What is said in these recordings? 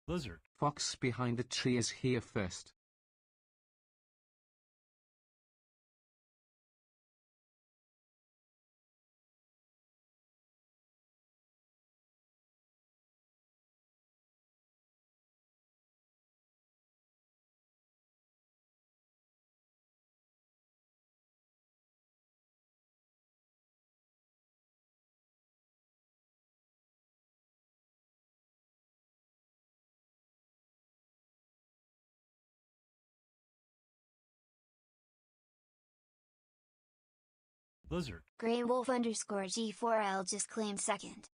Lizard. Fox behind the tree is here first. Lizard. Grey Wolf underscore G4L just claimed second.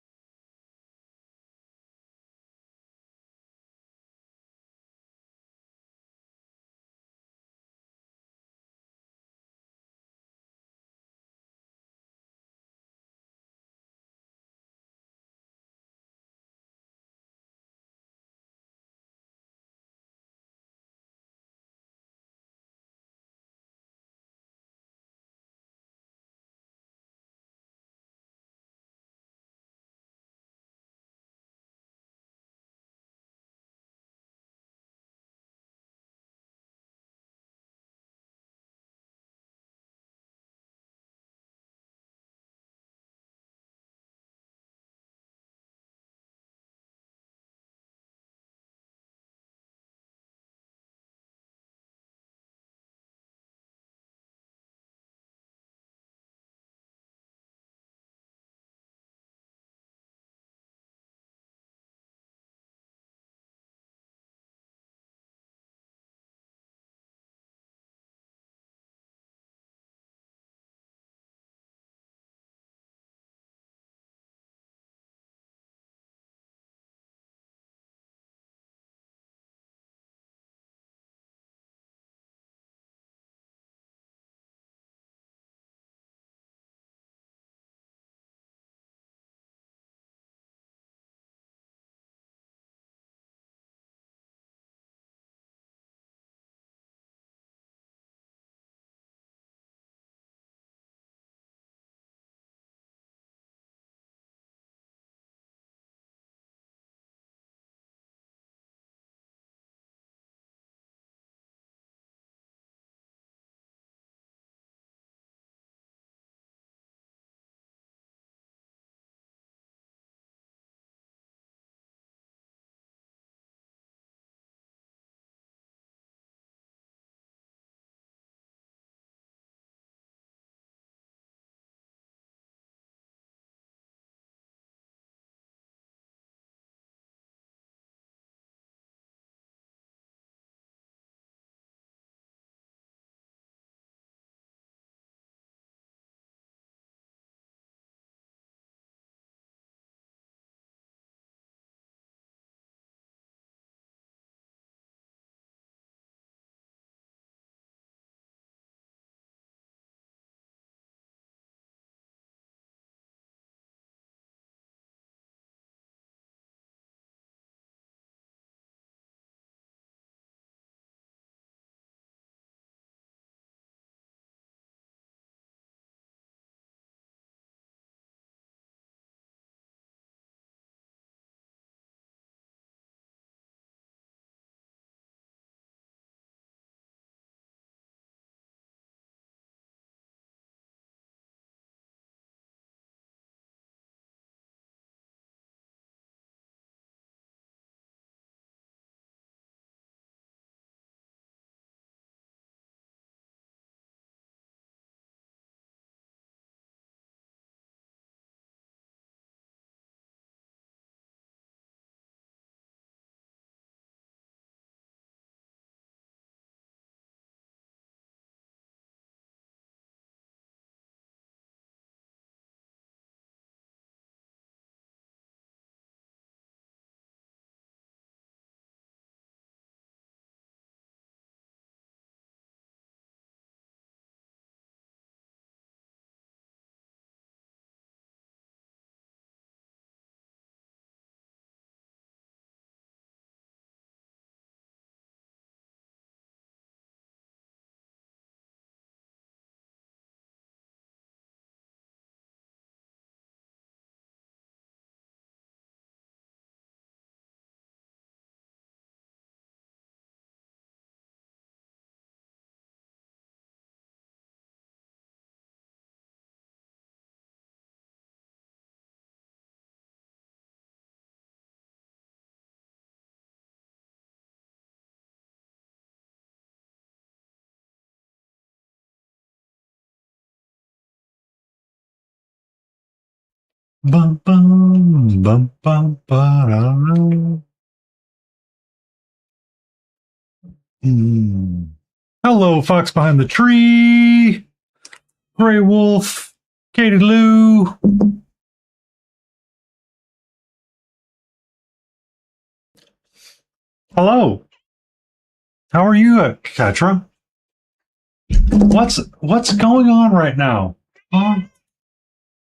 Bum, bum, bum, bum, ba-da. Mm. Hello, Fox Behind the Tree, Gray Wolf, Katie Lou. Hello. How are you, Katra? What's going on right now? Huh?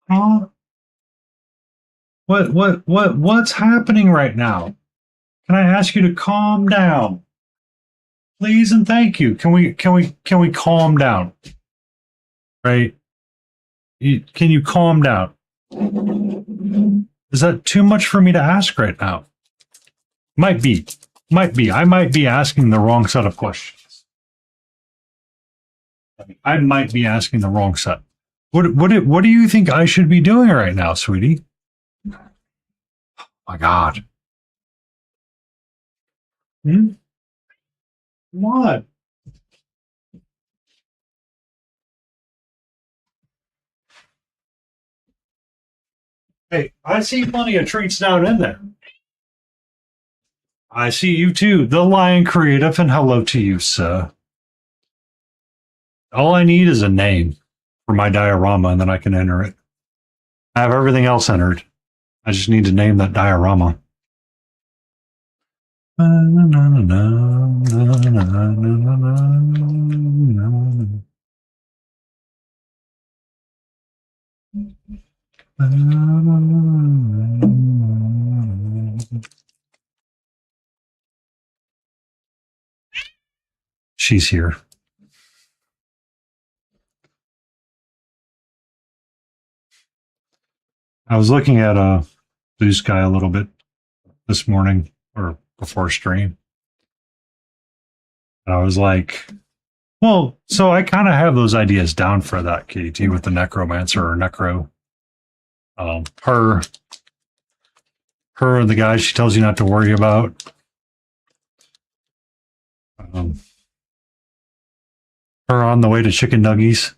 Huh? What's happening right now? Can I ask you to calm down? Please and thank you. Can we calm down? Right? Can you calm down? Is that too much for me to ask right now? Might be. Might be. I might be asking the wrong set of questions. I might be asking the wrong set. What do you think I should be doing right now, sweetie? My God. Hmm? What? Hey, I see plenty of treats down in there. I see you too, the Lion Creative, and hello to you, sir. All I need is a name for my diorama, and then I can enter it. I have everything else entered. I just need to name that diorama. She's here. I was looking at Blue Sky a little bit this morning or before stream. And I was like, well, so I kind of have those ideas down for that KT with the necromancer or necro. Her and the guy she tells you not to worry about. Her on the way to chicken nuggies.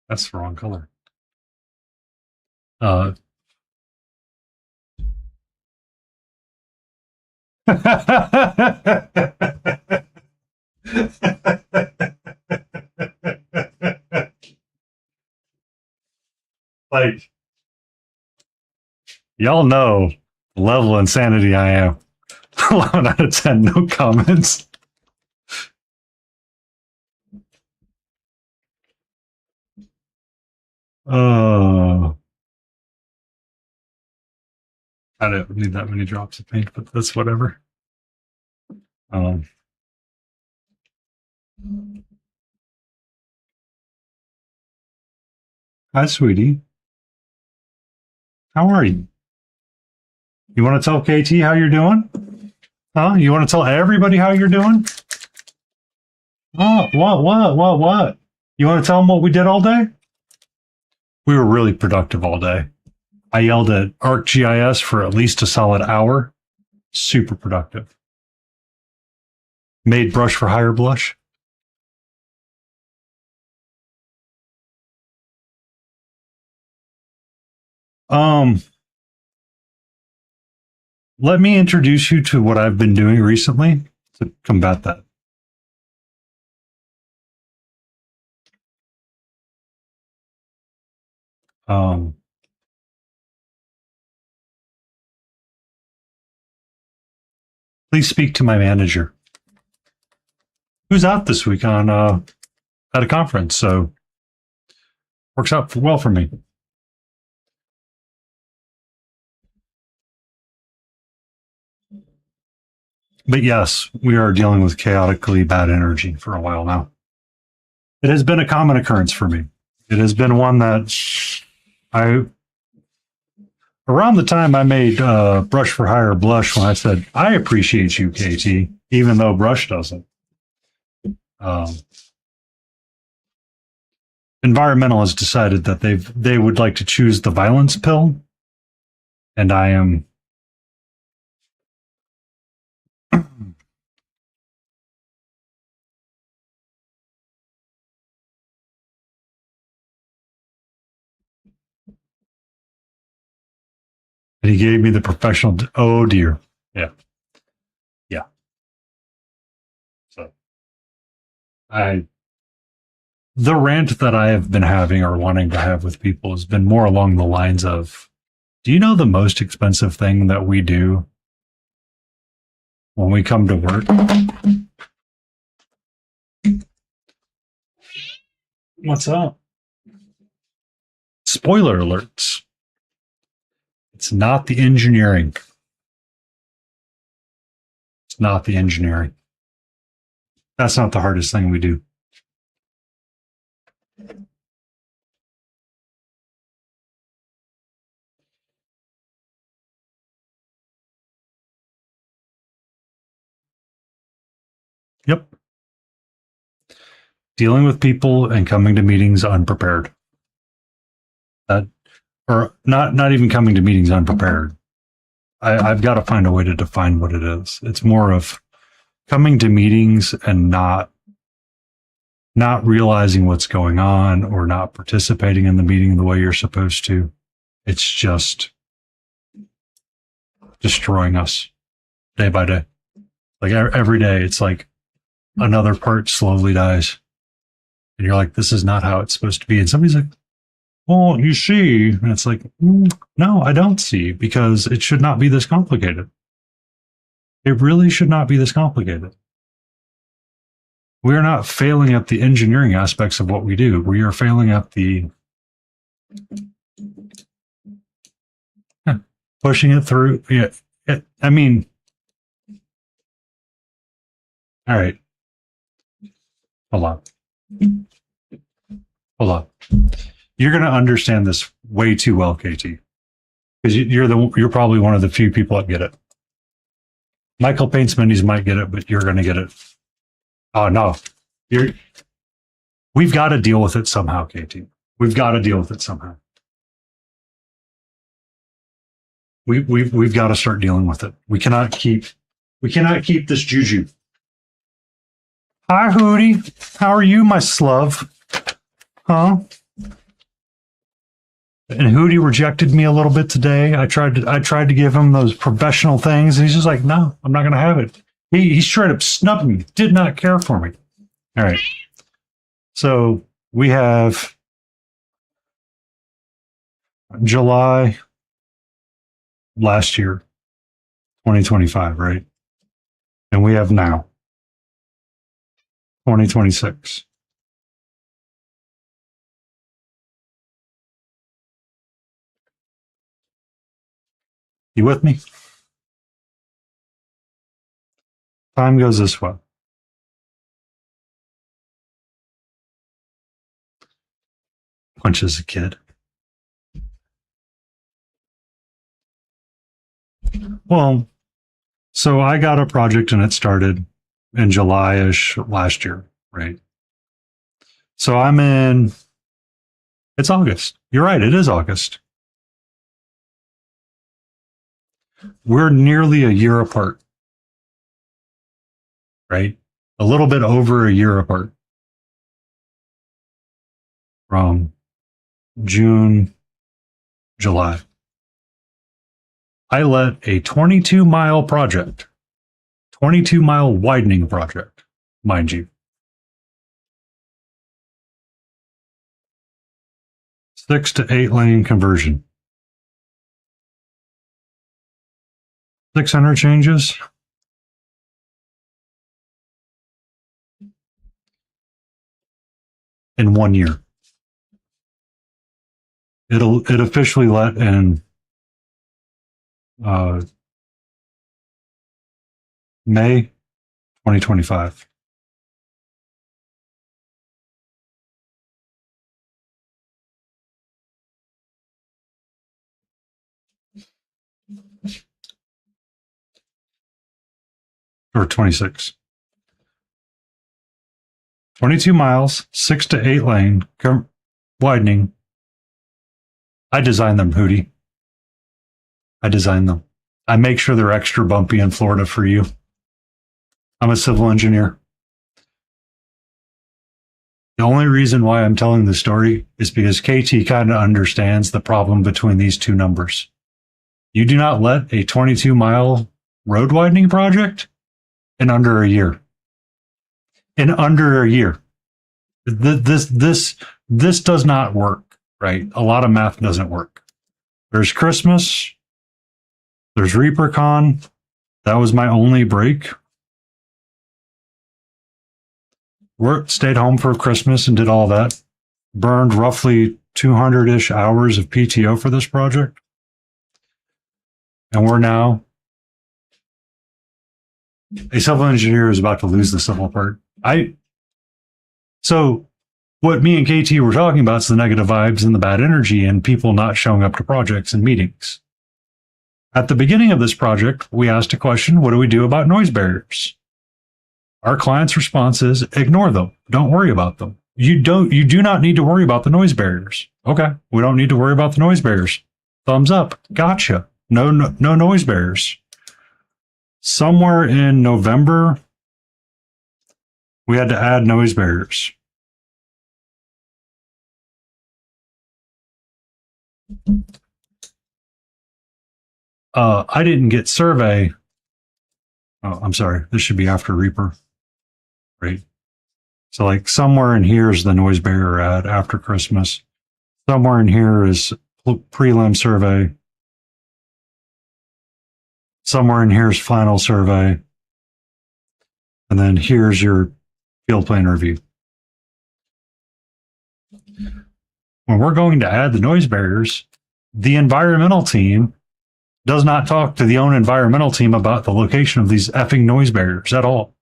That's the wrong color. Like, y'all know the level of insanity I am. 11 out of 10, no comments. I don't need that many drops of paint, but that's whatever. Hi, sweetie. How are you? You want to tell KT how you're doing? Huh? You want to tell everybody how you're doing? Oh, what? You want to tell them what we did all day? We were really productive all day. I yelled at ArcGIS for at least a solid hour. Super productive. Made brush for hire blush. Let me introduce you to what I've been doing recently to combat that. Please speak to my manager, who's out this week on at a conference, so works out well for me. But yes, we are dealing with chaotically bad energy for a while now. It has been a common occurrence for me. It has been one that around the time I made Brush for Hire blush, when I said, I appreciate you, KT, even though Brush doesn't. Environmental has decided that they would like to choose the violence pill, and I am And he gave me the professional. Oh dear. Yeah. Yeah. So the rant that I have been having or wanting to have with people has been more along the lines of, do you know the most expensive thing that we do when we come to work? What's up? Spoiler alerts. It's not the engineering. It's not the engineering. That's not the hardest thing we do. Yep. Dealing with people and coming to meetings unprepared. Or not even coming to meetings unprepared. I've got to find a way to define what it is. It's more of coming to meetings and not realizing what's going on or not participating in the meeting the way you're supposed to. It's just destroying us day by day. Like every day, it's like another part slowly dies. And you're like, this is not how it's supposed to be. And somebody's like, well, you see. And it's like, no, I don't see, because it should not be this complicated. It really should not be this complicated. We are not failing at the engineering aspects of what we do. We are failing at the pushing it through. Yeah, I mean, all right. Hold on. You're going to understand this way too well, KT, because you're probably one of the few people that get it. Michael Paints Minis might get it, but you're going to get it. Oh no, we've got to deal with it somehow, KT. We've got to deal with it somehow. We've got to start dealing with it. We cannot keep this juju. Hi, Hootie. How are you, my slove? Huh? And Hootie rejected me a little bit today. I tried to give him those professional things, and he's just like, no, I'm not going to have it. He straight up snubbed me. Did not care for me. All right. So we have July last year, 2025, right? And we have now 2026. You with me? Time goes this way. Punches a kid. Well, so I got a project and it started in July-ish last year, right? So it's August. You're right, it is August. We're nearly a year apart, right? A little bit over a year apart from June, July. I let a 22-mile project, 22-mile widening project, mind you, 6 to 8 lane conversion, 6 interchanges, in 1 year. It officially let in May 2025. Or 26. 22 miles, 6 to 8 lane, widening. I designed them, Hootie. I designed them. I make sure they're extra bumpy in Florida for you. I'm a civil engineer. The only reason why I'm telling the story is because KT kind of understands the problem between these two numbers. You do not let a 22-mile road widening project in under a year. In under a year. This does not work, right? A lot of math doesn't work. There's Christmas. There's ReaperCon. That was my only break. Stayed home for Christmas and did all that. Burned roughly 200-ish hours of PTO for this project. And we're now... A civil engineer is about to lose the civil part. So what me and KT were talking about is the negative vibes and the bad energy and people not showing up to projects and meetings. At the beginning of this project, we asked a question, what do we do about noise barriers? Our client's response is ignore them. Don't worry about them. You do not need to worry about the noise barriers. Okay, we don't need to worry about the noise barriers. Thumbs up. Gotcha. No noise barriers. Somewhere in November, we had to add noise barriers. I didn't get survey. Oh, I'm sorry. This should be after Reaper. Right. So like somewhere in here is the noise barrier ad after Christmas. Somewhere in here is prelim survey. Somewhere in here is final survey. And then here's your field plan review. When we're going to add the noise barriers, the environmental team does not talk to the own environmental team about the location of these effing noise barriers at all.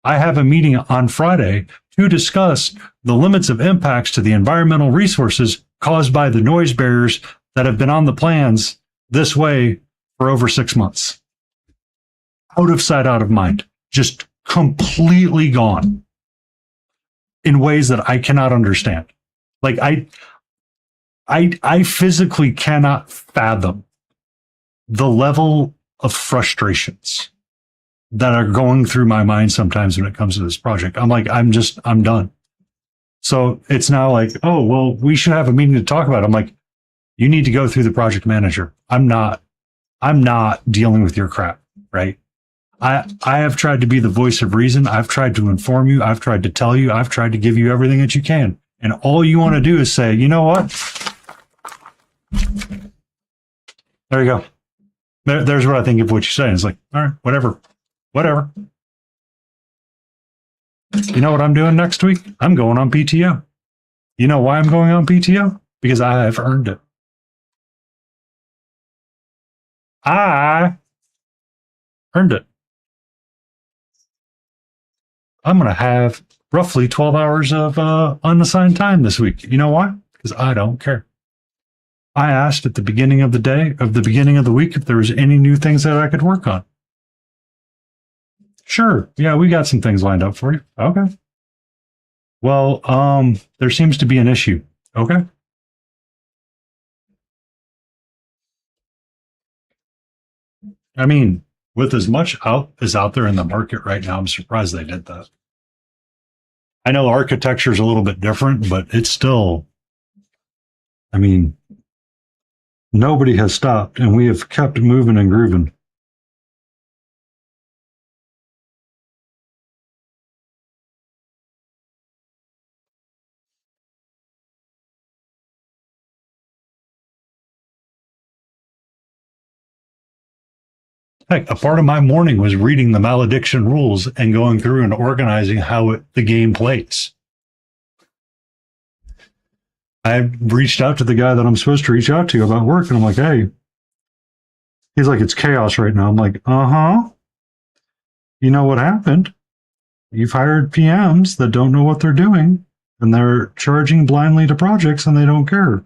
I have a meeting on Friday to discuss the limits of impacts to the environmental resources caused by the noise barriers that have been on the plans this way for over 6 months. Out of sight, out of mind. Just completely gone in ways that I cannot understand. Like I physically cannot fathom the level of frustrations that are going through my mind sometimes when it comes to this project. I'm like, I'm done. So it's now like, oh, well, we should have a meeting to talk about it. I'm like, you need to go through the project manager. I'm not dealing with your crap, right? I have tried to be the voice of reason. I've tried to inform you. I've tried to tell you. I've tried to give you everything that you can. And all you want to do is say, you know what? There you go. There's what I think of what you're saying. It's like, all right, whatever. You know what I'm doing next week? I'm going on PTO. You know why I'm going on PTO? Because I have earned it. I earned it. I'm going to have roughly 12 hours of unassigned time this week. You know why? Because I don't care. I asked at the beginning of the day, of the beginning of the week, if there was any new things that I could work on. Sure. Yeah, we got some things lined up for you. Okay. Well, there seems to be an issue. Okay. I mean, with as much out there in the market right now, I'm surprised they did that. I know architecture is a little bit different, but it's still, I mean, nobody has stopped and we have kept moving and grooving. Heck, a part of my morning was reading the malediction rules and going through and organizing how the game plays. I reached out to the guy that I'm supposed to reach out to about work, and I'm like, hey, he's like, it's chaos right now. I'm like, uh-huh. You know what happened? You've hired PMs that don't know what they're doing, and they're charging blindly to projects, and they don't care.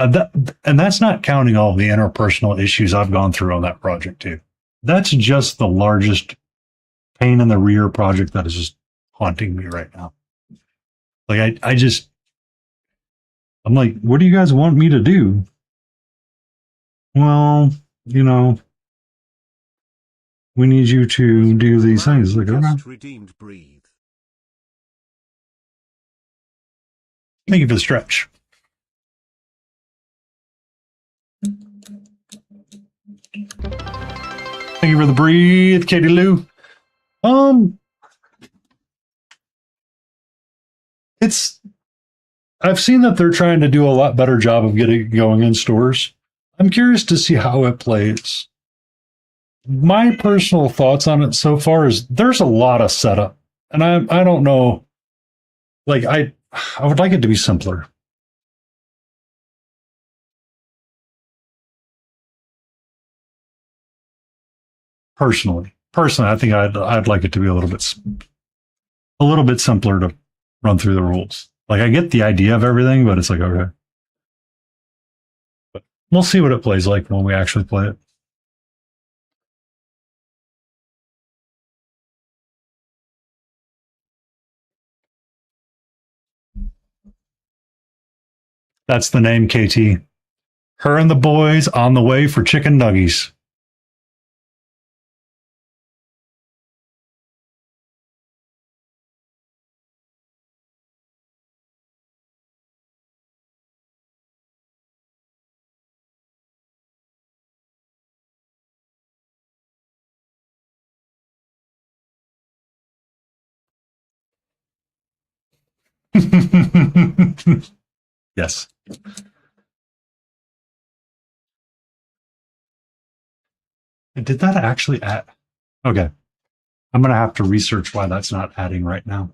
And that's not counting all the interpersonal issues I've gone through on that project too. That's just the largest pain in the rear project that is just haunting me right now. Like I'm like, what do you guys want me to do? Well, you know, we need you to do these things. Like, okay. Redeemed, breathe. Thank you for the stretch. Thank you for the breathe, Katie Lou. It's I've seen that they're trying to do a lot better job of getting it going in stores. I'm curious to see how it plays. My personal thoughts on it so far is there's a lot of setup, and I don't know. Like I would like it to be simpler. Personally, I think I'd like it to be a little bit simpler to run through the rules. Like I get the idea of everything, but it's like okay, but we'll see what it plays like when we actually play it. That's the name, KT. Her and the boys on the way for chicken nuggies. Yes. Did that actually add? Okay. I'm going to have to research why that's not adding right now.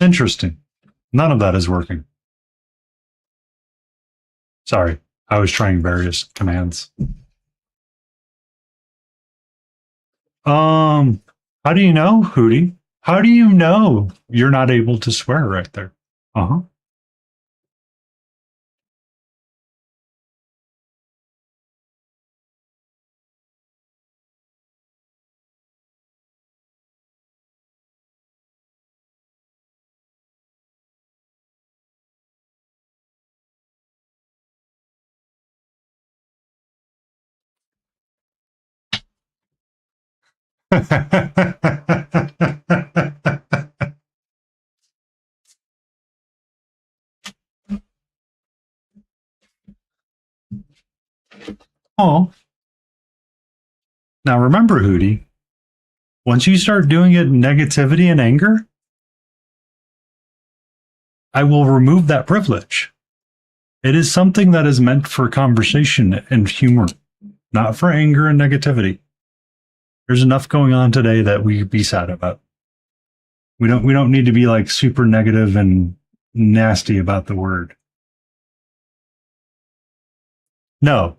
Interesting. None of that is working. Sorry. I was trying various commands. How do you know, Hootie? How do you know you're not able to swear right there? Uh huh. Oh, now remember, Hootie, once you start doing it in negativity and anger, I will remove that privilege. It is something that is meant for conversation and humor, not for anger and negativity. There's enough going on today that we be sad about. We don't need to be like super negative and nasty about the word. No.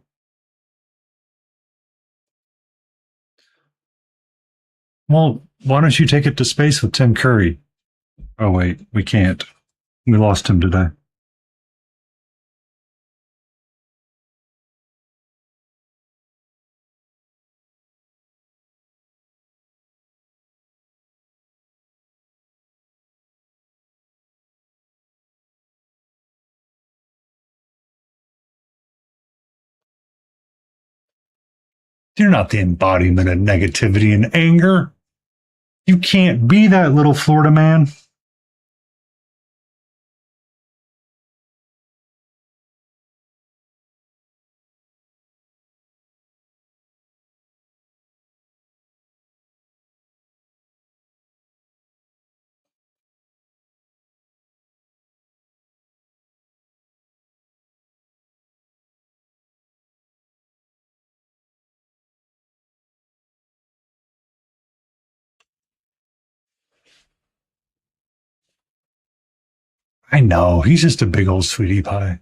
Well, why don't you take it to space with Tim Curry? Oh wait, we can't. We lost him today. You're not the embodiment of negativity and anger. You can't be that, little Florida man. I know. He's just a big old sweetie pie.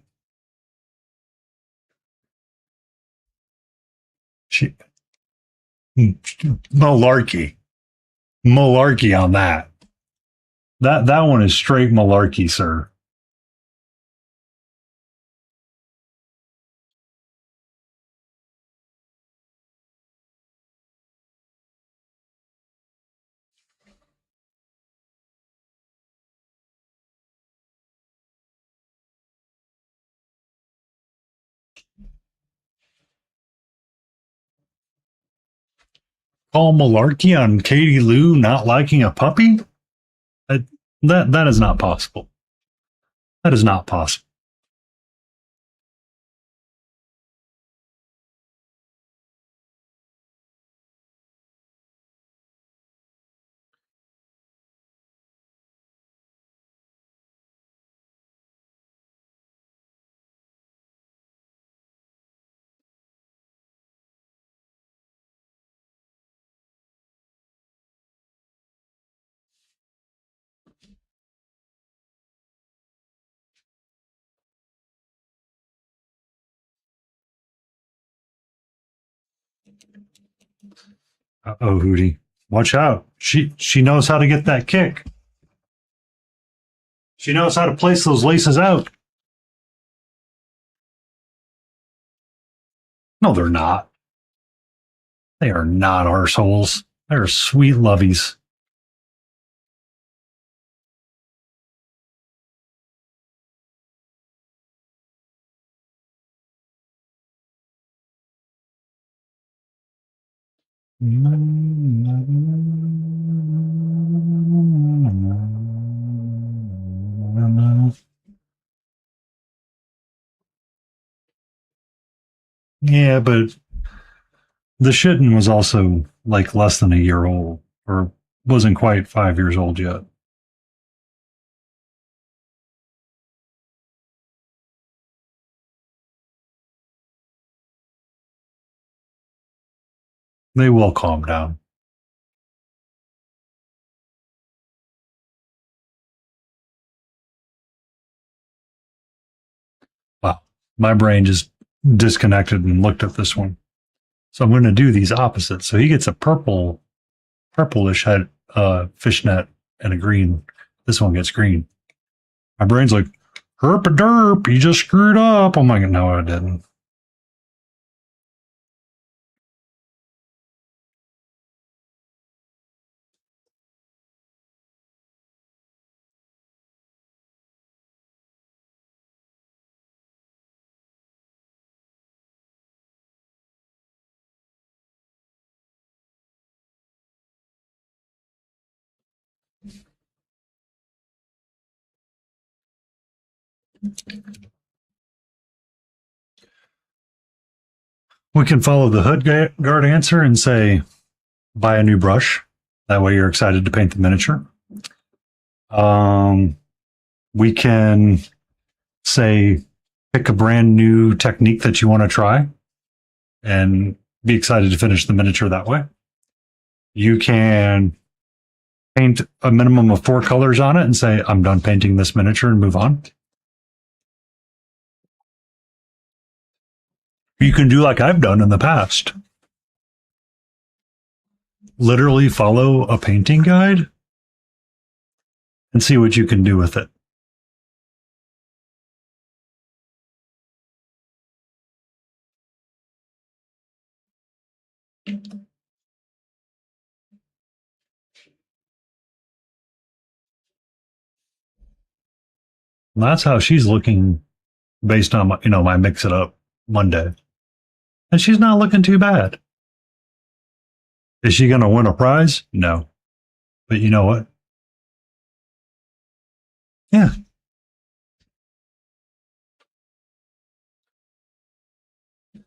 She, malarkey. Malarkey on that. That one is straight malarkey, sir. Call malarkey on Katie Lou not liking a puppy? That that is not possible. That is not possible. Uh-oh, Hootie. Watch out. She knows how to get that kick. She knows how to place those laces out. No, they're not. They are not arseholes. They're sweet lovies. Yeah, but the shitten was also like less than a year old, or wasn't quite 5 years old yet. They will calm down. Wow. My brain just disconnected and looked at this one. So I'm going to do these opposites. So he gets a purplish head fishnet and a green. This one gets green. My brain's like, herp a derp, you just screwed up. I'm like, no, I didn't. We can follow the hood guard answer and say, buy a new brush. That way you're excited to paint the miniature. We can say, pick a brand new technique that you want to try and be excited to finish the miniature that way. You can paint a minimum of 4 colors on it and say, I'm done painting this miniature and move on. You can do like I've done in the past. Literally follow a painting guide and see what you can do with it. And that's how she's looking based on my mix it up Monday. And she's not looking too bad. Is she going to win a prize? No. But you know what? Yeah.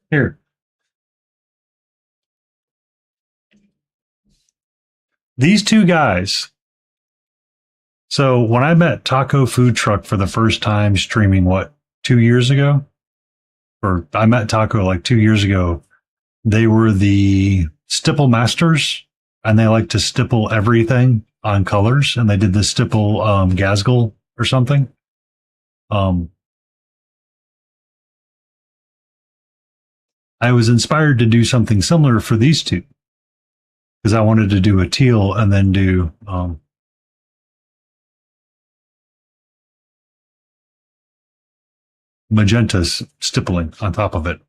Here. These two guys. So when I met Taco Food Truck for the first time streaming, 2 years ago? Or I met Taco like 2 years ago. They were the stipple masters, and they like to stipple everything on colors. And they did the stipple Gazgul or something. I was inspired to do something similar for these two because I wanted to do a teal and then do magenta stippling on top of it.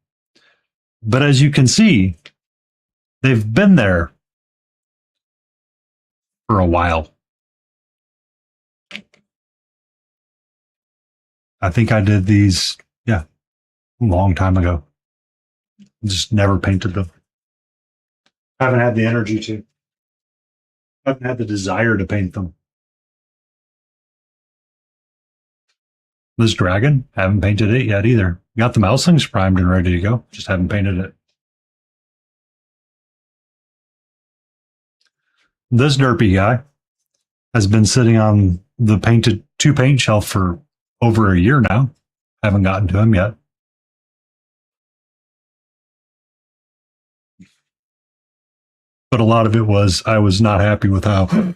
But as you can see, they've been there for a while. I think I did these, yeah, a long time ago. Just never painted them. Haven't had the energy to. Haven't had the desire to paint them. This dragon, haven't painted it yet either. Got the mouselings primed and ready to go. Just haven't painted it. This derpy guy has been sitting on the painted two paint shelf for over a year now. Haven't gotten to him yet. But a lot of it was I was not happy with how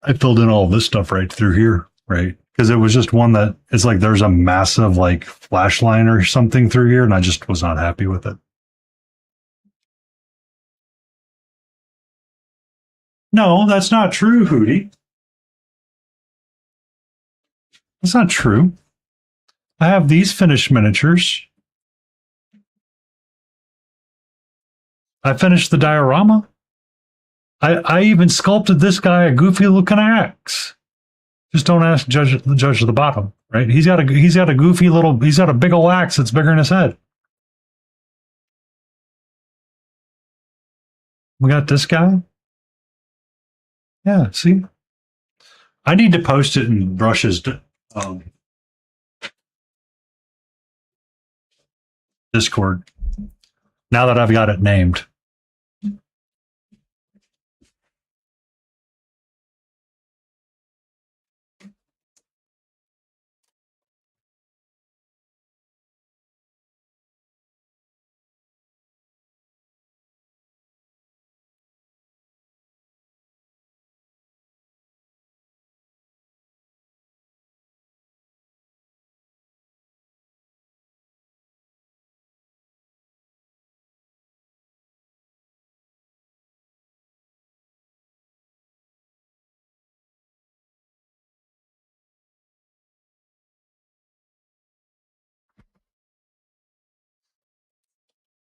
I filled in all this stuff right through here, right? Because it was just one that it's like there's a massive like flash line or something through here, and I just was not happy with it. No, that's not true, Hootie. That's not true. I have these finished miniatures. I finished the diorama. I even sculpted this guy a goofy looking axe. Just don't ask the judge of the bottom, right? He's got a goofy little, he's got a big old axe that's bigger than his head. We got this guy. Yeah, see? I need to post it in Brush's Discord now that I've got it named.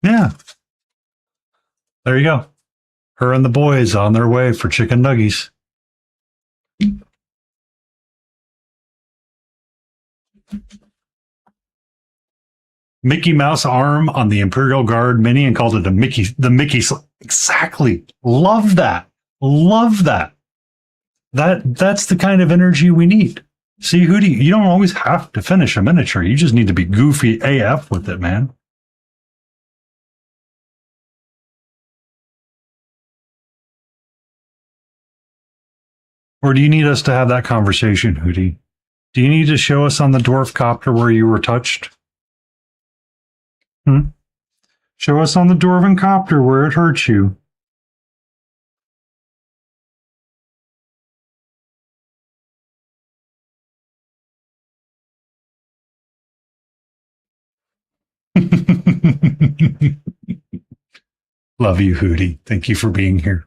Yeah. There you go. Her and the boys on their way for chicken nuggies. Mickey Mouse arm on the Imperial Guard mini and called it the Mickey. Exactly. Love that. Love that. That's the kind of energy we need. See, Hootie, you don't always have to finish a miniature. You just need to be goofy AF with it, man. Or do you need us to have that conversation, Hootie? Do you need to show us on the dwarf copter where you were touched? Show us on the dwarven copter where it hurt you. Love you, Hootie. Thank you for being here.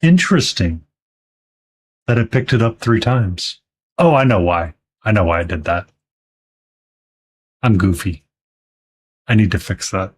Interesting that it picked it up 3 times. Oh, I know why. I know why I did that. I'm goofy. I need to fix that.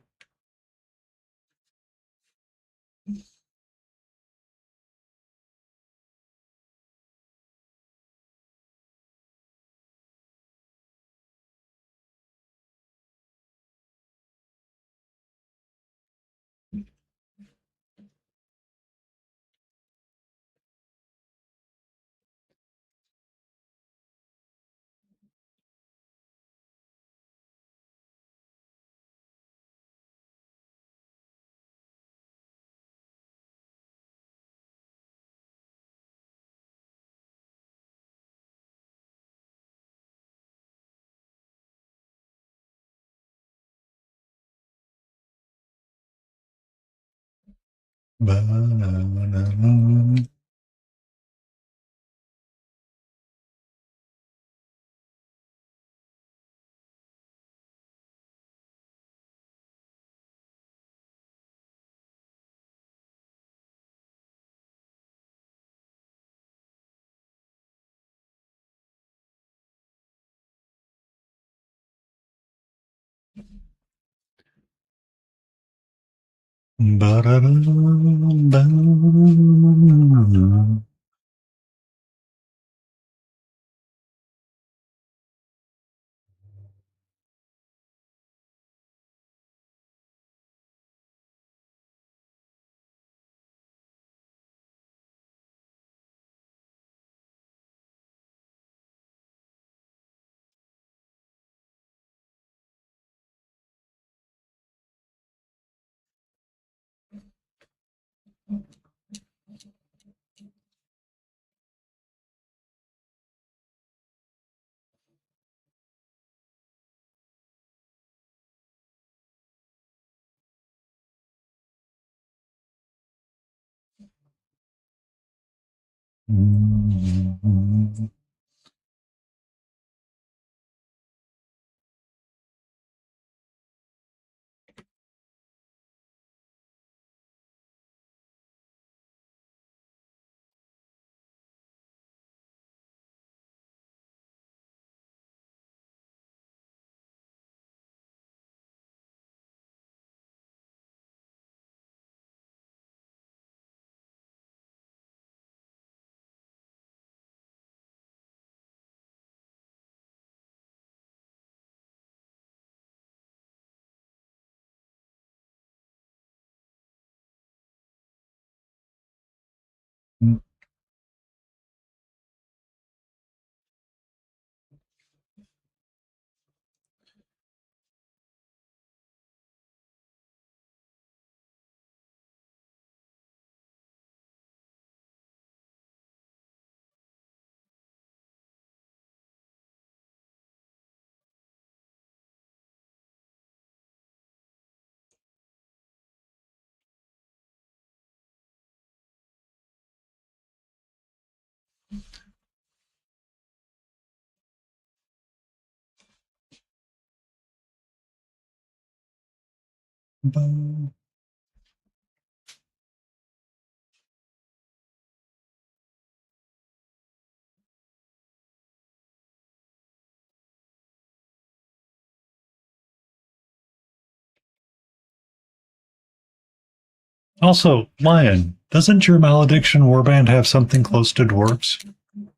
Also, Lion, doesn't your malediction warband have something close to dwarves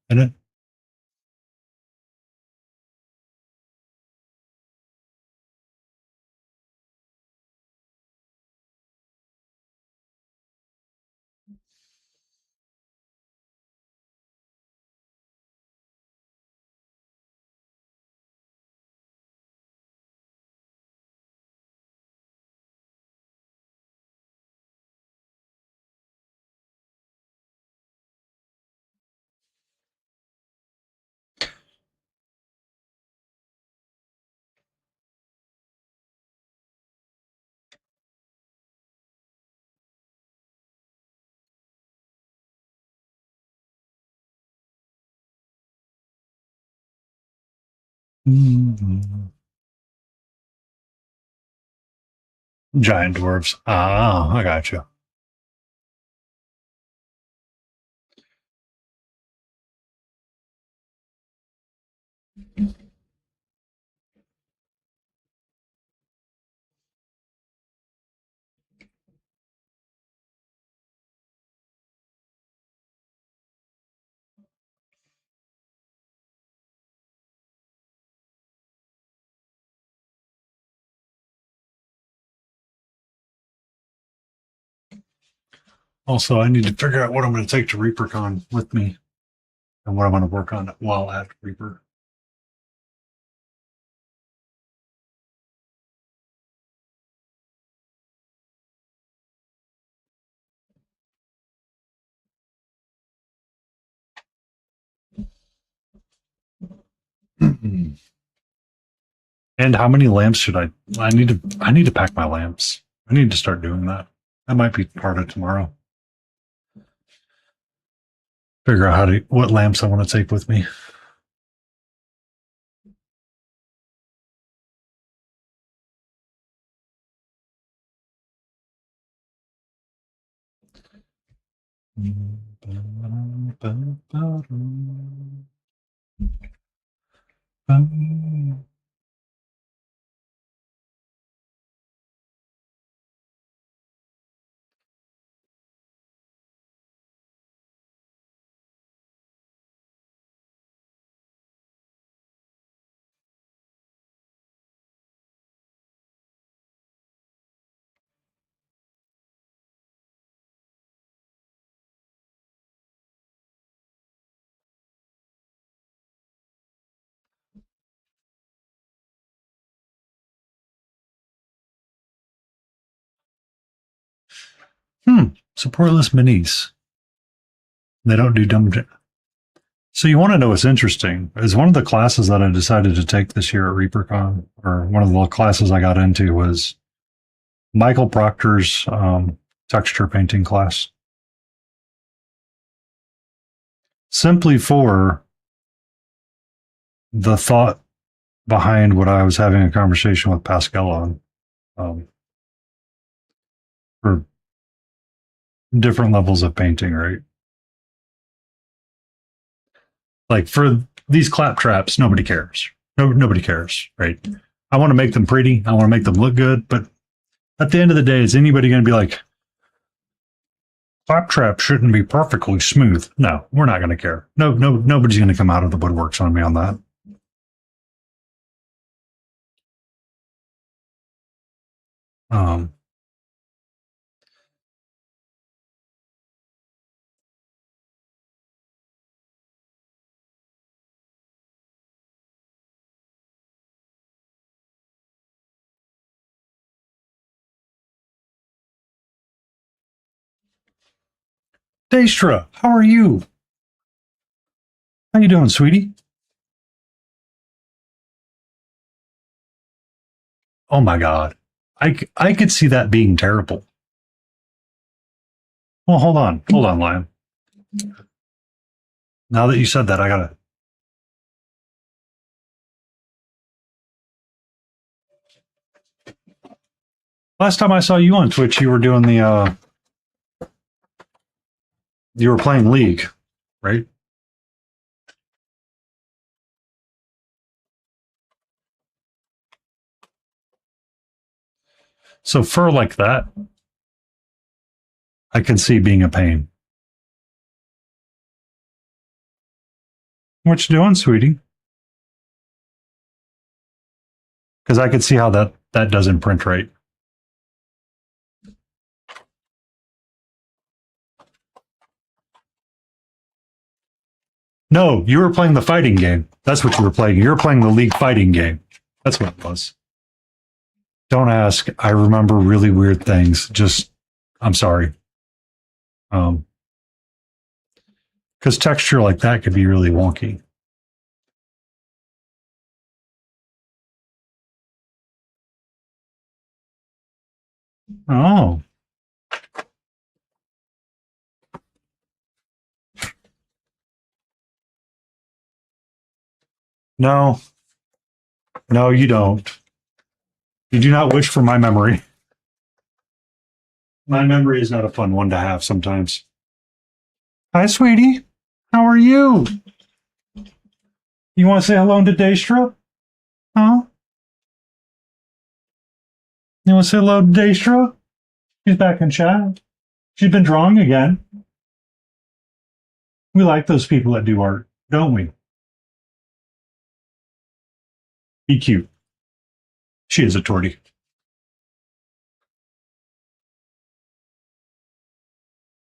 in it? Giant dwarves. Ah, I got you. Also, I need to figure out what I'm going to take to ReaperCon with me and what I'm going to work on while at Reaper. And how many lamps should I need to pack my lamps. I need to start doing that. That might be part of tomorrow. Figure out what lamps I want to take with me. Supportless minis. They don't do dumb. So you want to know what's interesting is one of the classes that I decided to take this year at ReaperCon, or one of the classes I got into, was Michael Proctor's texture painting class. Simply for the thought behind what I was having a conversation with Pascal on, for different levels of painting, right? Like for these claptraps, nobody cares. Nobody cares, right? I want to make them pretty. I want to make them look good. But at the end of the day, is anybody going to be like, claptrap shouldn't be perfectly smooth? No, we're not going to care. Nobody's going to come out of the woodworks on me on that. Daystra, how are you? How you doing, sweetie? Oh my God. I could see that being terrible. Well, hold on, Lion. Now that you said that, I gotta. Last time I saw you on Twitch, you were doing you were playing League, right? So fur like that, I can see being a pain. What you doing, sweetie? Because I could see how that doesn't print right. No, you were playing the fighting game. That's what you were playing. You were playing the League fighting game. That's what it was. Don't ask. I remember really weird things. Just, I'm sorry. Because texture like that could be really wonky. Oh. No, you don't. You do not wish for my memory. My memory is not a fun one to have sometimes. Hi, sweetie. How are you? You want to say hello to Daystra? Huh? You want to say hello to Daystra? She's back in chat. She's been drawing again. We like those people that do art, don't we? Be cute. She is a tortie.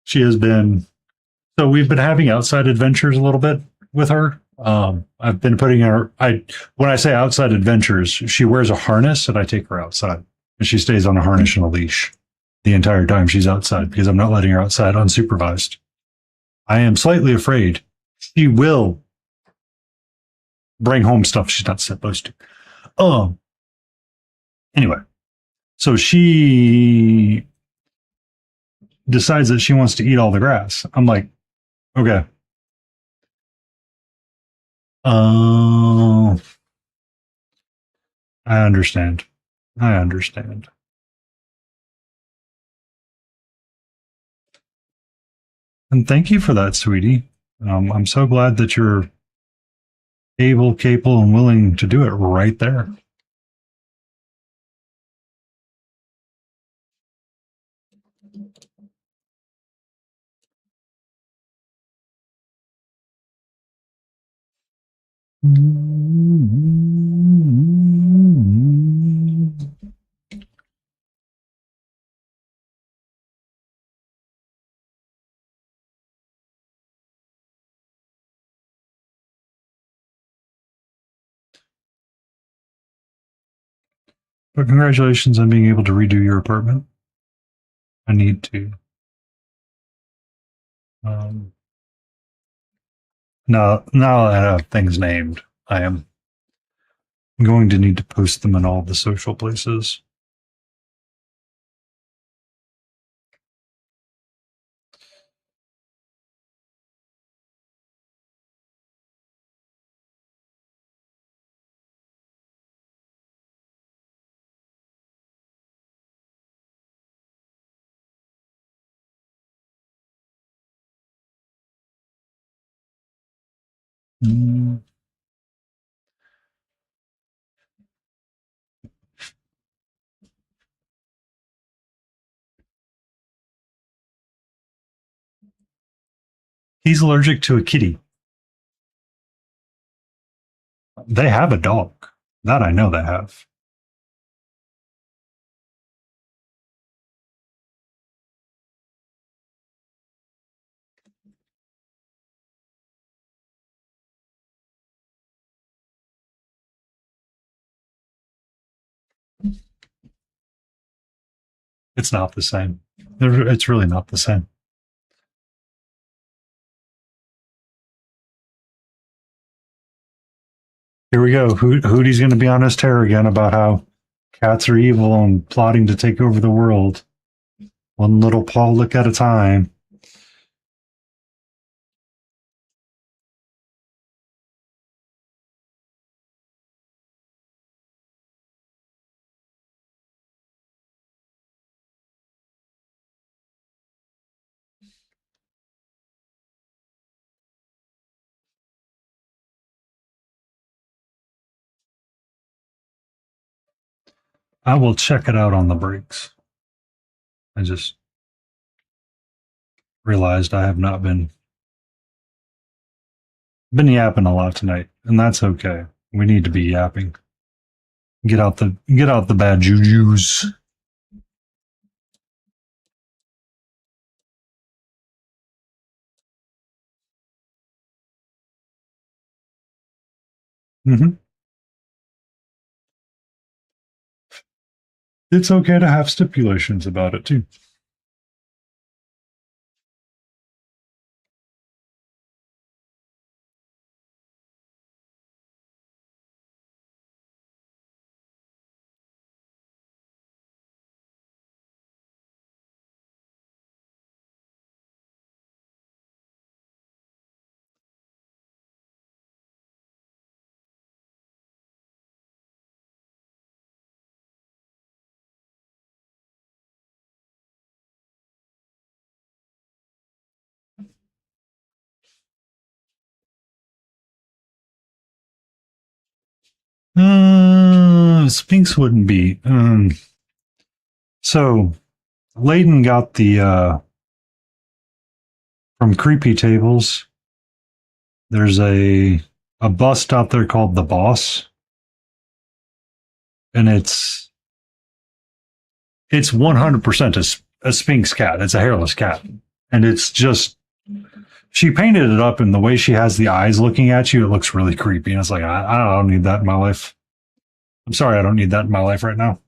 She has been. So we've been having outside adventures a little bit with her. I've been putting her. When I say outside adventures, she wears a harness, and I take her outside, and she stays on a harness and a leash the entire time she's outside because I'm not letting her outside unsupervised. I am slightly afraid she will bring home stuff she's not supposed to. Anyway, so she decides that she wants to eat all the grass. I'm like, okay. Oh, I understand. I understand. And thank you for that, sweetie. I'm so glad that you're able, capable, and willing to do it right there. But congratulations on being able to redo your apartment. I need to. Um, now that I have things named, I am going to need to post them in all the social places. Mm. He's allergic to a kitty. They have a dog. That I know they have. It's not the same. It's really not the same. Here we go. Hootie's going to be on his tear again about how cats are evil and plotting to take over the world. One little paw lick at a time. I will check it out on the breaks. I just realized I have not been yapping a lot tonight, and that's okay. We need to be yapping. Get out the bad juju's. Mm-hmm. It's okay to have stipulations about it too. Sphinx wouldn't be. So Layden got the from Creepy Tables. There's a bust out there called the Boss, and it's 100% a Sphinx cat. It's a hairless cat, and it's just she painted it up, and the way she has the eyes looking at you, it looks really creepy. And it's like I don't need that in my life. I'm sorry, I don't need that in my life right now.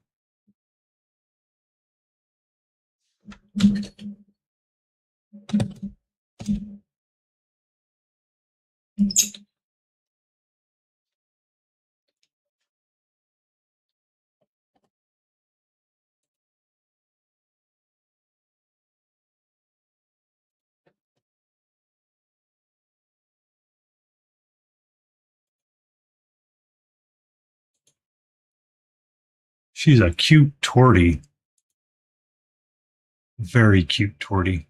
She's a cute tortie. Very cute tortie.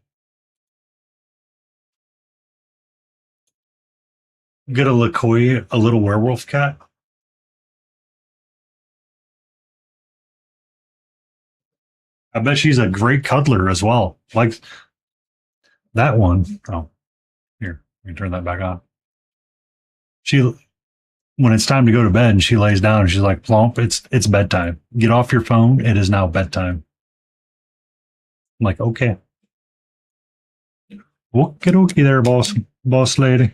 Get a LaCoy, a little werewolf cat. I bet she's a great cuddler as well. Like that one. Oh, here, let me turn that back on. She, when it's time to go to bed, she lays down and she's like, plump, it's bedtime. Get off your phone. It is now bedtime. I'm like, okay. Okie dokie there, boss lady.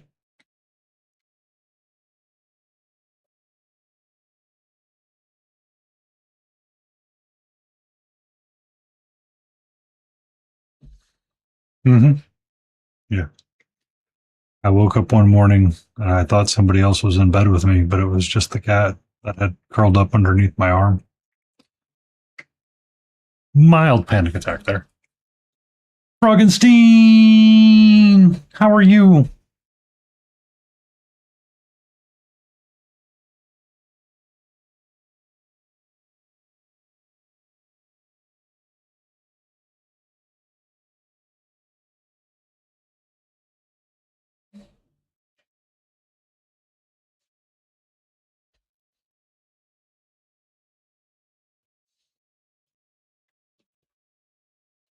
Mm-hmm. Yeah. I woke up one morning and I thought somebody else was in bed with me, but it was just the cat that had curled up underneath my arm. Mild panic attack there. Froggenstein! How are you?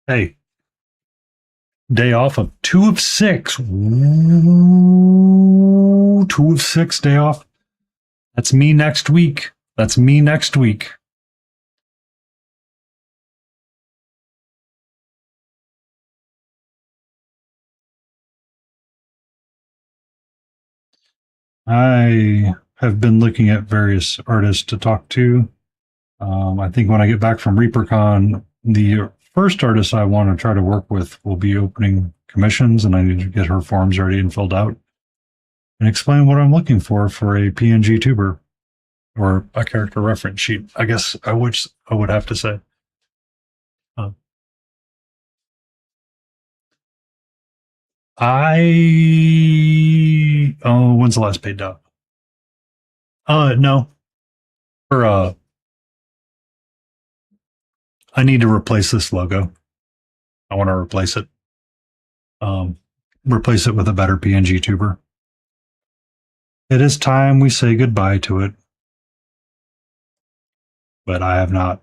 Hey, day off of 2 of 6. Ooh, 2 of 6 day off. That's me next week. That's me next week. I have been looking at various artists to talk to. I think when I get back from ReaperCon, the first artist I want to try to work with will be opening commissions, and I need to get her forms ready and filled out and explain what I'm looking for a PNG tuber or a character reference sheet. I guess I would have to say. Uh, when's the last paid up? No. For I need to replace this logo. I want to replace it. Um, replace it with a better PNG tuber. It is time we say goodbye to it. But I have not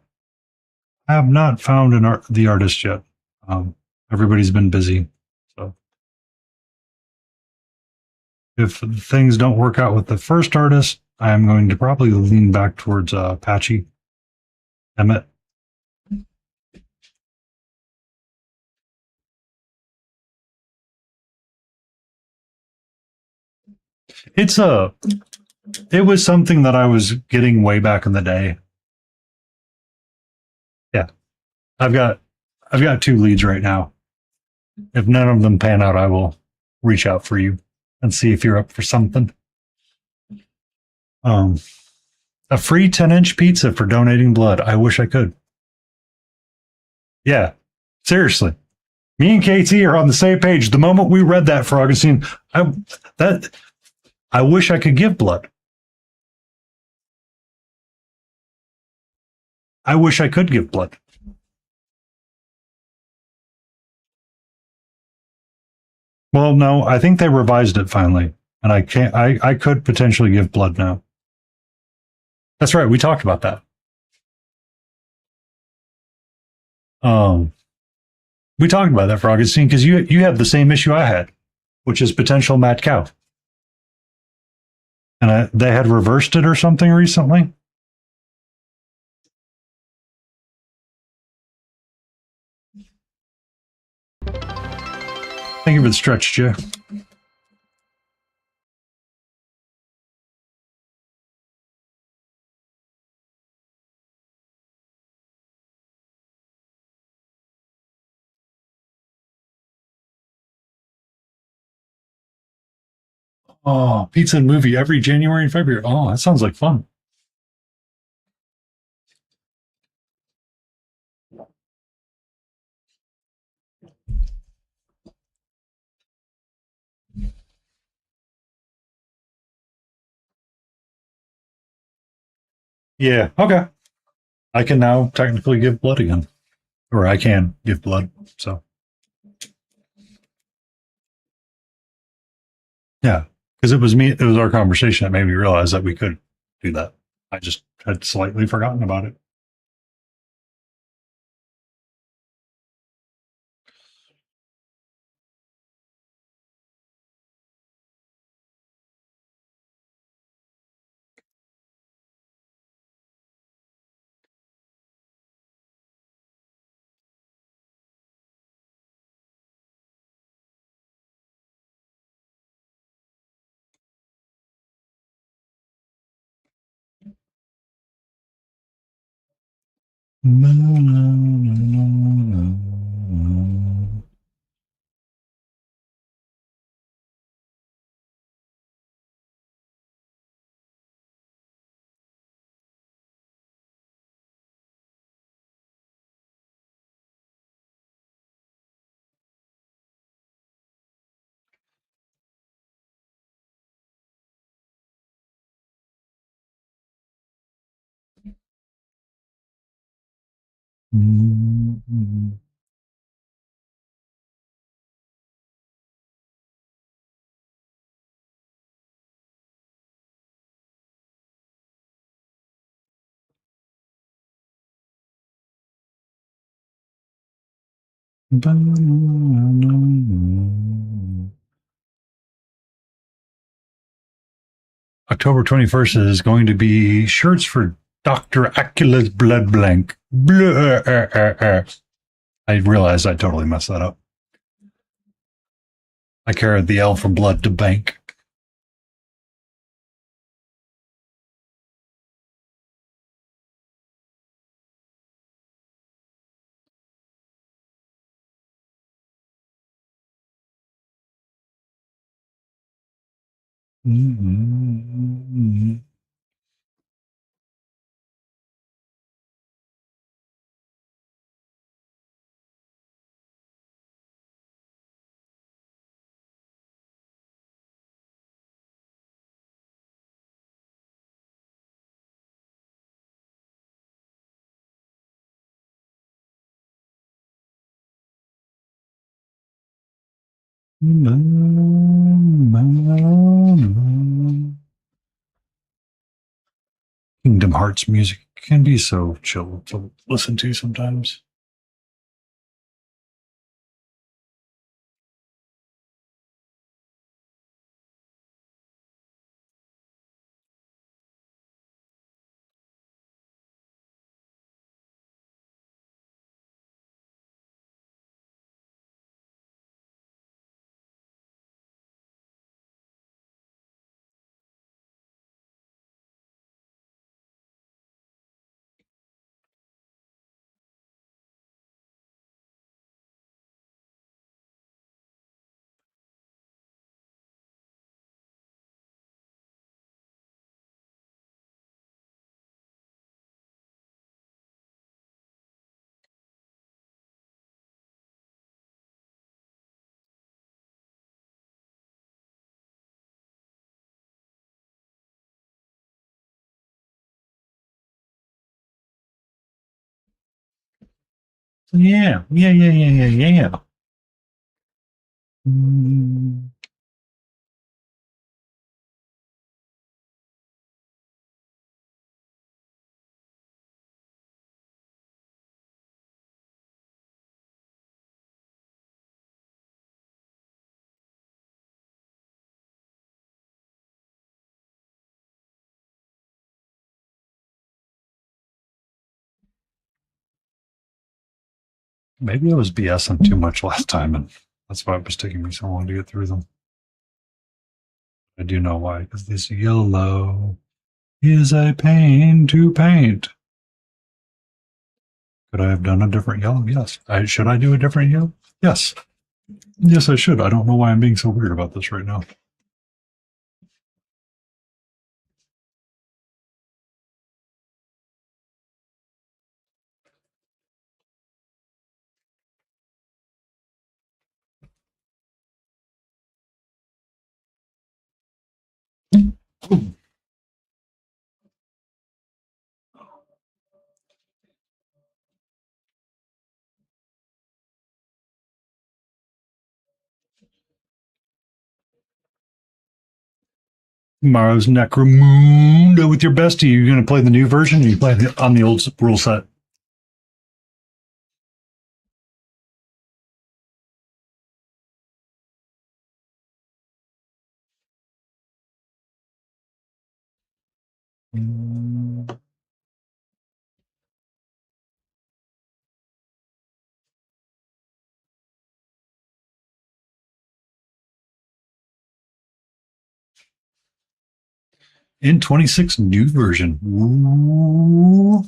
found the artist yet. Everybody's been busy. So if things don't work out with the first artist, I am going to probably lean back towards Patchy Emmett. It was something that I was getting way back in the day. Yeah. I've got 2 leads right now. If none of them pan out, I will reach out for you and see if you're up for something. Um, a free 10-inch pizza for donating blood. I wish I could. Yeah, seriously. Me and KT are on the same page. The moment we read that for Augustine, I wish I could give blood. I wish I could give blood. Well, no, I think they revised it finally, and I can't. I could potentially give blood now. That's right. We talked about that. Um, we talked about that for Augustine because you had the same issue I had, which is potential mad cow, and they had reversed it or something recently. Thank you for the stretch, Joe. Oh, pizza and movie every January and February. Oh, that sounds like fun. Yeah. Okay. I can now technically give blood again, or I can give blood. So yeah, because it was me. It was our conversation that made me realize that we could do that. I just had slightly forgotten about it. October 21st is going to be shirts for Dr. Acula's Blood Blank. I realized I totally messed that up. I carried the L from blood to bank. Kingdom Hearts music can be so chill to listen to sometimes. Yeah. Maybe I was BSing too much last time, and that's why it was taking me so long to get through them. I do know why, because this yellow is a pain to paint. Could I have done a different yellow? Yes. Should I do a different yellow? Yes. Yes, I should. I don't know why I'm being so weird about this right now. Tomorrow's Necromunda with your bestie. You're going to play the new version, or you play on the old rule set? N26 new version. Ooh.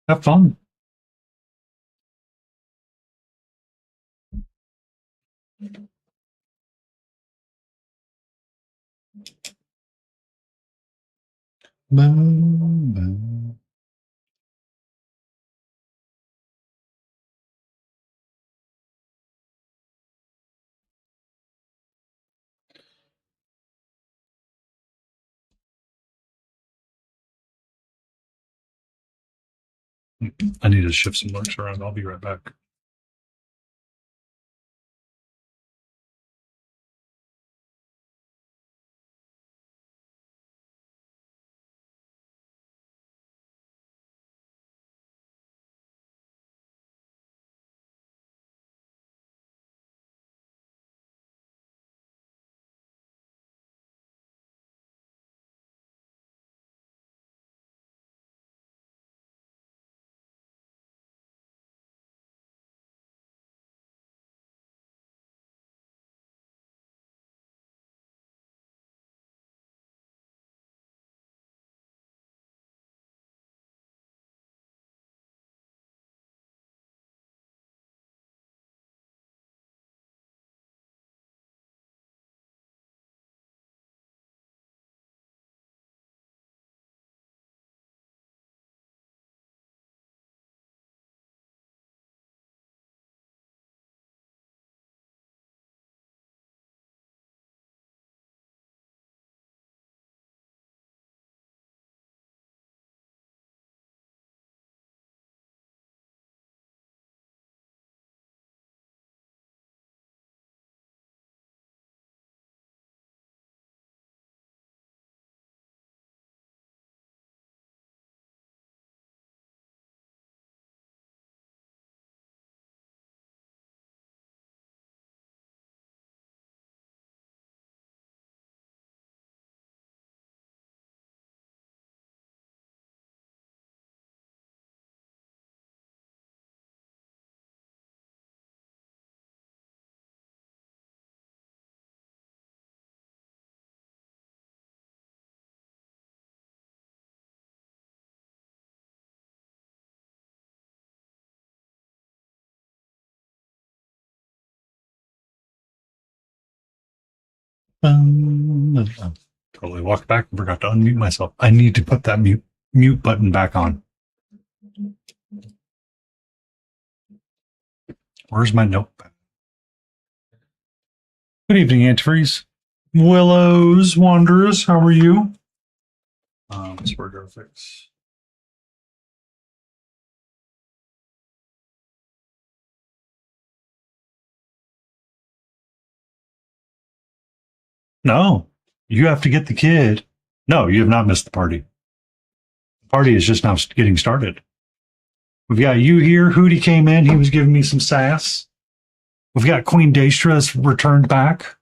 Have fun. Boom, boom. I need to shift some marks around. I'll be right back. Totally walked back and forgot to unmute myself. I need to put that mute button back on. Where's my notepad? Good evening, Antifreeze. Willows, Wanderers, how are you? Spur graphics. No, you have to get the kid. No, you have not missed the party. The party is just now getting started. We've got you here. Hootie came in. He was giving me some sass. We've got Queen Daestra's returned back.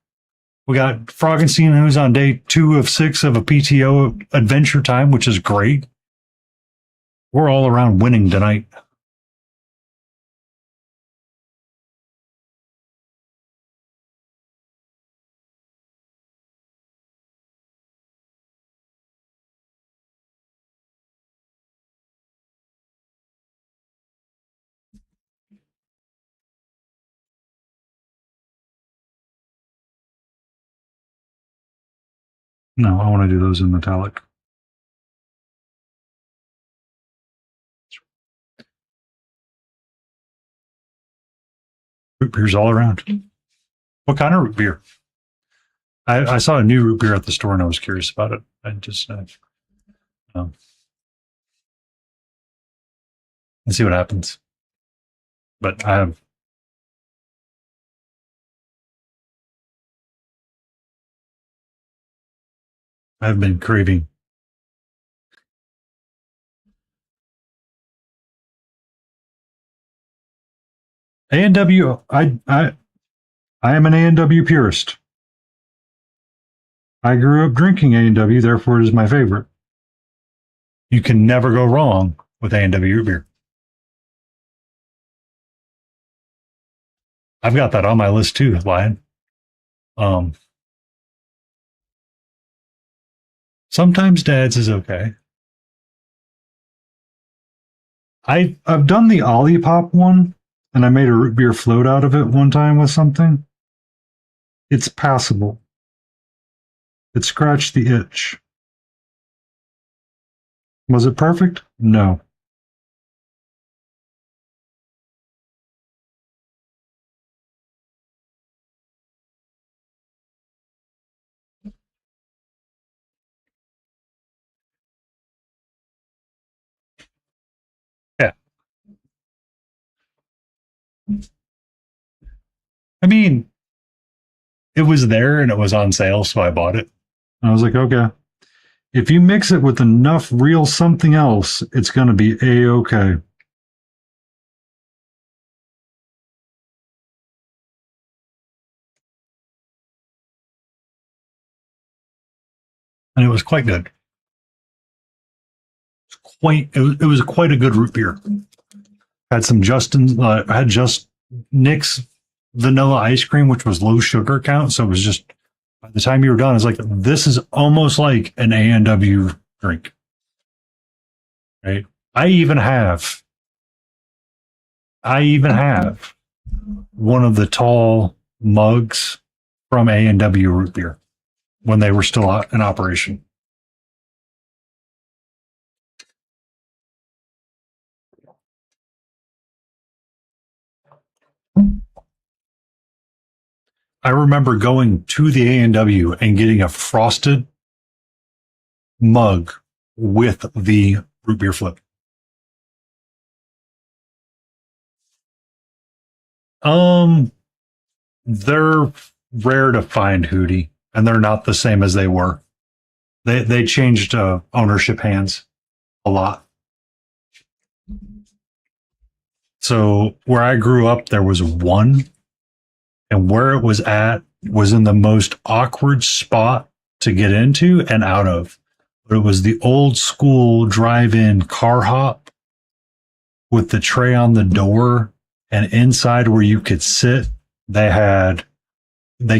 We got Froggenstein, who's on day 2 of 6 of a PTO adventure time, which is great. We're all around winning tonight. No, I want to do those in metallic. Root beers all around. What kind of root beer? I saw a new root beer at the store and I was curious about it. I just let's see what happens. But I have I've been craving. A&W, I am an A&W purist. I grew up drinking A&W, therefore it is my favorite. You can never go wrong with A&W root beer. I've got that on my list too, Lion. Um, Sometimes Dad's is okay. I've done the Olipop one, and I made a root beer float out of it one time with something. It's passable. It scratched the itch. Was it perfect? No. Yeah. I mean, it was there and it was on sale, so I bought it. And I was like, okay. If you mix it with enough real something else, it's going to be A-okay. And it was quite good. It was quite a good root beer. Had some had just Nick's vanilla ice cream, which was low sugar count. So it was just, by the time you were done, it's like, this is almost like an A&W drink. Right? I even have one of the tall mugs from A&W root beer when they were still in operation. I remember going to the A&W and getting a frosted mug with the root beer flip. They're rare to find, Hootie, and they're not the same as they were. They changed ownership hands a lot. So where I grew up, there was one, and where it was at was in the most awkward spot to get into and out of. But it was the old school drive-in car hop with the tray on the door, and inside where you could sit, they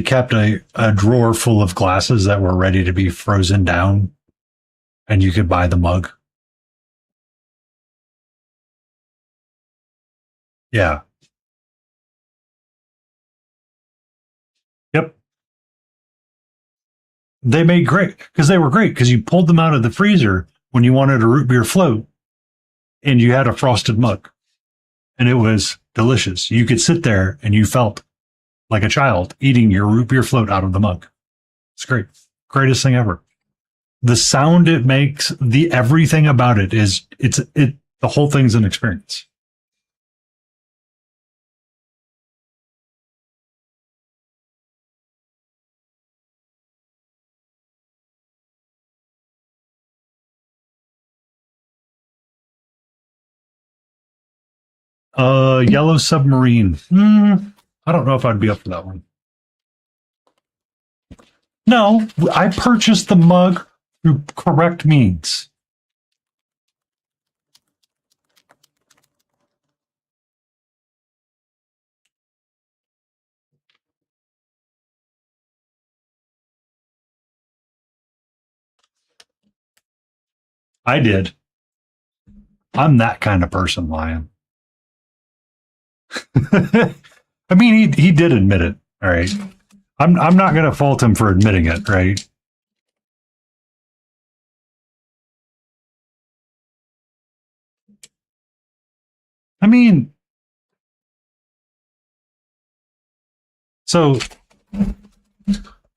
kept a drawer full of glasses that were ready to be frozen down, and you could buy the mug. Yeah. Yep. They made great because they were great because you pulled them out of the freezer when you wanted a root beer float and you had a frosted mug and it was delicious. You could sit there and you felt like a child eating your root beer float out of the mug. It's great. Greatest thing ever. The sound it makes, the everything about it is the whole thing's an experience. Yellow Submarine. I don't know if I'd be up for that one. No, I purchased the mug through correct means. I did. I'm that kind of person, Lion. I mean, he did admit it. All right. I'm not going to fault him for admitting it, right? I mean, so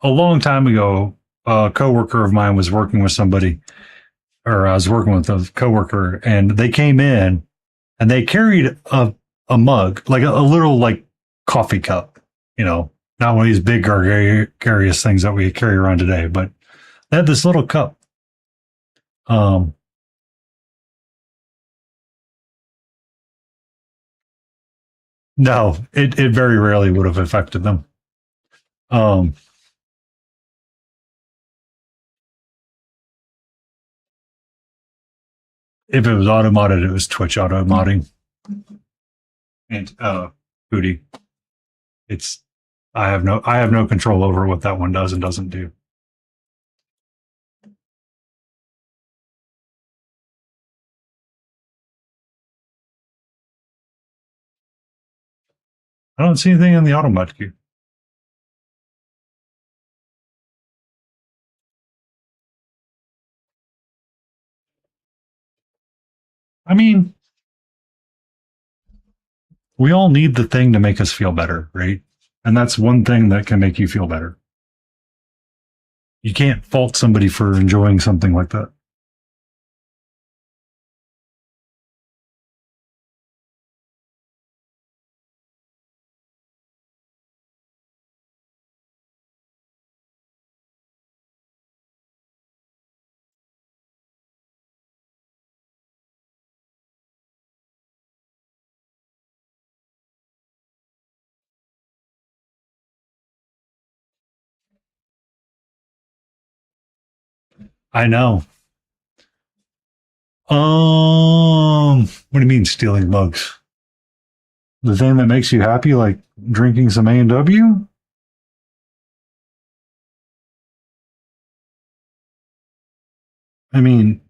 a long time ago, a coworker of mine was working with somebody, or I was working with a coworker, and they came in and they carried a mug, like a little like coffee cup, not one of these big gregarious things that we carry around today, but They had this little cup. Um, no, it very rarely would have affected them. Um, if it was auto modded, it was Twitch auto modding. And Booty. It's I have no control over what that one does and doesn't do. I don't see anything in the auto mod queue. I mean, we all need the thing to make us feel better, right? And that's one thing that can make you feel better. You can't fault somebody for enjoying something like that. I know. What do you mean stealing mugs? The thing that makes you happy, like drinking some A&W? I mean,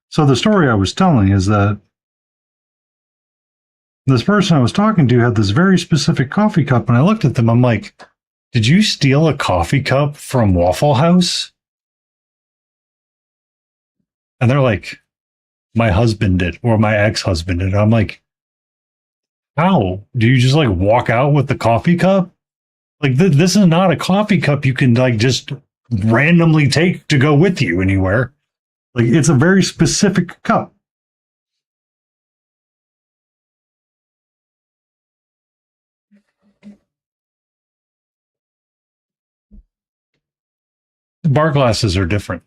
so the story I was telling is that this person I was talking to had this very specific coffee cup, and I looked at them. I'm like, "Did you steal a coffee cup from Waffle House?" And they're like, "My husband did, or my ex-husband did." I'm like, "How? Do you just like walk out with the coffee cup? Like this is not a coffee cup you can like just randomly take to go with you anywhere. Like it's a very specific cup." Bar glasses are different.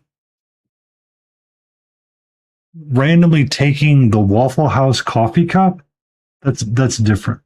Randomly taking the Waffle House coffee cup, that's different.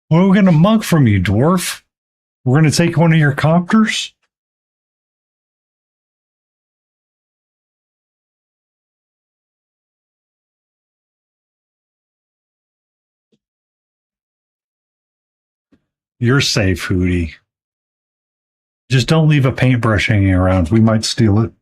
What are we going to mug from you, dwarf? We're going to take one of your copters? You're safe, Hootie. Just don't leave a paintbrush hanging around. We might steal it.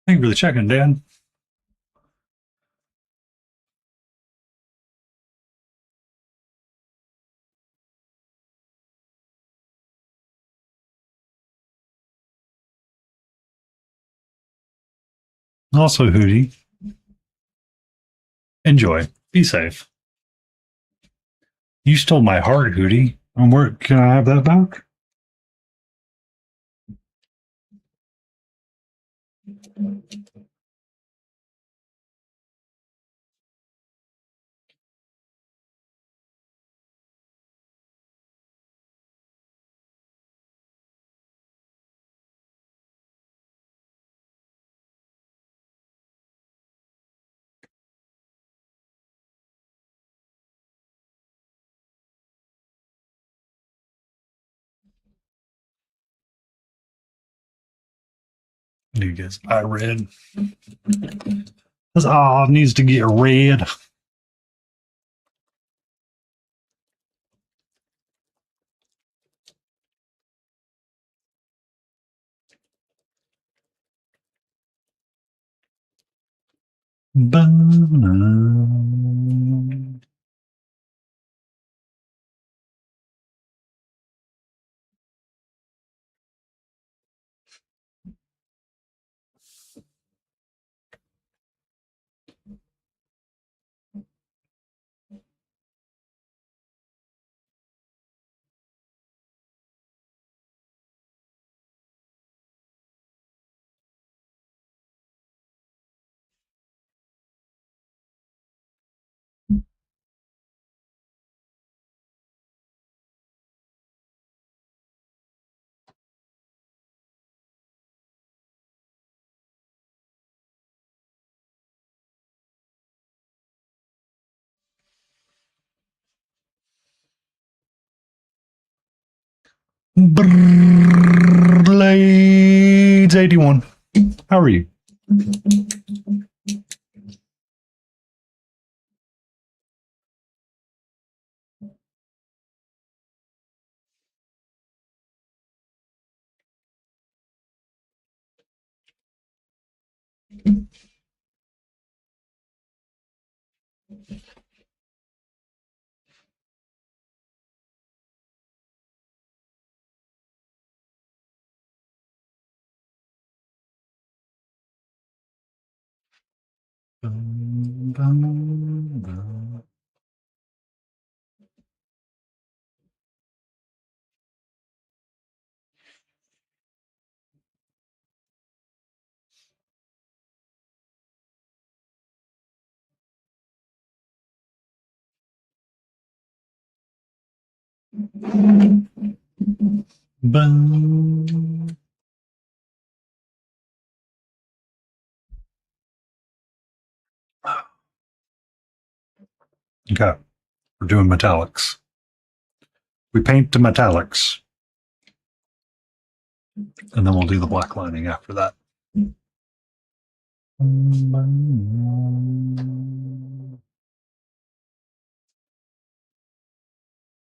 Thank you for the check-in, Dan. Also, Hootie, enjoy. Be safe. You stole my heart, Hootie. And where can I have that back? You guys, I read. This needs to get red. Banana. Blades 81. How are you? Okay, we're doing metallics. We paint the metallics, and then we'll do the black lining after that.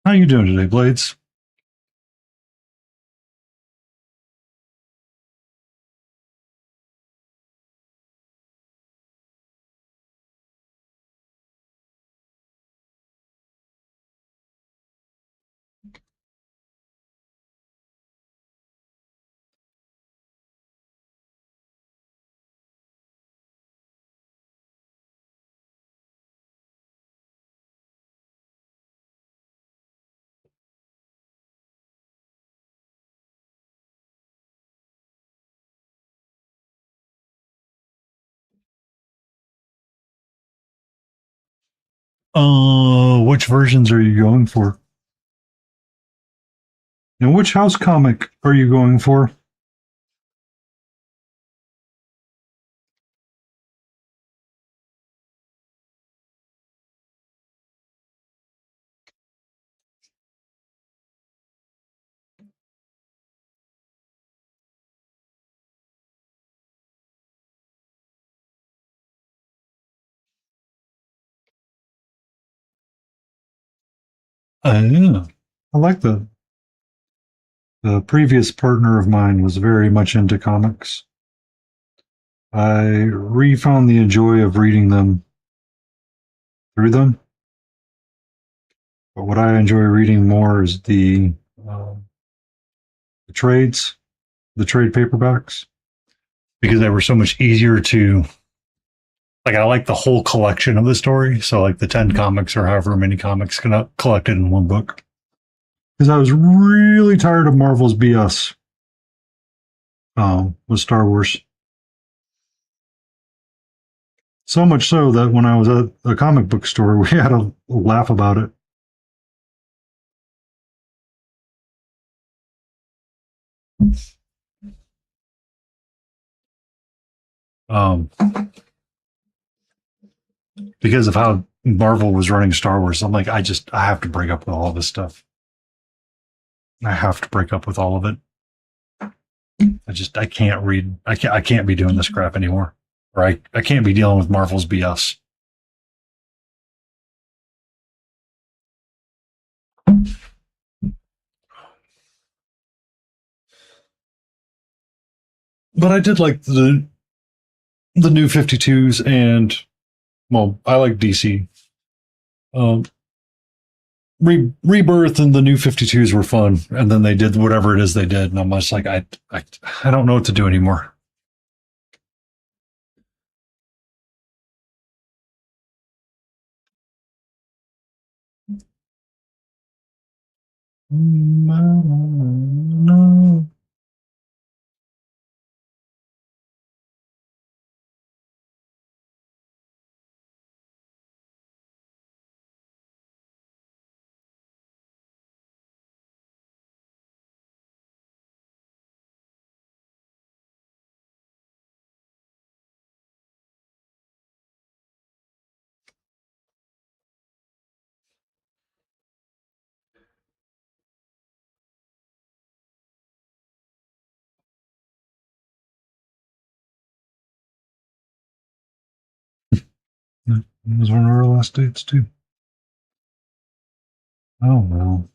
How you doing today, Blades? Which versions are you going for? And which house comic are you going for? Yeah. I like the previous partner of mine was very much into comics. I refound the joy of reading them through them. But what I enjoy reading more is uh, the trades, the trade paperbacks, because they were so much easier to like. I like the whole collection of the story, so like the 10 comics or however many comics collected in one book. Because I was really tired of Marvel's BS with Star Wars. So much so that when I was at a comic book store, we had a laugh about it. Um, because of how Marvel was running Star Wars. I'm like, I have to break up with all this stuff. I have to break up with all of it. I can't read. I can't be doing this crap anymore. Or I can't be dealing with Marvel's BS. But I did like the new 52s and well, I like DC. Um, Rebirth and the new 52s were fun, and then they did whatever it is they did, and I'm just like I don't know what to do anymore. No. That was one of our last dates too. Oh well.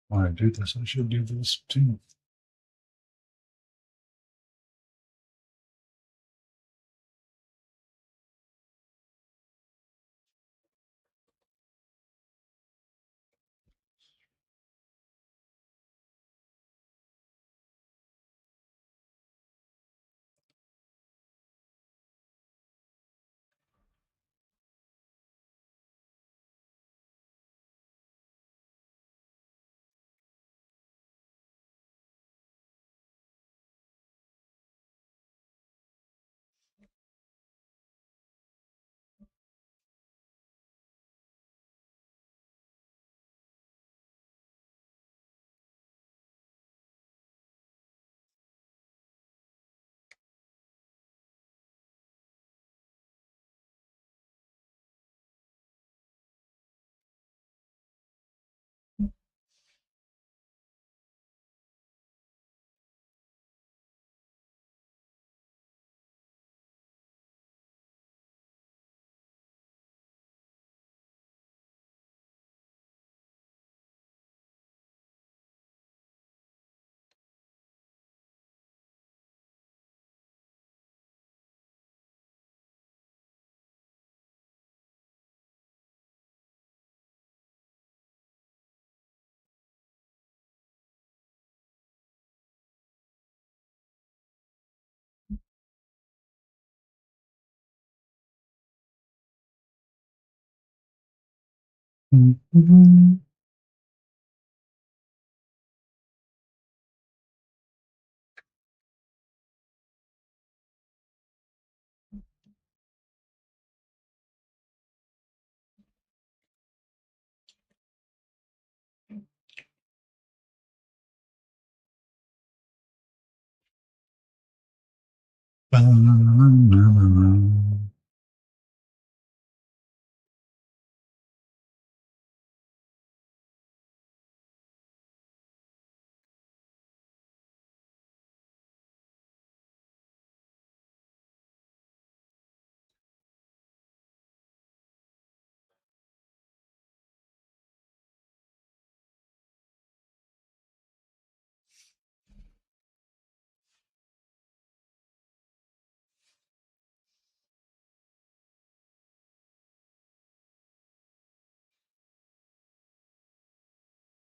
When I do this, I should do this too.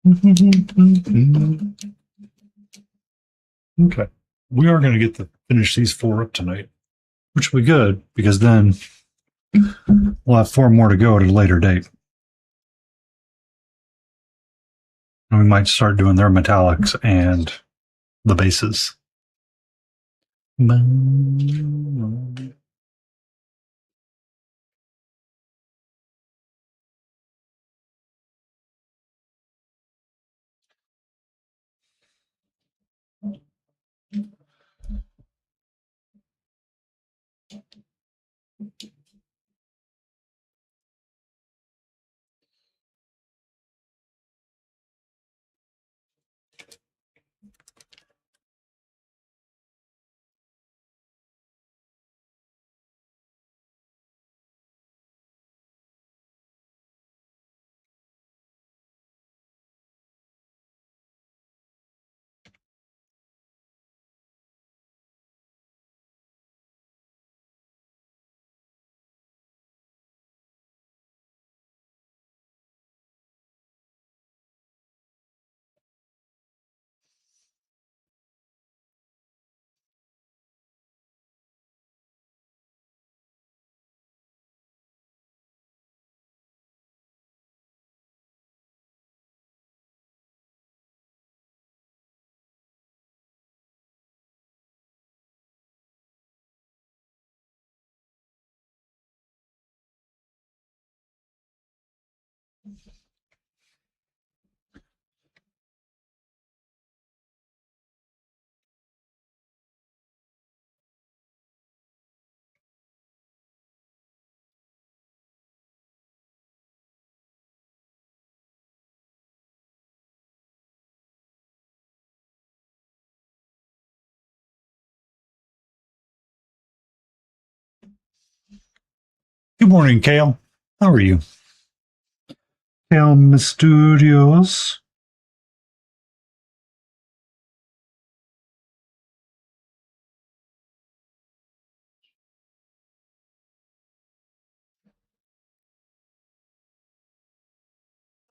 Okay. We are going to get to finish these 4 up tonight, which will be good because then we'll have 4 more to go at a later date. And we might start doing their metallics and the bases. Good morning, Kale. How are you? Kale Studios.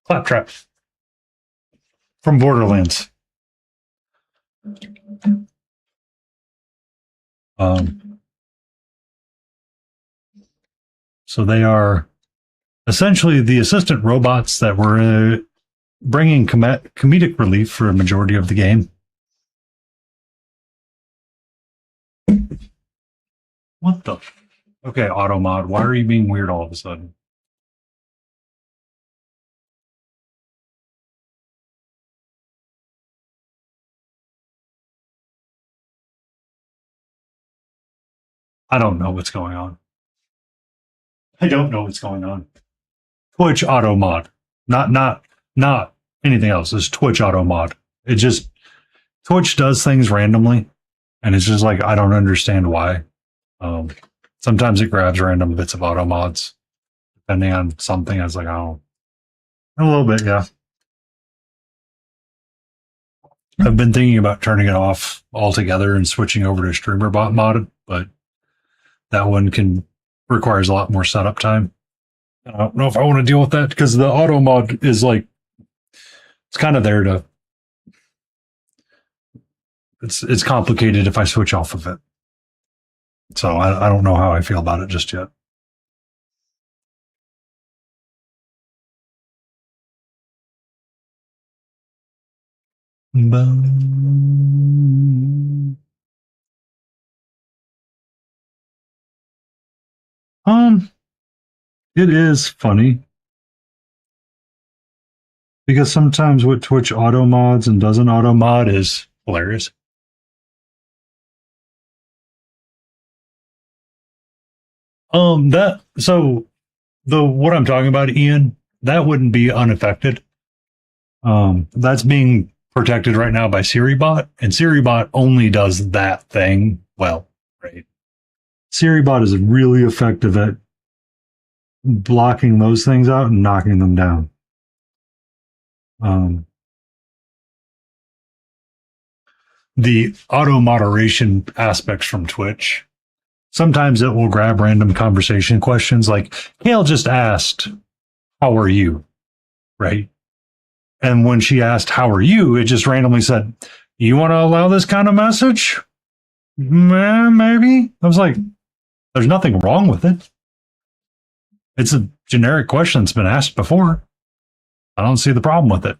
Claptrap from Borderlands. So they are essentially the assistant robots that were bringing comedic relief for a majority of the game. What the? Okay, Automod, why are you being weird all of a sudden? I don't know what's going on. I don't know what's going on. Twitch Automod, not anything else. It's Twitch Automod. It just Twitch does things randomly, and it's just like I don't understand why. Sometimes it grabs random bits of auto mods, depending on something. I was like, oh, a little bit, yeah. I've been thinking about turning it off altogether and switching over to streamer bot mod, but that one requires a lot more setup time. I don't know if I want to deal with that because the auto mod is like it's kind of there to. It's complicated if I switch off of it, so I don't know how I feel about it just yet. Boom. It is funny because sometimes what Twitch auto mods and doesn't auto mod is hilarious. That so the what I'm talking about, Ian, that wouldn't be unaffected. That's being protected right now by SiriBot, and SiriBot only does that thing well, right? SiriBot is really effective at blocking those things out and knocking them down. Um, the auto moderation aspects from Twitch, sometimes it will grab random conversation questions like, Kale just asked, how are you? Right. And when she asked, how are you? It just randomly said, you want to allow this kind of message? Maybe. I was like, there's nothing wrong with it. It's a generic question that's been asked before. I don't see the problem with it.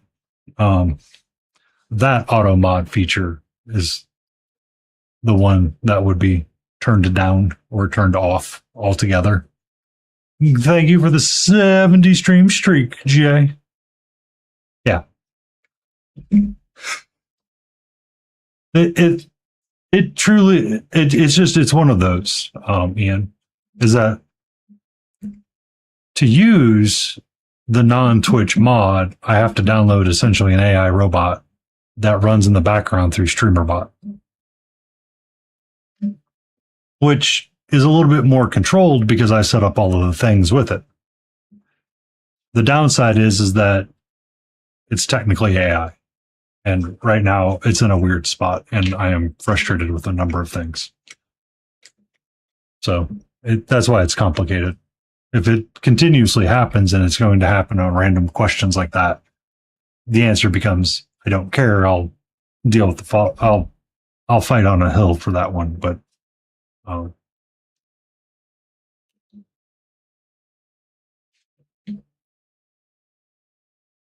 That auto mod feature is the one that would be turned down or turned off altogether. Thank you for the 70 stream streak, Jay. Yeah. It truly it's one of those, Ian, is that to use the non-Twitch mod, I have to download essentially an AI robot that runs in the background through StreamerBot, which is a little bit more controlled because I set up all of the things with it. The downside is that it's technically AI. And right now it's in a weird spot and I am frustrated with a number of things. So that's why it's complicated. If it continuously happens and it's going to happen on random questions like that, the answer becomes, I don't care. I'll deal with the fault. I'll fight on a hill for that one. But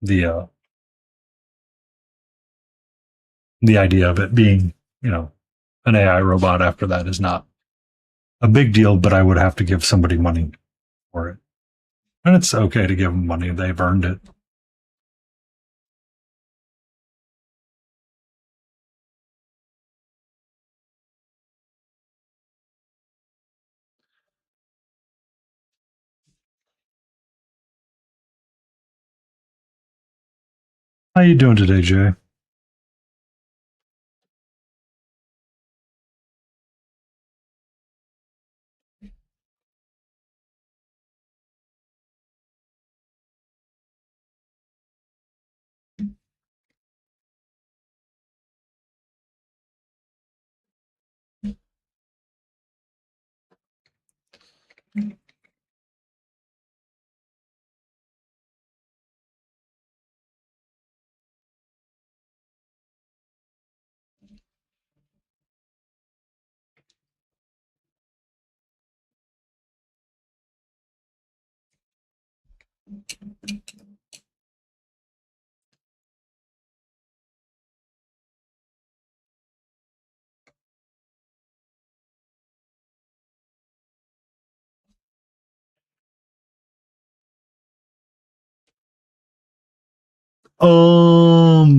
the idea of it being, an AI robot after that is not a big deal, but I would have to give somebody money for it. And it's okay to give them money. They've earned it. How you doing today, Jay?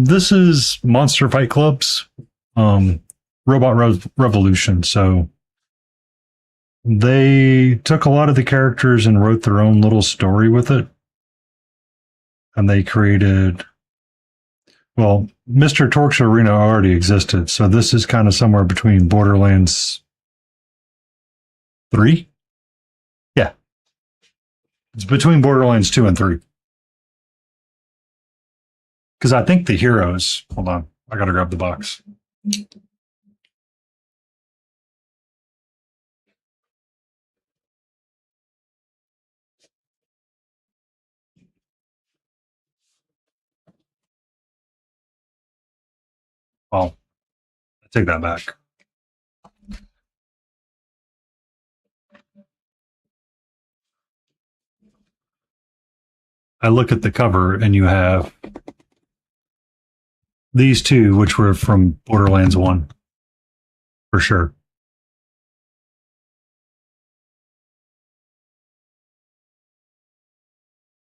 This is Monster Fight Club's Revolution. So they took a lot of the characters and wrote their own little story with it. And they created, well, Mr. Torx Arena already existed. So this is kind of somewhere between Borderlands 3. Yeah. It's between Borderlands 2 and 3. Because I think the heroes, hold on, I got to grab the box. Well, I take that back. I look at the cover and you have these two, which were from Borderlands 1, for sure.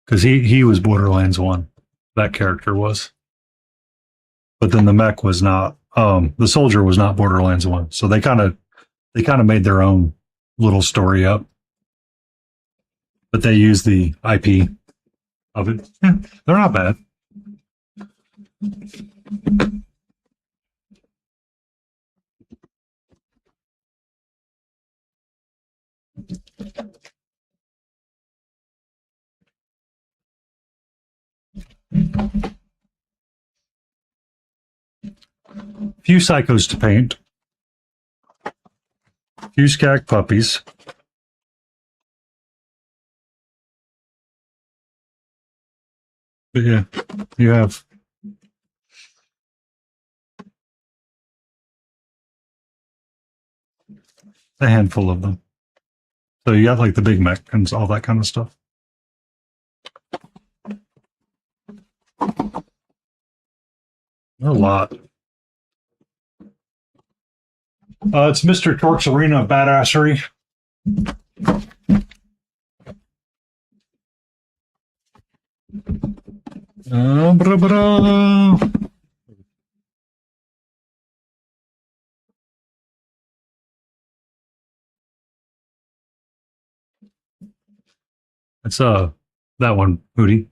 Because he was Borderlands 1. That character was. But then the mech was not, the soldier was not Borderlands 1. So they kind of made their own little story up. But they used the IP of it. Yeah, they're not bad. Few psychos to paint. Few skag puppies. But yeah, you have a handful of them. So you got like the big mech and all that kind of stuff. A lot. It's Mr. Torque's Arena of Badassery. Bra-bra. It's that one, Hootie.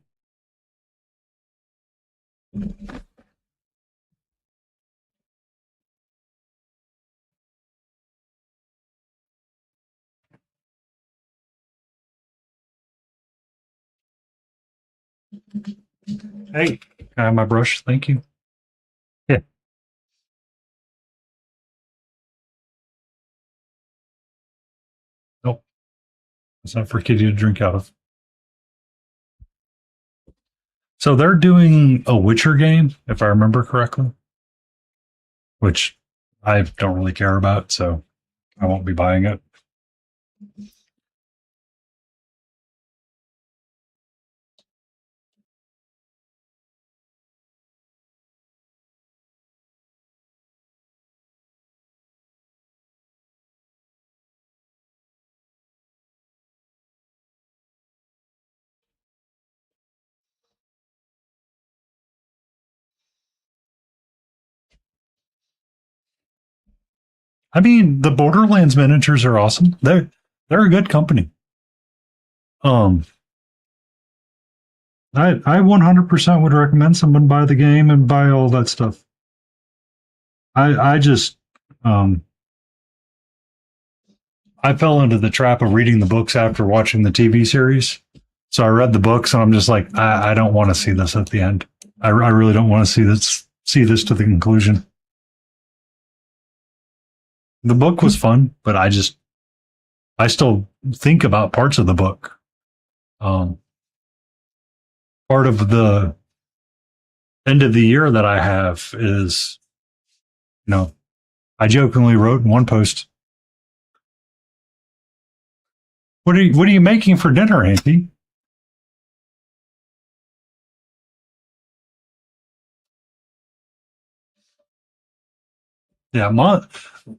Hey, can I have my brush? Thank you. Yeah. Nope. It's not for Kitty to drink out of. So they're doing a Witcher game, if I remember correctly, which I don't really care about, so I won't be buying it. I mean, the Borderlands miniatures are awesome. They're a good company. Um, I 100% would recommend someone buy the game and buy all that stuff. I just um I fell into the trap of reading the books after watching the TV series. So I read the books and I'm just like, I don't want to see this at the end. I really don't want to see this to the conclusion. The book was fun, but I still think about parts of the book. Um, Part of the end of the year that I have is, I jokingly wrote in one post, what are you making for dinner, Auntie? Yeah,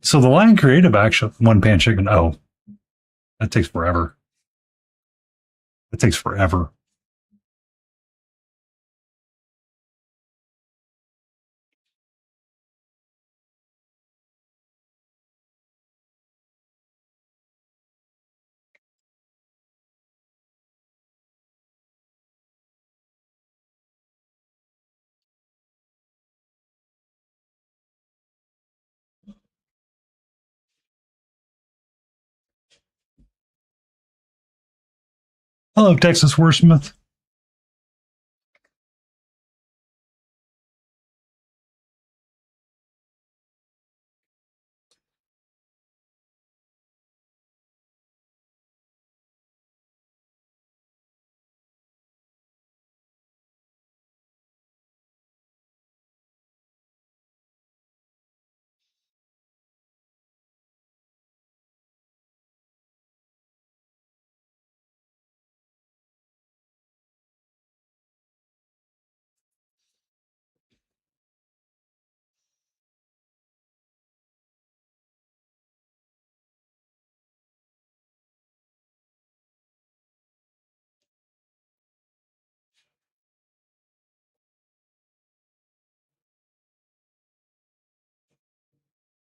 so the Lion Creative action one pan chicken. Oh, that takes forever. It takes forever. Hello, Texas Wordsmith.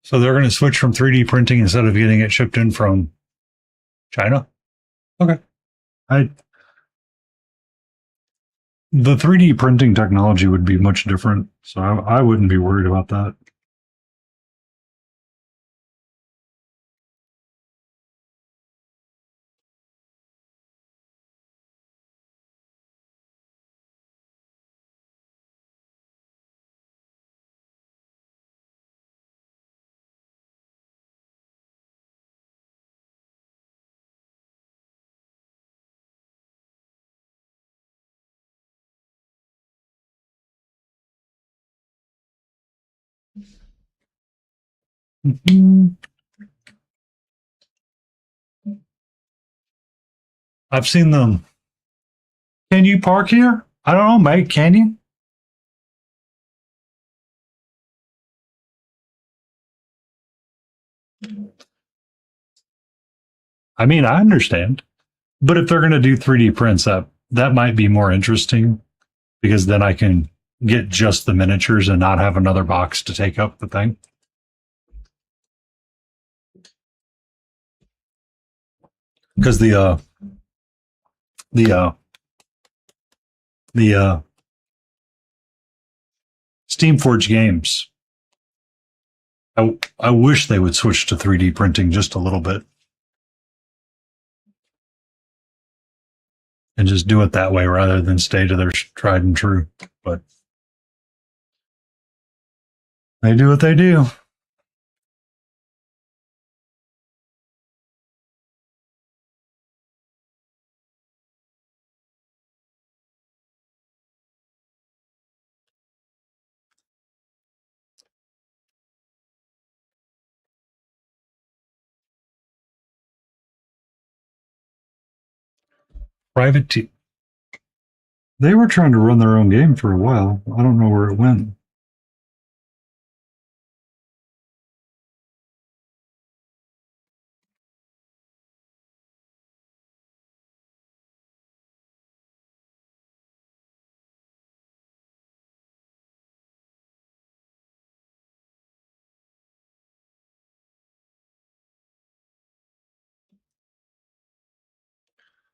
So they're going to switch from 3D printing instead of getting it shipped in from China? Okay. I The 3D printing technology would be much different, so I wouldn't be worried about that. Mhm. I've seen them. Can you park here? I don't know, mate. Can you? I mean, I understand. But if they're going to do 3D prints, that might be more interesting because then I can get just the miniatures and not have another box to take up the thing. Because the uh, the Steamforge games, I wish they would switch to 3D printing just a little bit and just do it that way rather than stay to their tried and true. But they do what they do. Private T. They were trying to run their own game for a while. I don't know where it went.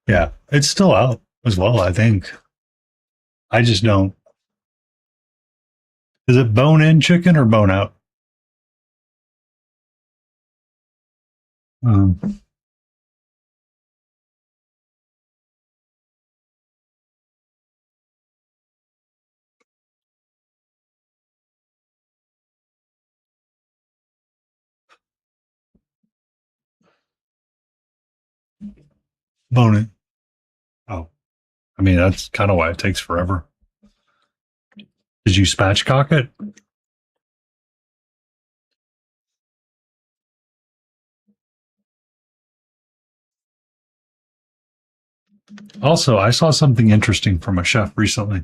Yeah, it's still out as well, I think. I just don't. Is it bone in chicken or bone out? Um, bone in. Oh, I mean, that's kind of why it takes forever. Did you spatchcock it? Also, I saw something interesting from a chef recently.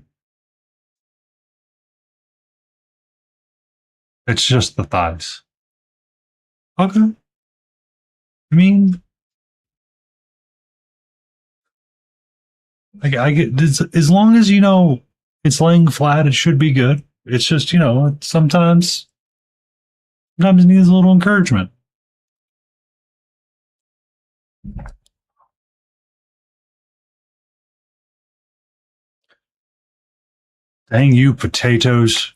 It's just the thighs. Okay. I mean, I get this, as long as you know it's laying flat, it should be good. It's just, sometimes it needs a little encouragement. Dang you, potatoes.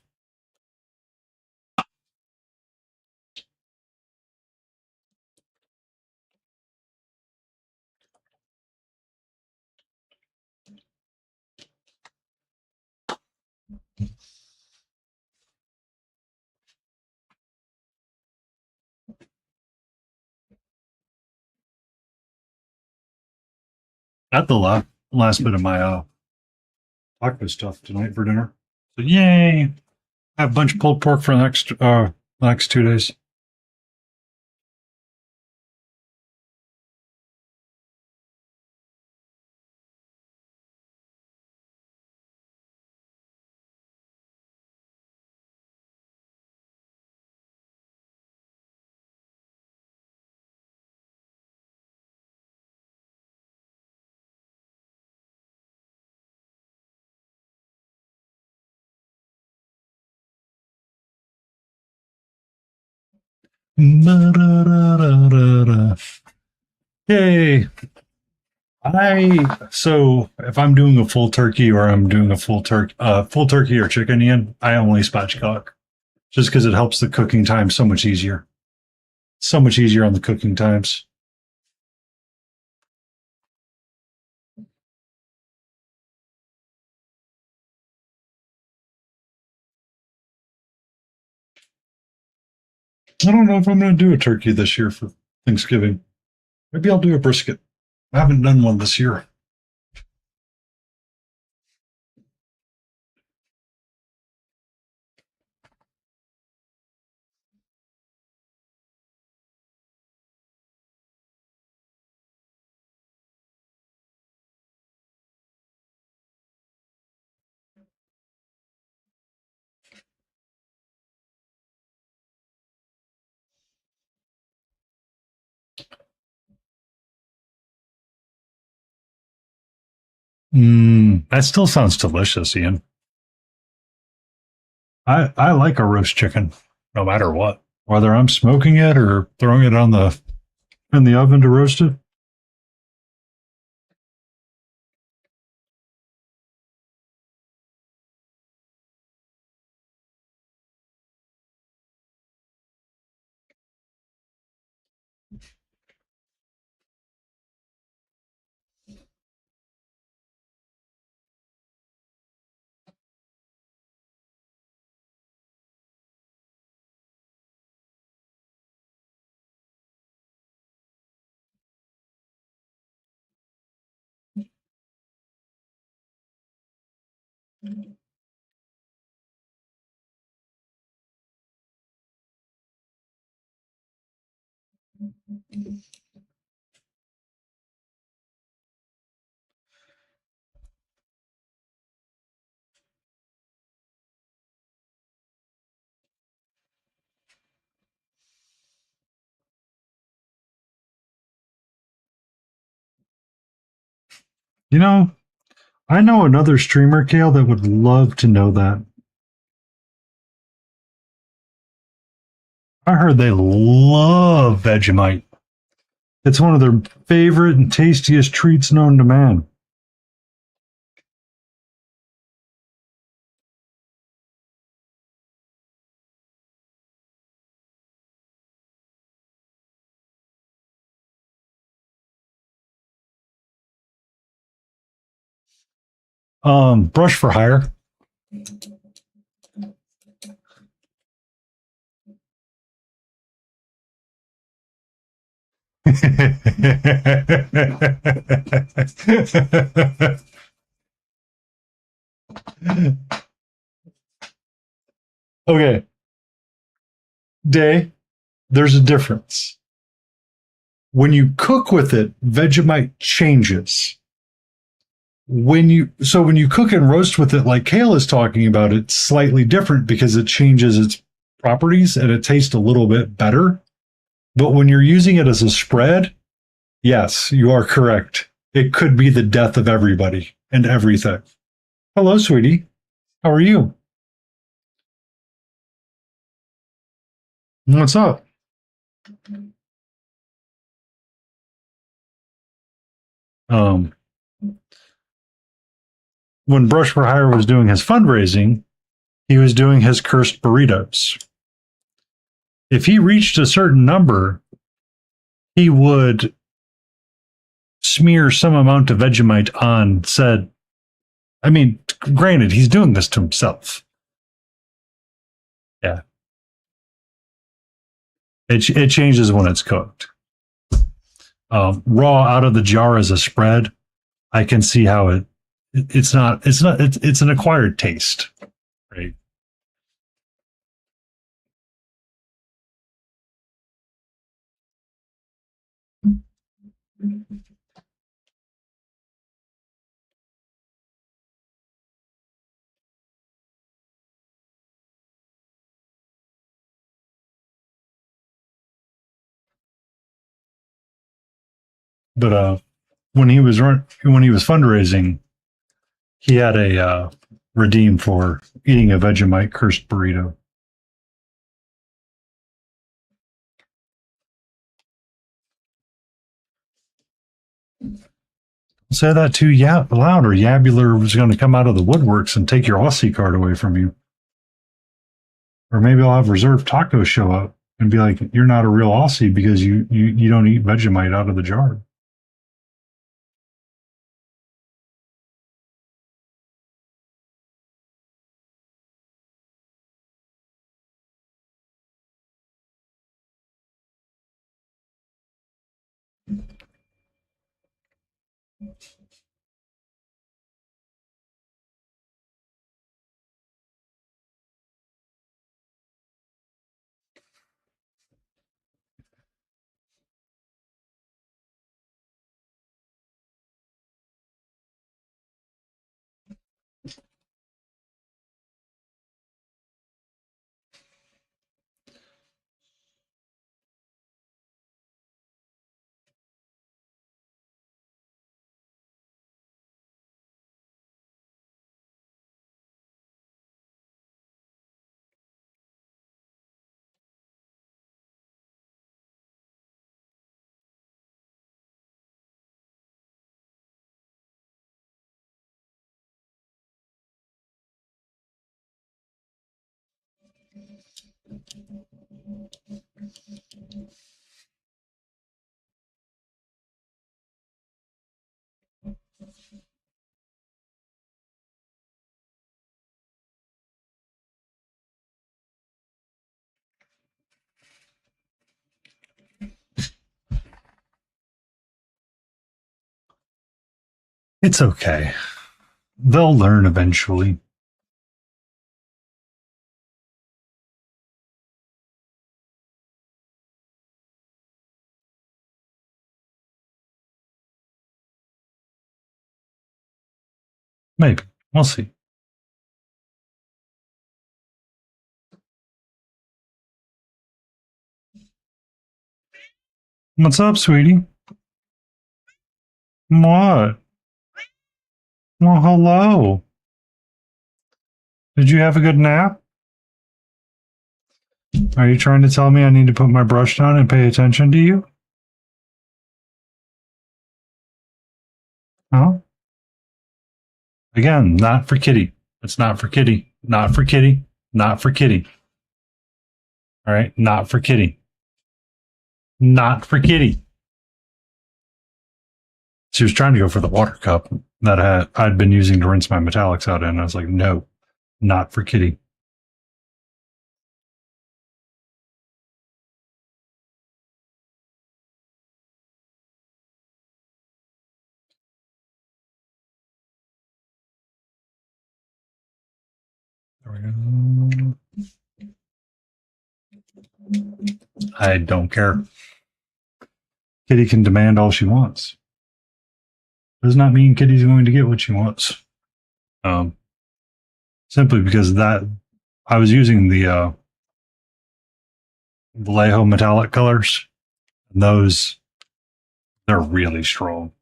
Got the last bit of my taco stuff tonight for dinner. So yay! I have a bunch of pulled pork for the next 2 days. Ba-da-da-da-da-da. Yay. So if I'm doing a full turkey or I'm doing a full turkey or chicken, Ian, I only spatchcock just because it helps the cooking time so much easier. So much easier on the cooking times. I don't know if I'm going to do a turkey this year for Thanksgiving. Maybe I'll do a brisket. I haven't done one this year. That still sounds delicious, Ian. I like a roast chicken, no matter what. Whether I'm smoking it or throwing it on the in the oven to roast it. You know, I know another streamer, Kale, that would love to know that. I heard they love Vegemite. It's one of their favorite and tastiest treats known to man. Brush for hire. Okay, Day, there's a difference. When you cook with it, Vegemite changes. When you cook and roast with it, like Kale is talking about, it's slightly different because it changes its properties and it tastes a little bit better. But when you're using it as a spread, yes, you are correct. It could be the death of everybody and everything. Hello, sweetie. How are you? What's up? Um, when Brush for Hire was doing his fundraising, he was doing his cursed burritos. If he reached a certain number, he would smear some amount of Vegemite on said. I mean, granted, he's doing this to himself. Yeah. It changes when it's cooked. Raw out of the jar as a spread, I can see how it's an acquired taste, right? But when he was fundraising, he had a redeem for eating a Vegemite cursed burrito. Say that too loud, or Yabular is going to come out of the woodworks and take your Aussie card away from you. Or maybe I'll have Reserve Tacos show up and be like, "You're not a real Aussie because you don't eat Vegemite out of the jar." It's okay. They'll learn eventually. Maybe. We'll see. What's up, sweetie? What? Well, hello. Did you have a good nap? Are you trying to tell me I need to put my brush down and pay attention to you? Huh? Again, not for kitty. It's not for kitty. Not for kitty. Not for kitty. All right? Not for kitty. Not for kitty. She was trying to go for the water cup that I'd been using to rinse my metallics out in. I was like, no, not for kitty. There we go. I don't care. Kitty can demand all she wants. Does not mean Kitty's going to get what she wants. Simply because that I was using the Vallejo metallic colors. And those, they're really strong.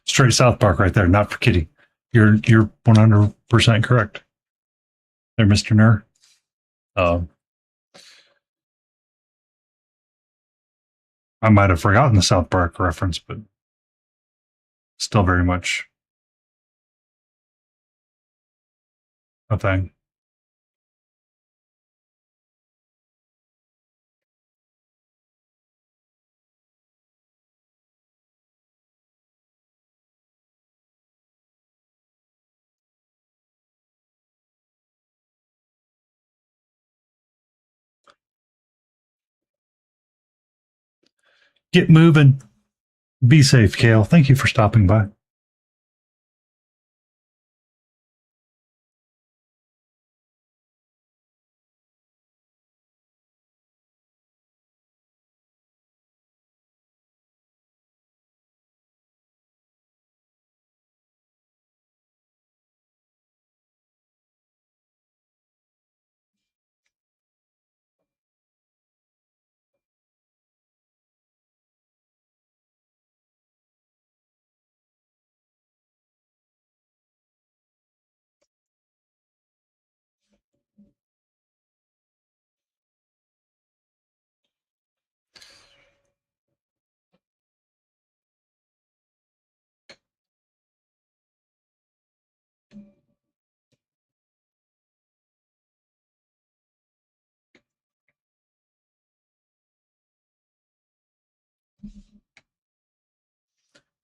Straight South Park right there, not for Kitty. You're 100% correct. There, Mr. Nur. I might have forgotten the South Park reference, but still very much a thing. Get moving. Be safe, Kale. Thank you for stopping by.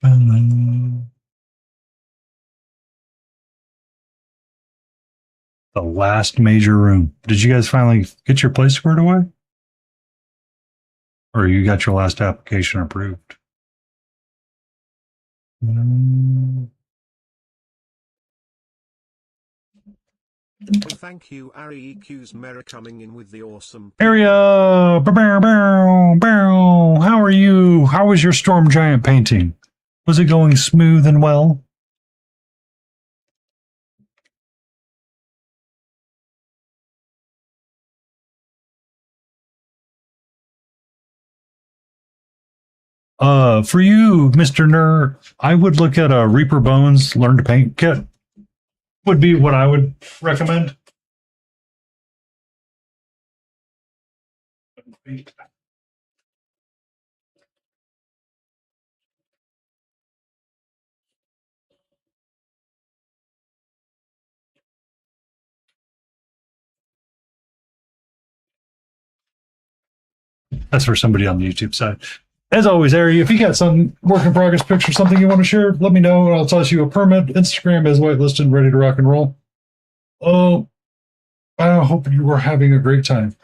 The last major room. Did you guys finally get your place squared away? Or you got your last application approved? Well, thank you, Ari EQ's Mera coming in with the awesome Area. How are you? How was your storm giant painting? Was it going smooth and well? For you, Mr. Ner, I would look at a Reaper Bones Learn to Paint kit. Would be what I would recommend. That's for somebody on the YouTube side. As always, Ari, if you got some work in progress picture, something you want to share, let me know and I'll toss you a permit. Instagram is whitelisted, ready to rock and roll. Oh, I hope you were having a great time.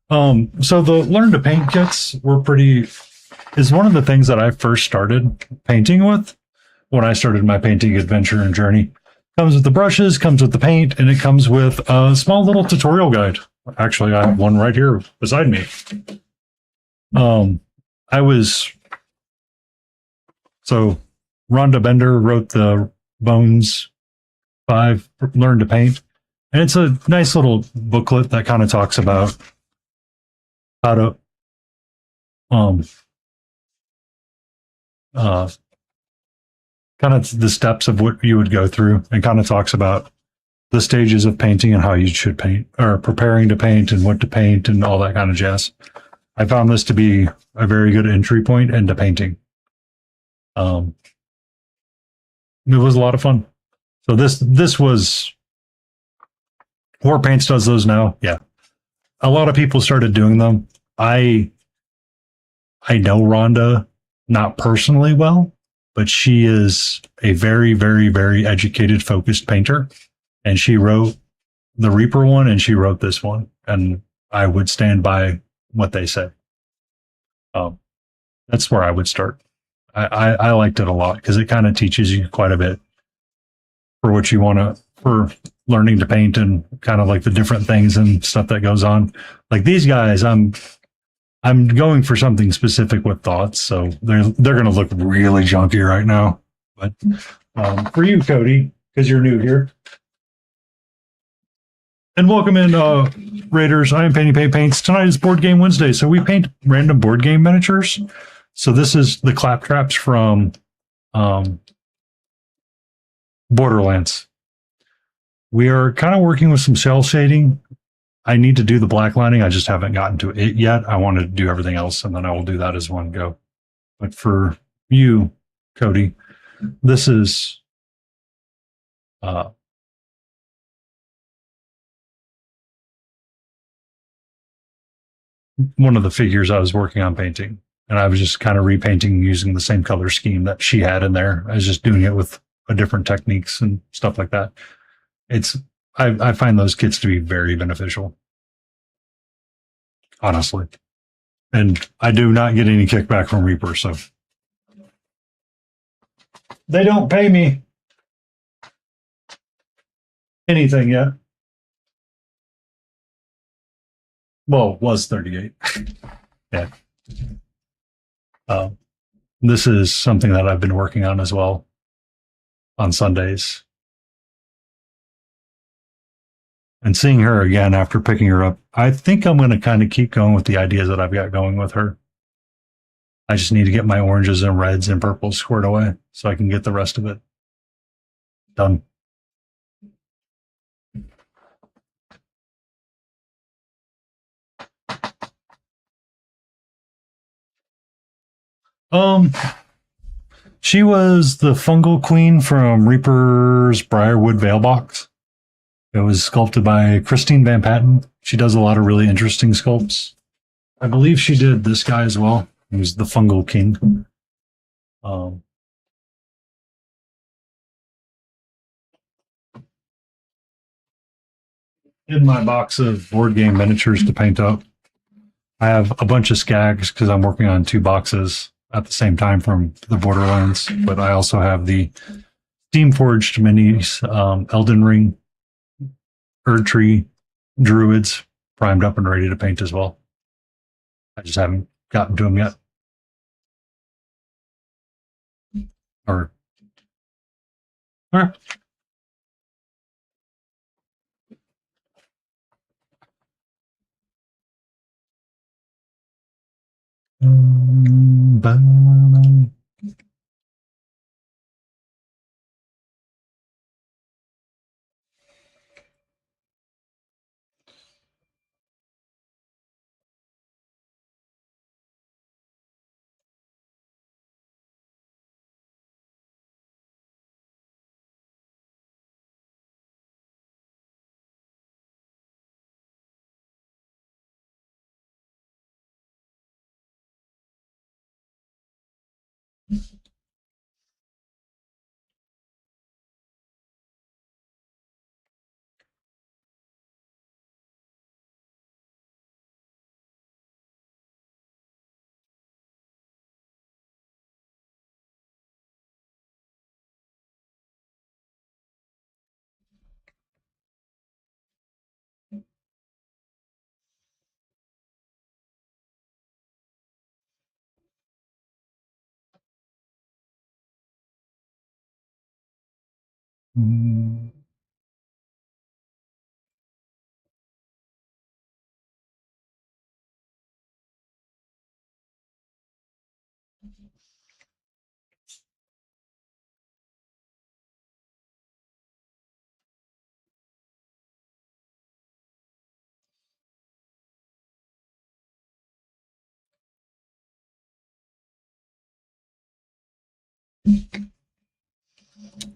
So the Learn to Paint kits were is one of the things that I first started painting with when I started my painting adventure and journey. Comes with the brushes, comes with the paint, and it comes with a small little tutorial guide. Actually, I have one right here beside me. So Rhonda Bender wrote the Bones 5 Learn to Paint. And it's a nice little booklet that kind of talks about how to kind of the steps of what you would go through, and kind of talks about the stages of painting and how you should paint, or preparing to paint and what to paint and all that kind of jazz. I found this to be a very good entry point into painting. It was a lot of fun. So this was War Paints does those now. Yeah. A lot of people started doing them. I know Rhonda not personally well, but she is a very, very, very educated, focused painter. And she wrote the Reaper one and she wrote this one. And I would stand by what they say. That's where I would start. I liked it a lot because it kind of teaches you quite a bit for what you want to, for learning to paint and kind of like the different things and stuff that goes on. Like these guys, I'm going for something specific with thoughts, so they're going to look really junky right now. But for you, Cody, because you're new here, and welcome in, Raiders. I am Painting Paints. Tonight is Board Game Wednesday, so we paint random board game miniatures. So this is the Claptraps from Borderlands. We are kind of working with some cell shading. I need to do the black lining. I just haven't gotten to it yet. I want to do everything else, and then I will do that as one go. But for you, Cody, this is one of the figures I was working on painting. And I was just kind of repainting using the same color scheme that she had in there. I was just doing it with different techniques and stuff like that. I find those kits to be very beneficial, honestly. And I do not get any kickback from Reaper, so they don't pay me anything yet. Well, it was 38. Yeah. This is something that I've been working on as well on Sundays. And seeing her again after picking her up, I think I'm going to kind of keep going with the ideas that I've got going with her. I just need to get my oranges and reds and purples squared away so I can get the rest of it done. She was the fungal queen from Reaper's Briarwood Veil Box. It was sculpted by Christine Van Patten. She does a lot of really interesting sculpts. I believe she did this guy as well. He was the fungal king. in my box of board game miniatures to paint up. I have a bunch of skags because I'm working on 2 boxes at the same time from the Borderlands, but I also have the Steam Forged minis, Elden Ring, Erdtree, Druids primed up and ready to paint as well. I just haven't gotten to them yet. Or, all right.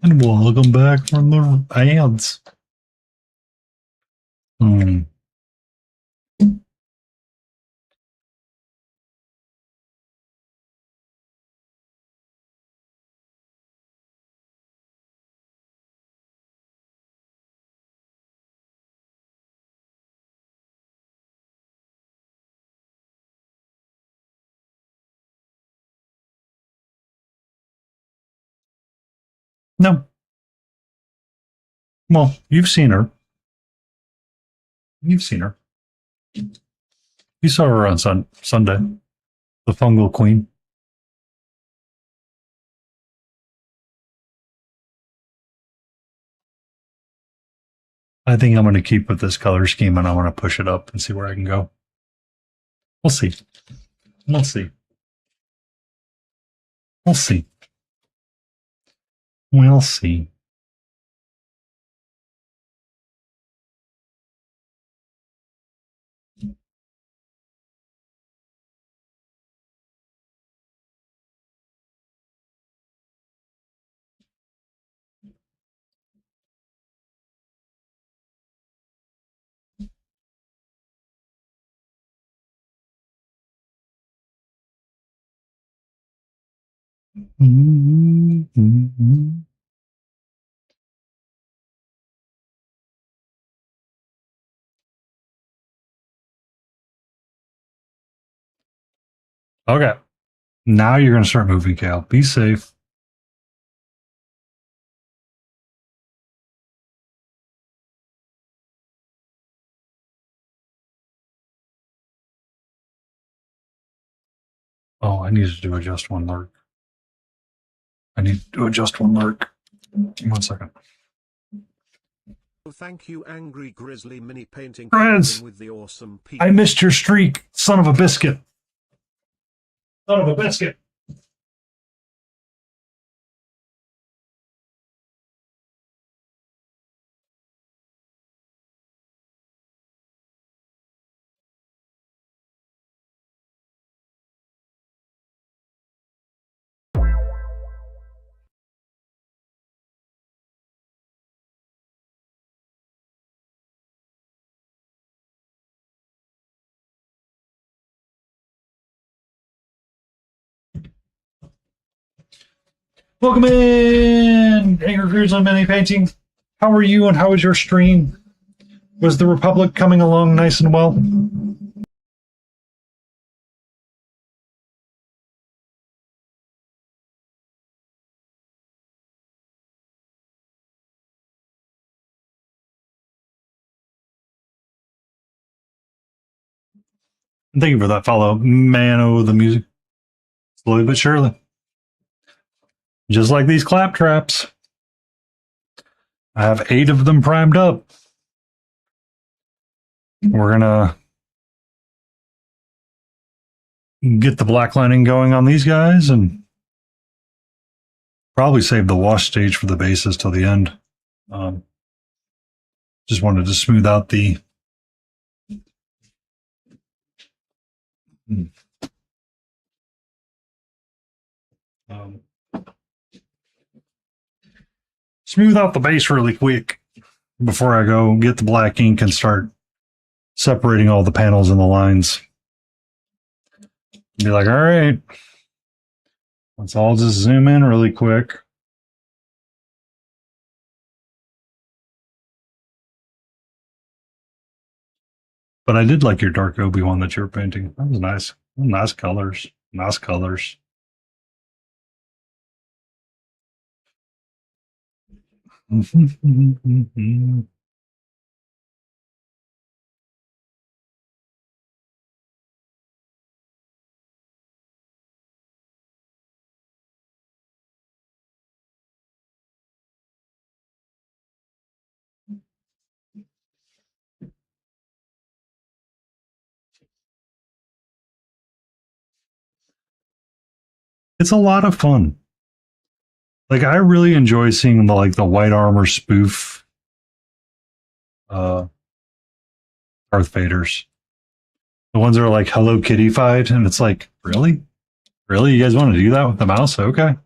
And welcome back from the ads. No. Well, you've seen her. You've seen her. You saw her on Sunday. The fungal queen. I think I'm going to keep with this color scheme and I want to push it up and see where I can go. We'll see. We'll see. We'll see. We'll see. Mm-hmm. Okay. Now you're going to start moving, Cal. Be safe. Oh, I need to do adjust one lurk. I need to adjust one lurk. 1 second. Thank you, Angry Grizzly Mini Painting Friends, with the awesome I missed your streak, son of a biscuit. Son of a biscuit. Welcome in, Angry Cruise on Mini Painting. How are you and how is your stream? Was the Republic coming along nice and well? Thank you for that follow, Mano the music. Slowly but surely. Just like these claptraps. I have 8 of them primed up. We're gonna get the black lining going on these guys and probably save the wash stage for the bases till the end. Just wanted to smooth out the um, smooth out the base really quick before I go get the black ink and start separating all the panels and the lines. Be like, all right, let's all just zoom in really quick. But I did like your dark Obi-Wan that you were painting. That was nice. Nice colors. Nice colors. It's a lot of fun. Like I really enjoy seeing the white armor spoof Darth Vaders. The ones that are like Hello Kitty-fied, and it's like, really? Really? You guys want to do that with the mouse? Okay.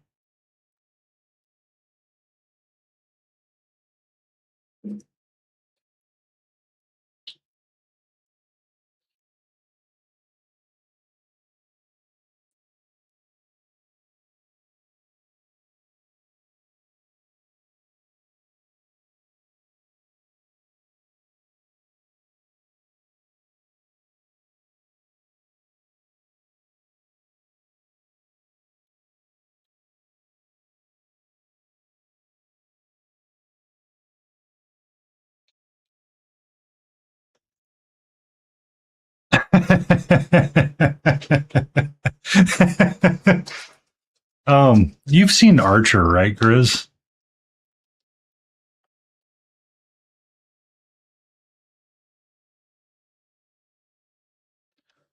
You've seen Archer, right, Grizz?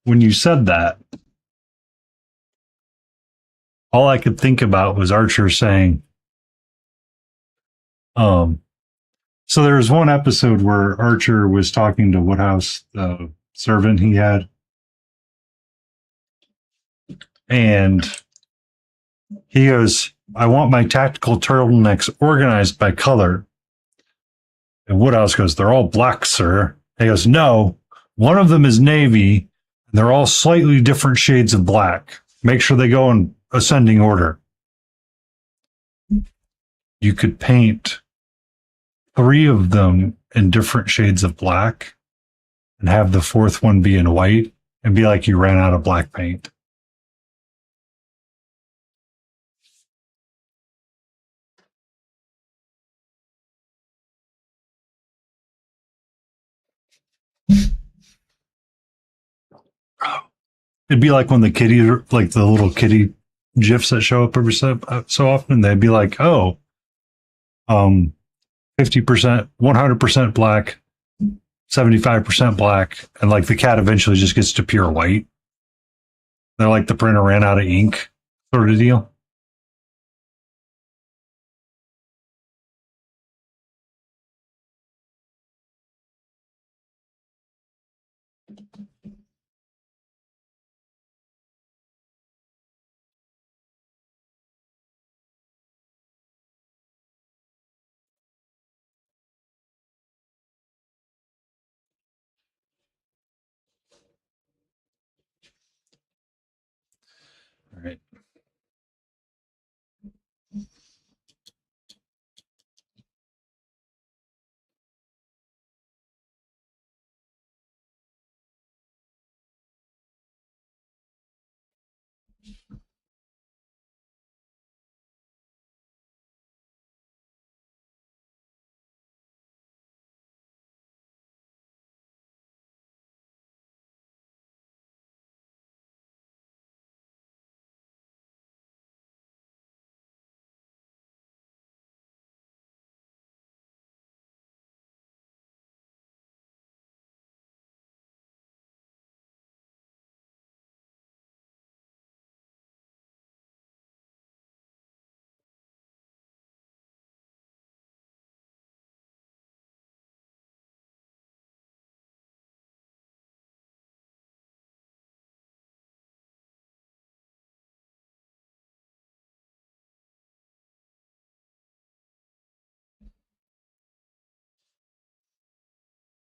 When you said that, all I could think about was Archer saying, um, so there was one episode where Archer was talking to Woodhouse, the servant he had, and he goes, I want my tactical turtlenecks organized by color. And Woodhouse goes, they're all black, sir. He goes, no, one of them is navy, and they're all slightly different shades of black. Make sure they go in ascending order. You could paint 3 of them in different shades of black and have the 4th one be in white and be like you ran out of black paint. It'd be like when the kitty, like the little kitty gifs that show up every so often, they'd be like, oh, 50%, 100% black, 75% black, and like the cat eventually just gets to pure white. They're like the printer ran out of ink sort of deal. All right.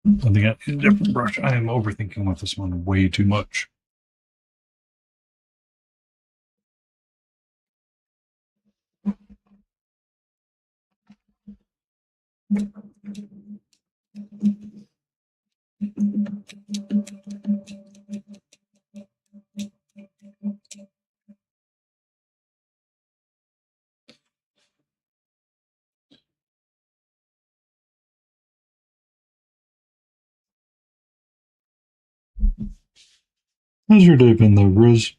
I think I need a different brush. I am overthinking with this one way too much. How's your day been though, Grizz?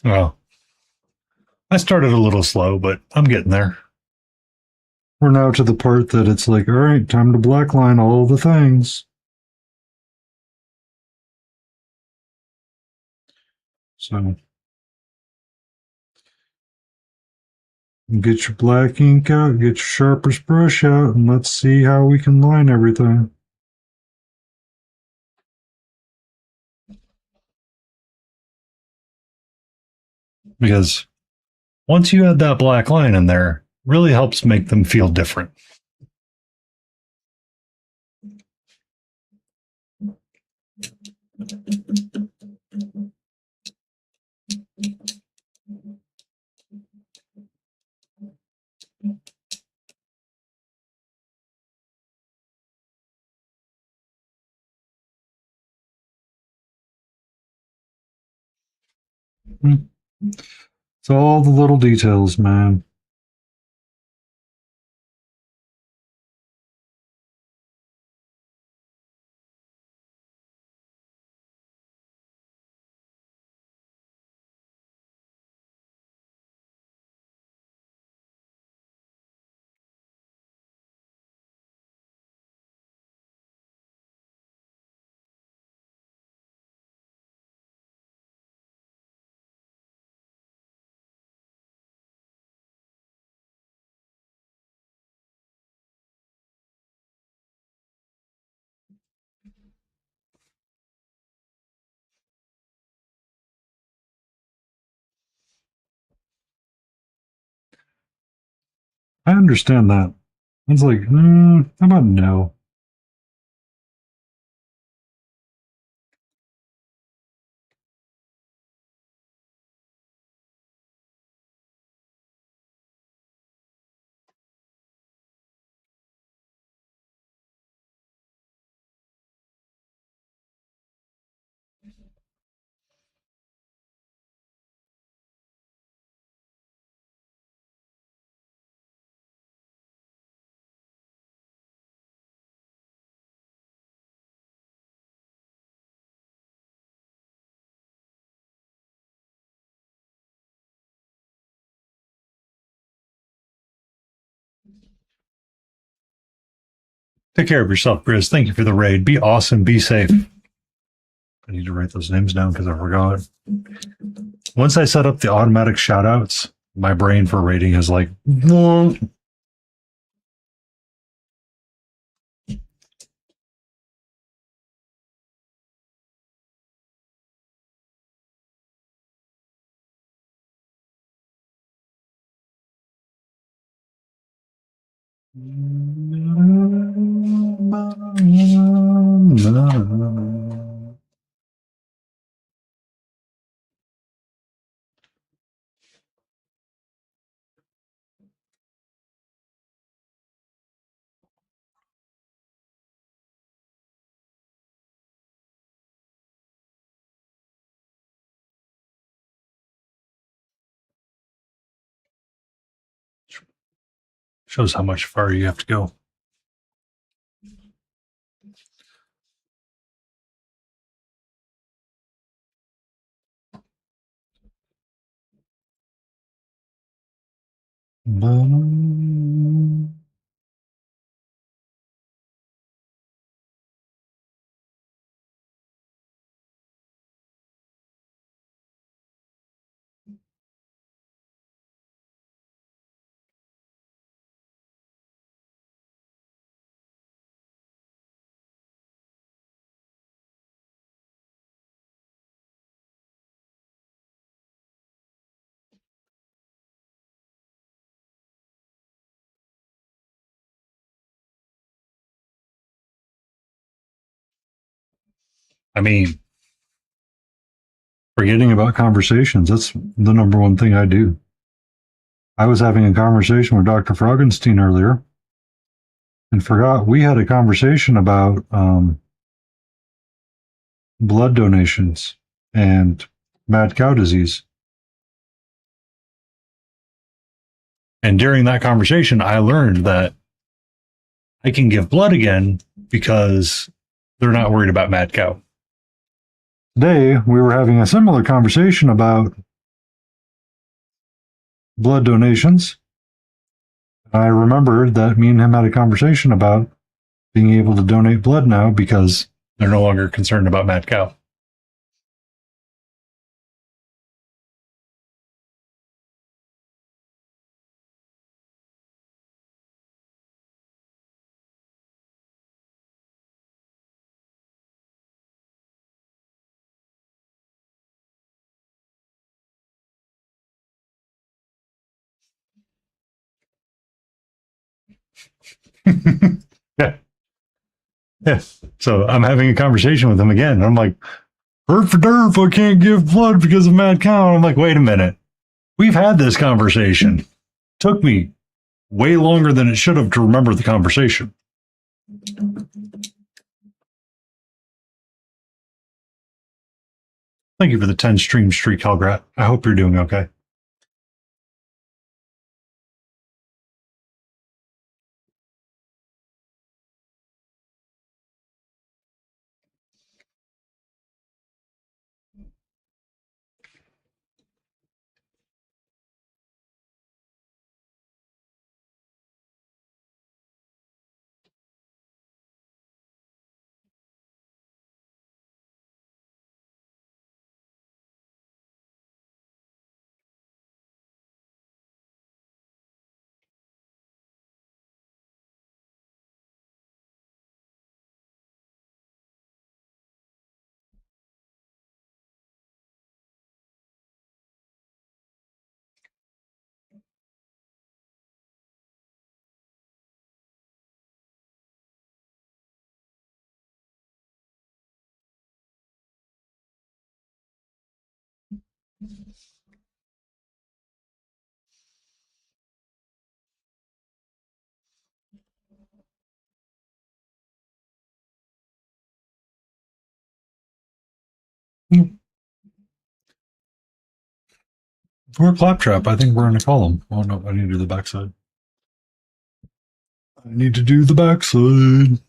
Well, I started a little slow, but I'm getting there. We're now to the part that it's like, all right, time to blackline all the things. So get your black ink out, get your sharpest brush out, and let's see how we can line everything. Because once you add that black line in there, really helps make them feel different. It's all the little details, man. I understand that. It's like, how about no? Take care of yourself, Grizz. Thank you for the raid. Be awesome. Be safe. I need to write those names down because I forgot. Once I set up the automatic shout outs, my brain for rating is like, no. Shows how much far you have to go. I mean, forgetting about conversations, that's the number one thing I do. I was having a conversation with Dr. Fraugenstein earlier and forgot we had a conversation about blood donations and mad cow disease. And during that conversation, I learned that I can give blood again because they're not worried about mad cow. Today, we were having a similar conversation about blood donations. I remembered that me and him had a conversation about being able to donate blood now because they're no longer concerned about mad cow. Yeah. Yeah. So I'm having a conversation with him again. And I'm like, herf for derf, I can't give blood because of mad cow. And I'm like, wait a minute. We've had this conversation. Took me way longer than it should have to remember the conversation. Thank you for the 10 stream streak, Helgrat. I hope you're doing okay. We're claptrap. I think we're in a column. Oh no, I need to do the backside. I need to do the backside.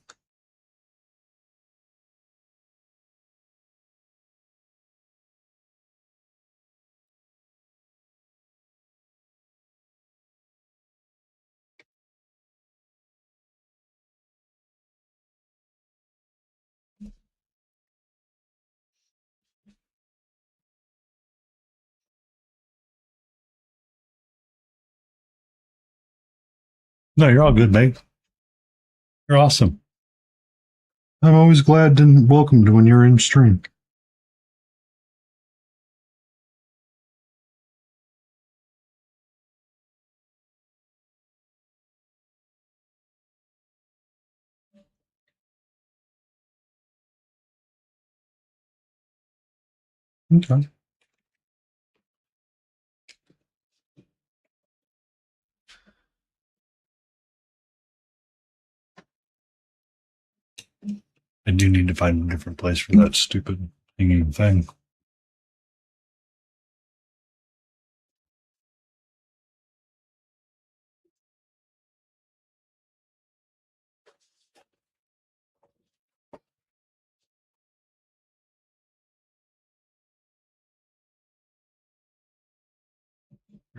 No, you're all good, mate. You're awesome. I'm always glad and welcomed when you're in stream. Okay. I do need to find a different place for that stupid hanging thing.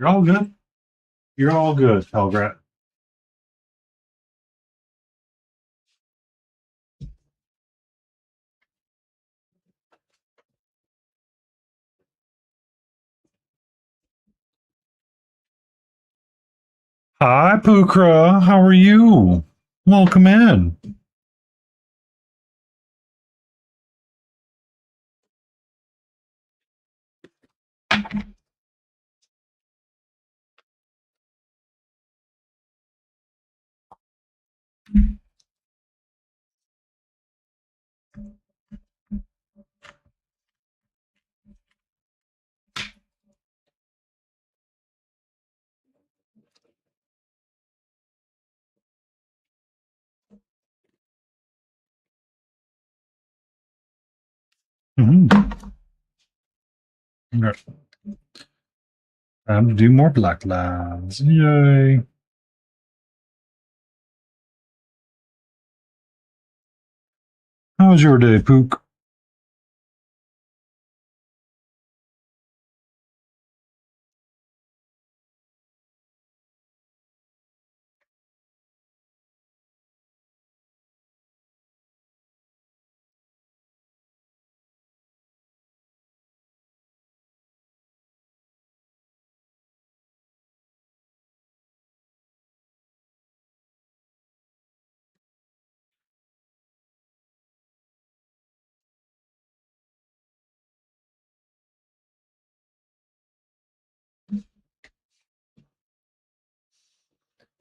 You're all good. You're all good, Helgrat. Hi, Pukra. How are you? Welcome in. Mm-hmm. Okay. Time to do more Blacklands. Yay. How was your day, Pook?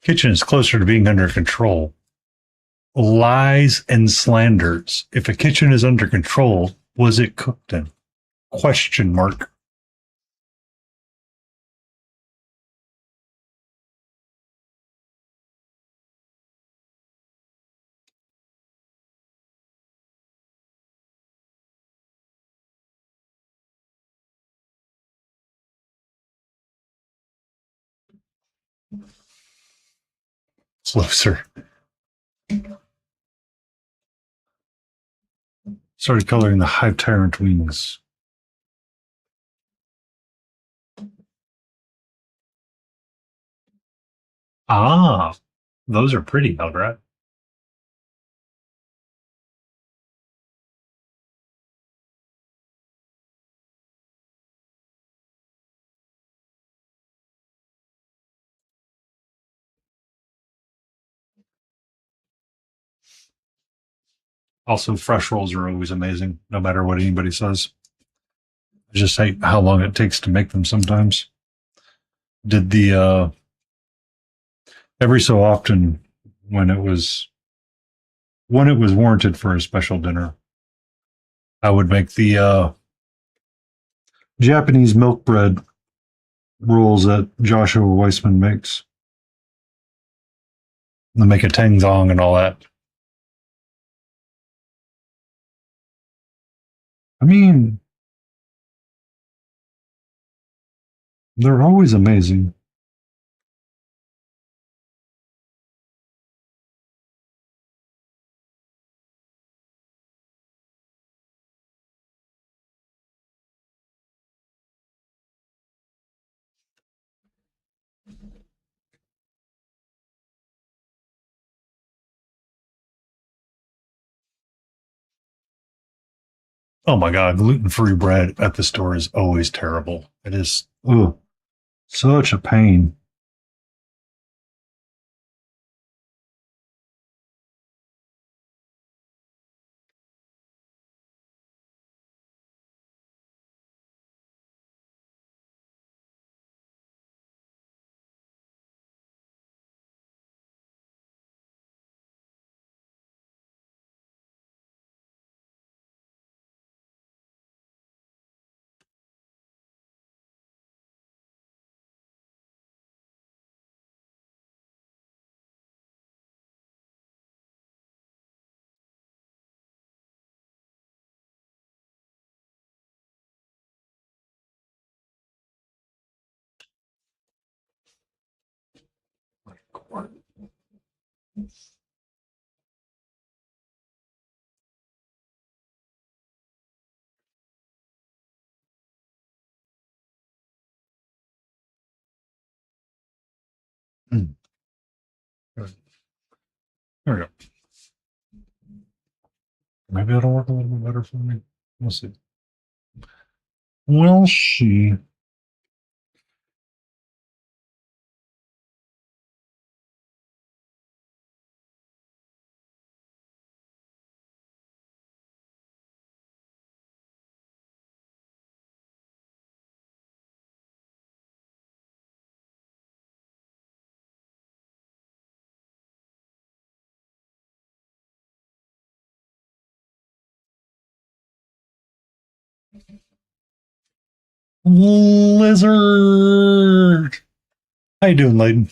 Kitchen is closer to being under control. Lies and slanders. If a kitchen is under control, was it cooked in? Question mark. Closer. Started coloring the hive tyrant wings. Ah, those are pretty, Helgrat. Also, fresh rolls are always amazing, no matter what anybody says. I just hate how long it takes to make them sometimes. Did the every so often when it was warranted for a special dinner, I would make the Japanese milk bread rolls that Joshua Weissman makes. They make a tangzong and all that. I mean, they're always amazing. Oh my god, gluten-free bread at the store is always terrible. It is such a pain. Mm. Good. There we go. Maybe it'll work a little bit better for me. We'll see. We'll see. Lizard. How you doing, Layden?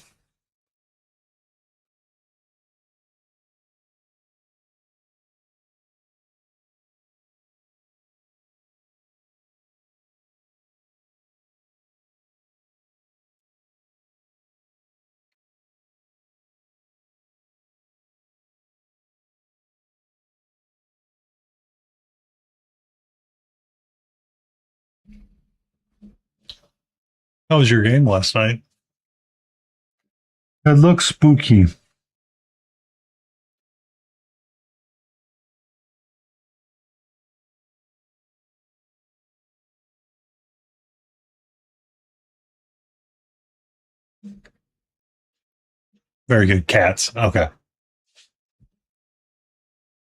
How was your game last night? It looks spooky. Very good. Cats. Okay.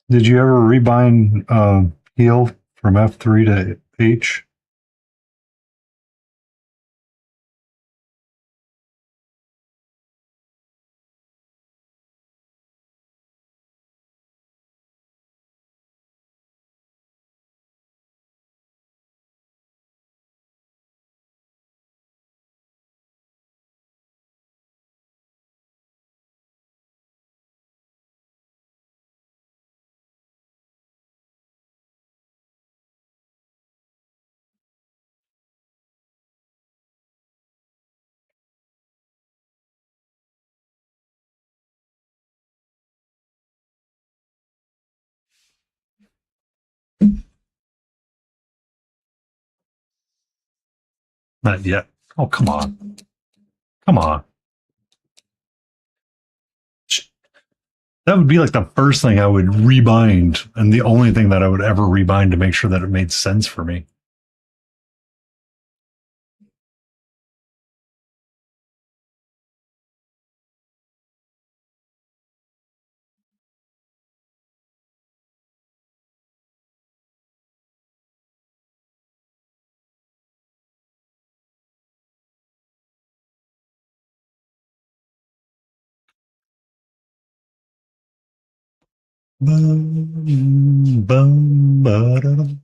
Did you ever rebind heal from F3 to H? Not yet. Oh, come on. Come on. That would be like the first thing I would rebind, and the only thing that I would ever rebind to make sure that it made sense for me. Boom, boom, ba-da-dum.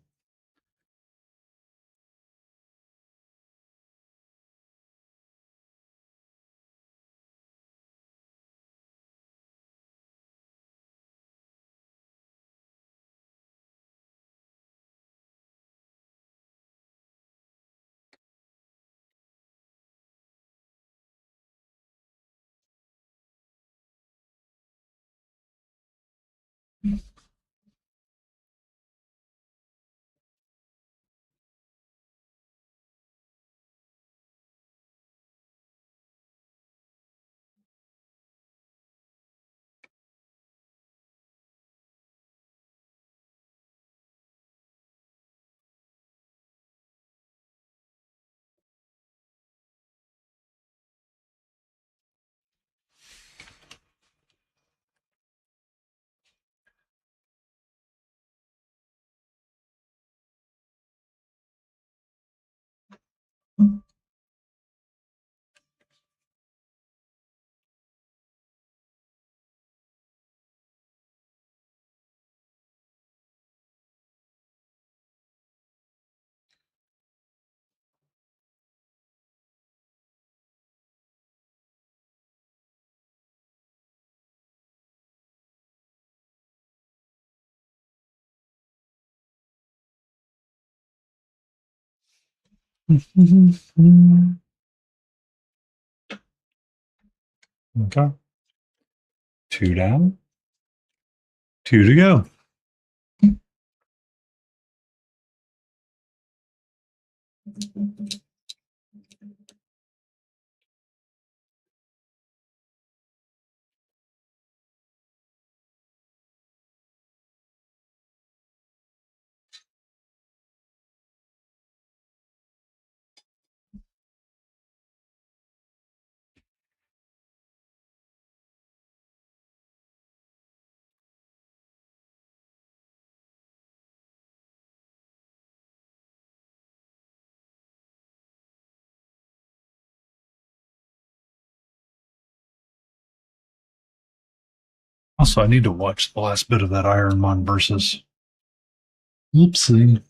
Okay. Two down, two to go. Also, I need to watch the last bit of that Iron Man versus. Oopsie.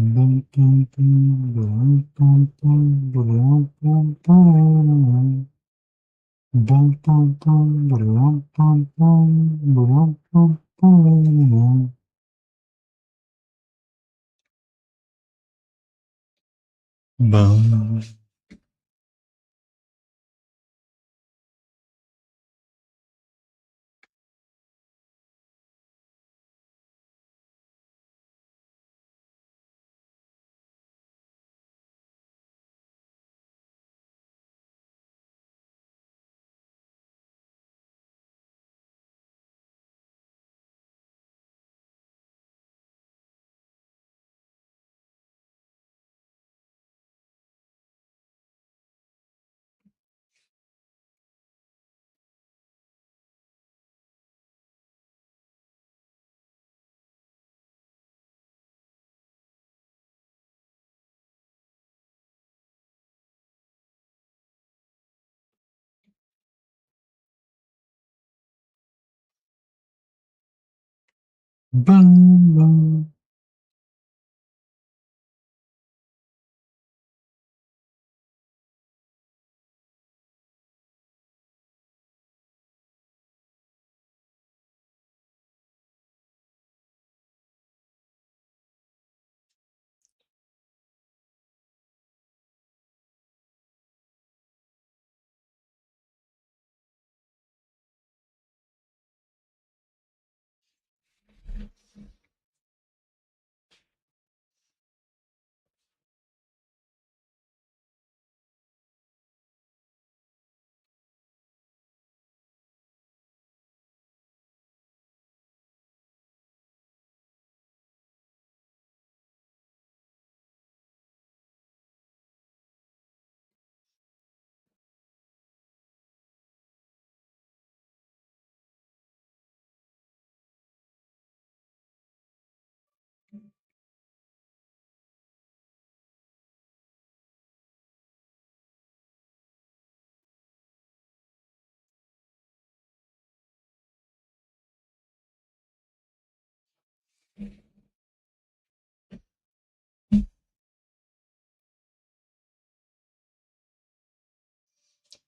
Bum. Bum, bum.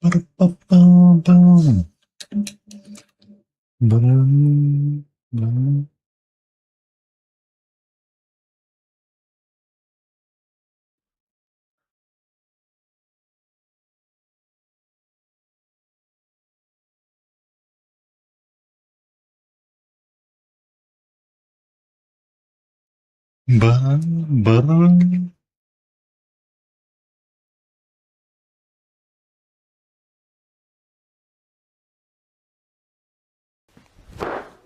Ba-da-ba-ba-bum. Ba-dum, bum. Ba-dum.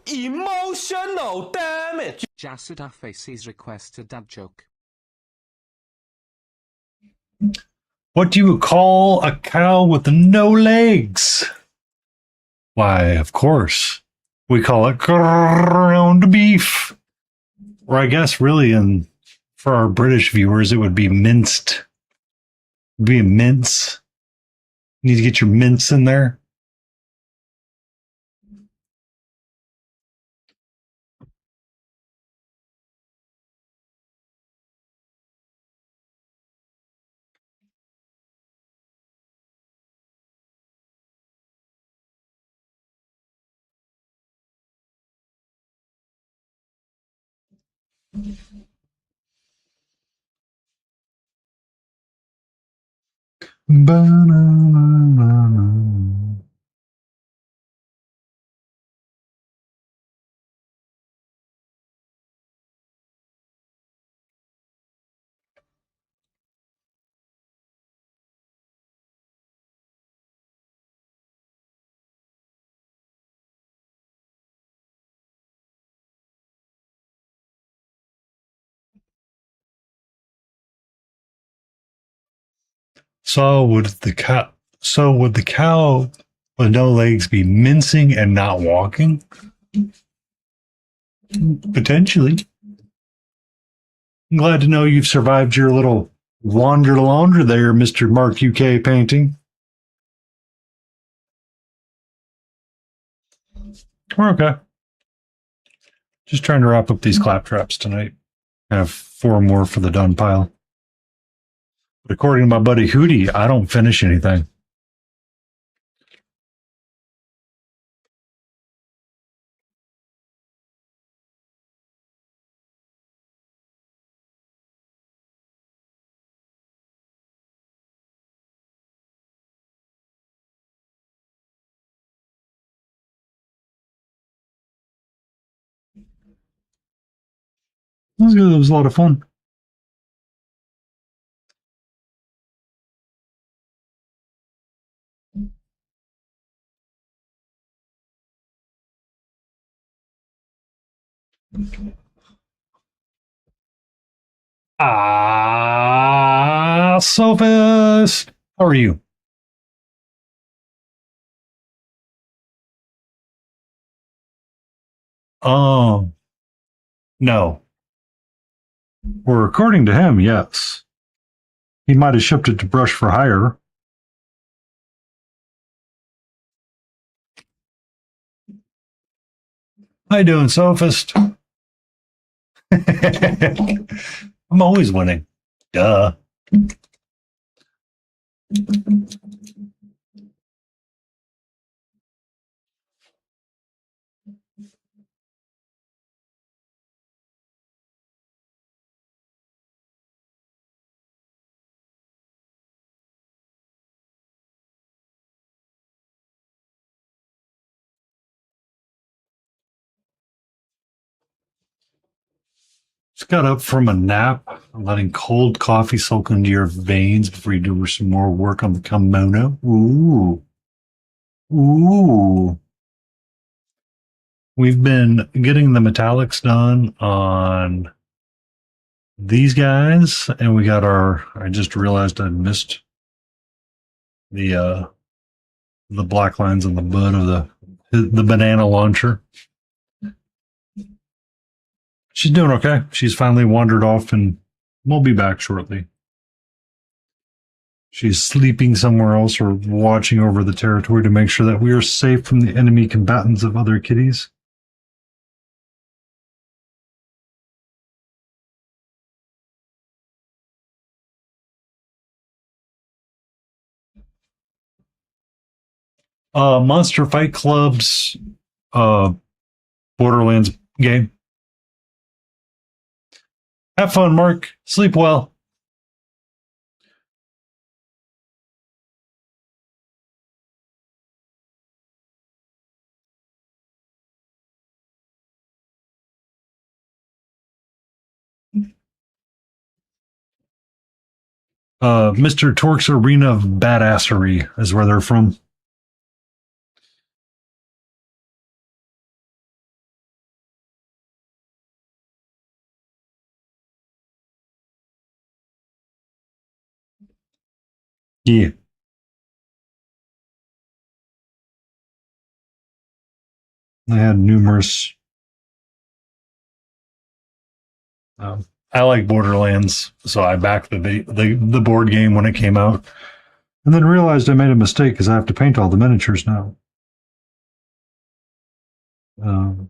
Emotional damage. Jasida faces request a dad joke. What do you call a cow with no legs? Why, of course, we call it ground beef. Or I guess really for our British viewers, it would be minced. It'd be a mince. You need to get your mince in there. Ba-na-na-na-na. So would the cow with no legs be mincing and not walking? Potentially. I'm glad to know you've survived your little wander there, Mr. Mark UK painting. We're okay. Just trying to wrap up these claptraps tonight. I have 4 more for the done pile. But according to my buddy Hootie, I don't finish anything. That was good. It was a lot of fun. Sophist! How are you? Um, no. Or according to him, yes. He might have shipped it to Brush for Hire. How you doing, Sophist? I'm always winning. Duh. Just got up from a nap, letting cold coffee soak into your veins before you do some more work on the kimono. Ooh. Ooh. We've been getting the metallics done on these guys, and we got I just realized I missed the the black lines on the butt of the banana launcher. She's doing okay. She's finally wandered off and we'll be back shortly. She's sleeping somewhere else or watching over the territory to make sure that we are safe from the enemy combatants of other kitties. Monster Fight Club's uh, Borderlands game. Have fun, Mark. Sleep well. Mr. Torque's Arena of Badassery is where they're from. Yeah. They had numerous. I like Borderlands, so I backed the board game when it came out, and then realized I made a mistake because I have to paint all the miniatures now. Um,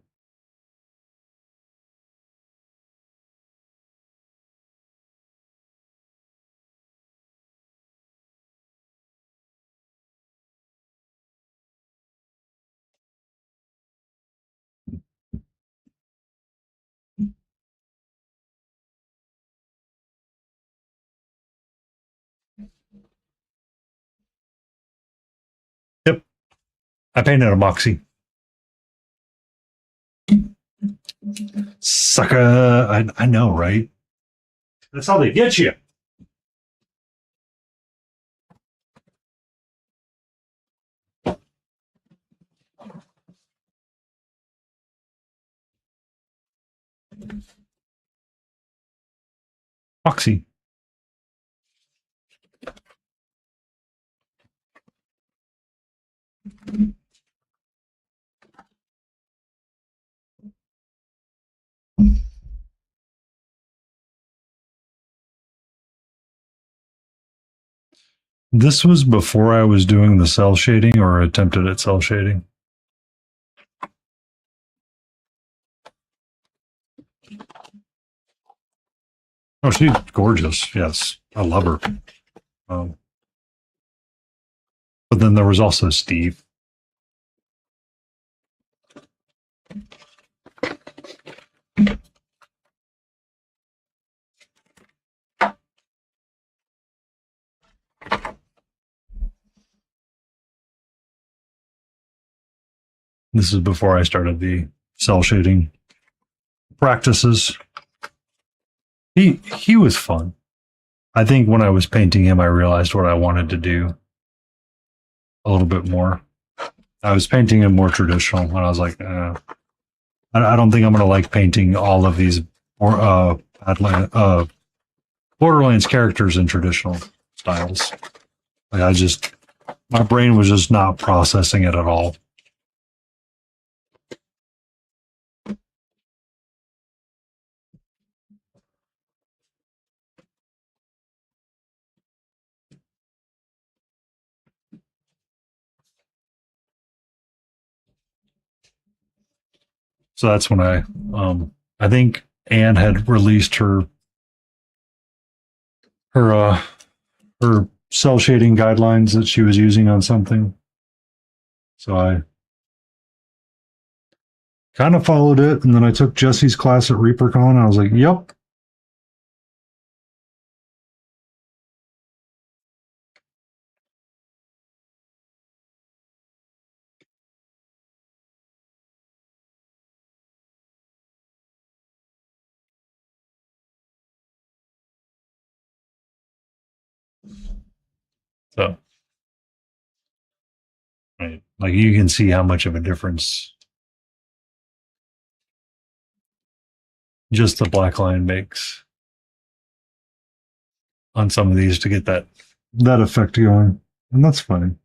I painted a Moxie. Sucker. I know, right? That's how they get you. Moxie. This was before I was doing the cell shading or attempted at cell shading. Oh, she's gorgeous. Yes, I love her. Um, but then there was also Steve. This is before I started the cell shading practices. He was fun. I think when I was painting him, I realized what I wanted to do a little bit more. I was painting him more traditional, and I was like, I don't think I'm going to like painting all of these Borderlands characters in traditional styles. Like my brain was just not processing it at all. So that's when I think Anne had released her her cell shading guidelines that she was using on something. So I kind of followed it, and then I took Jesse's class at ReaperCon, and I was like, "Yep." So, right, like you can see how much of a difference just the black line makes on some of these to get that effect going, and that's fine.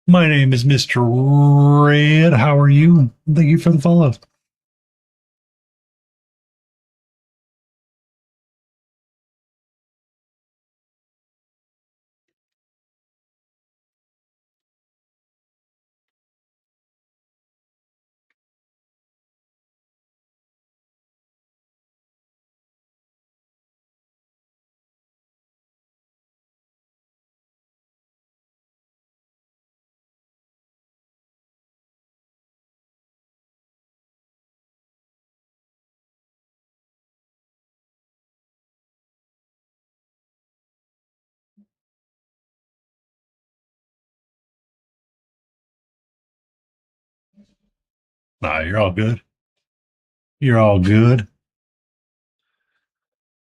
My name is Mr. Red. How are you? Thank you for the follow. Nah, you're all good. You're all good.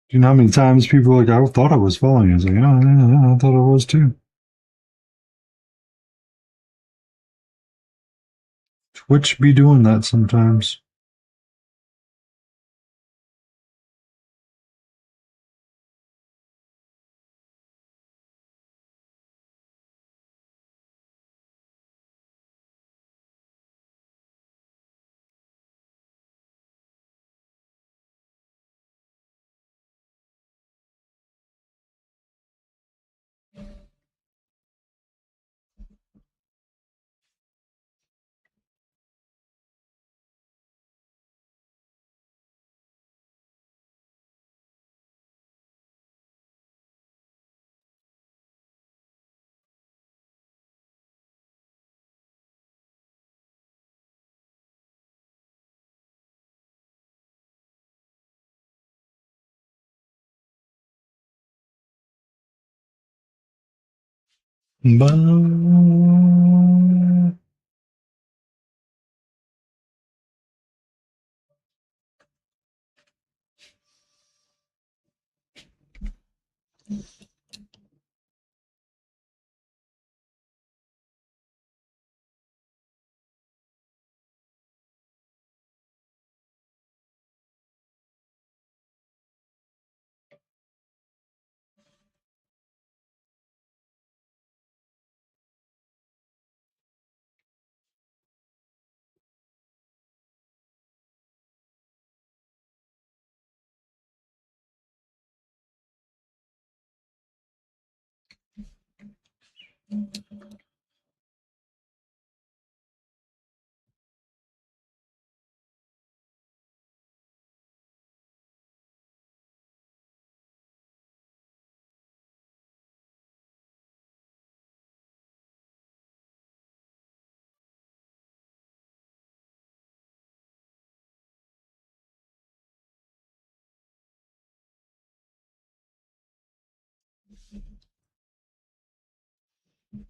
Do you know how many times people are like, I thought I was falling? I was like, oh, yeah, I thought I was too. Twitch be doing that sometimes. But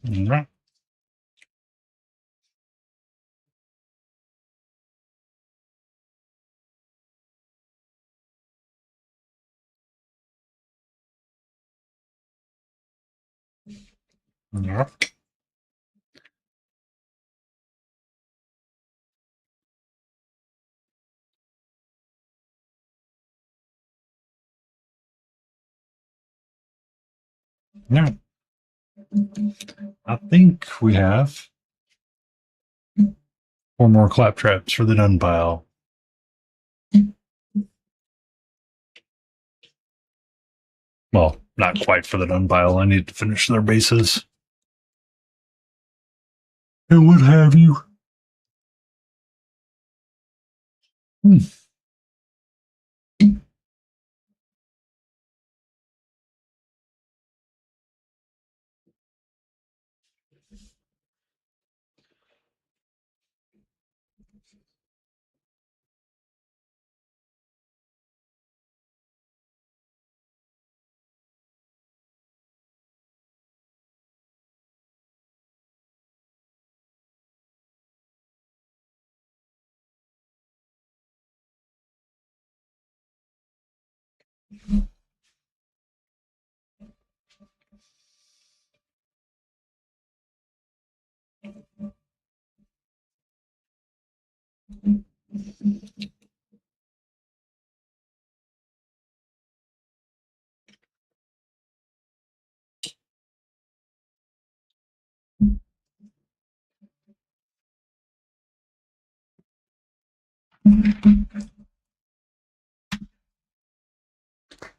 yeah, yeah. Yeah. I think we have 4 more claptraps for the done pile. Well, not quite for the done pile. I need to finish their bases. And what have you. Hmm.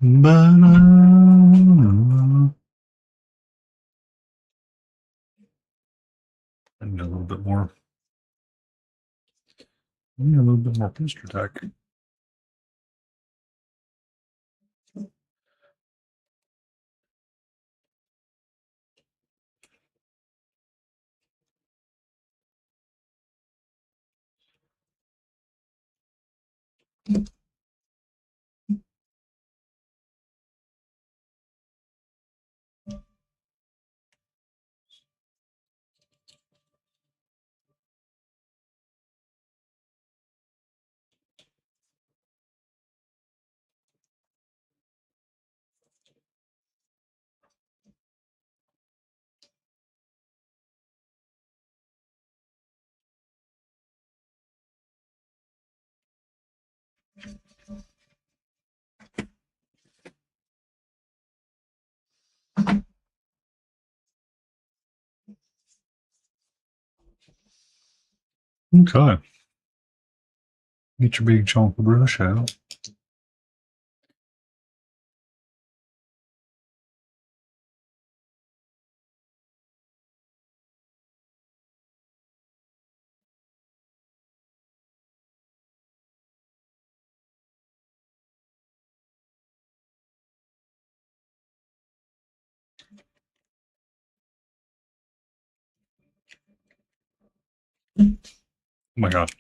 But I need a little bit more. I need a little bit more booster tech. Okay. Get your big chunk of brush out. Oh my god.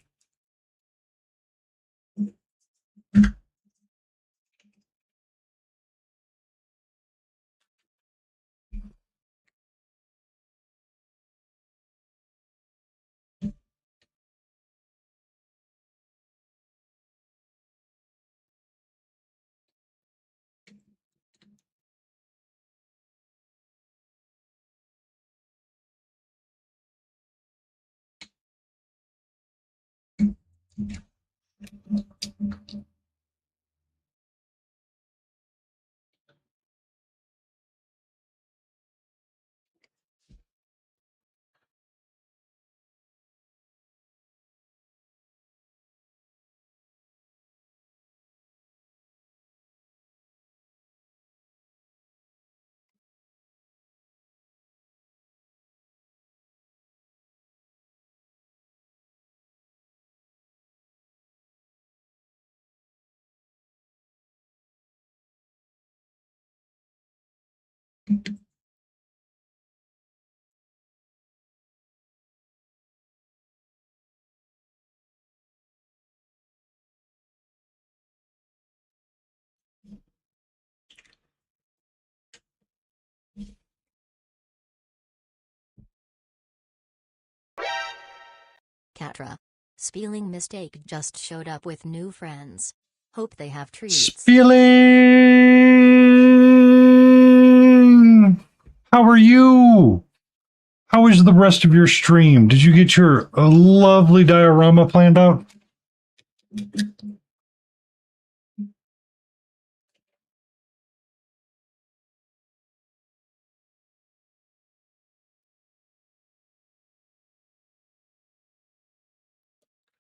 Katra. Spelling mistake just showed up with new friends. Hope they have treats. Spilling! How are you? How is the rest of your stream? Did you get your lovely diorama planned out?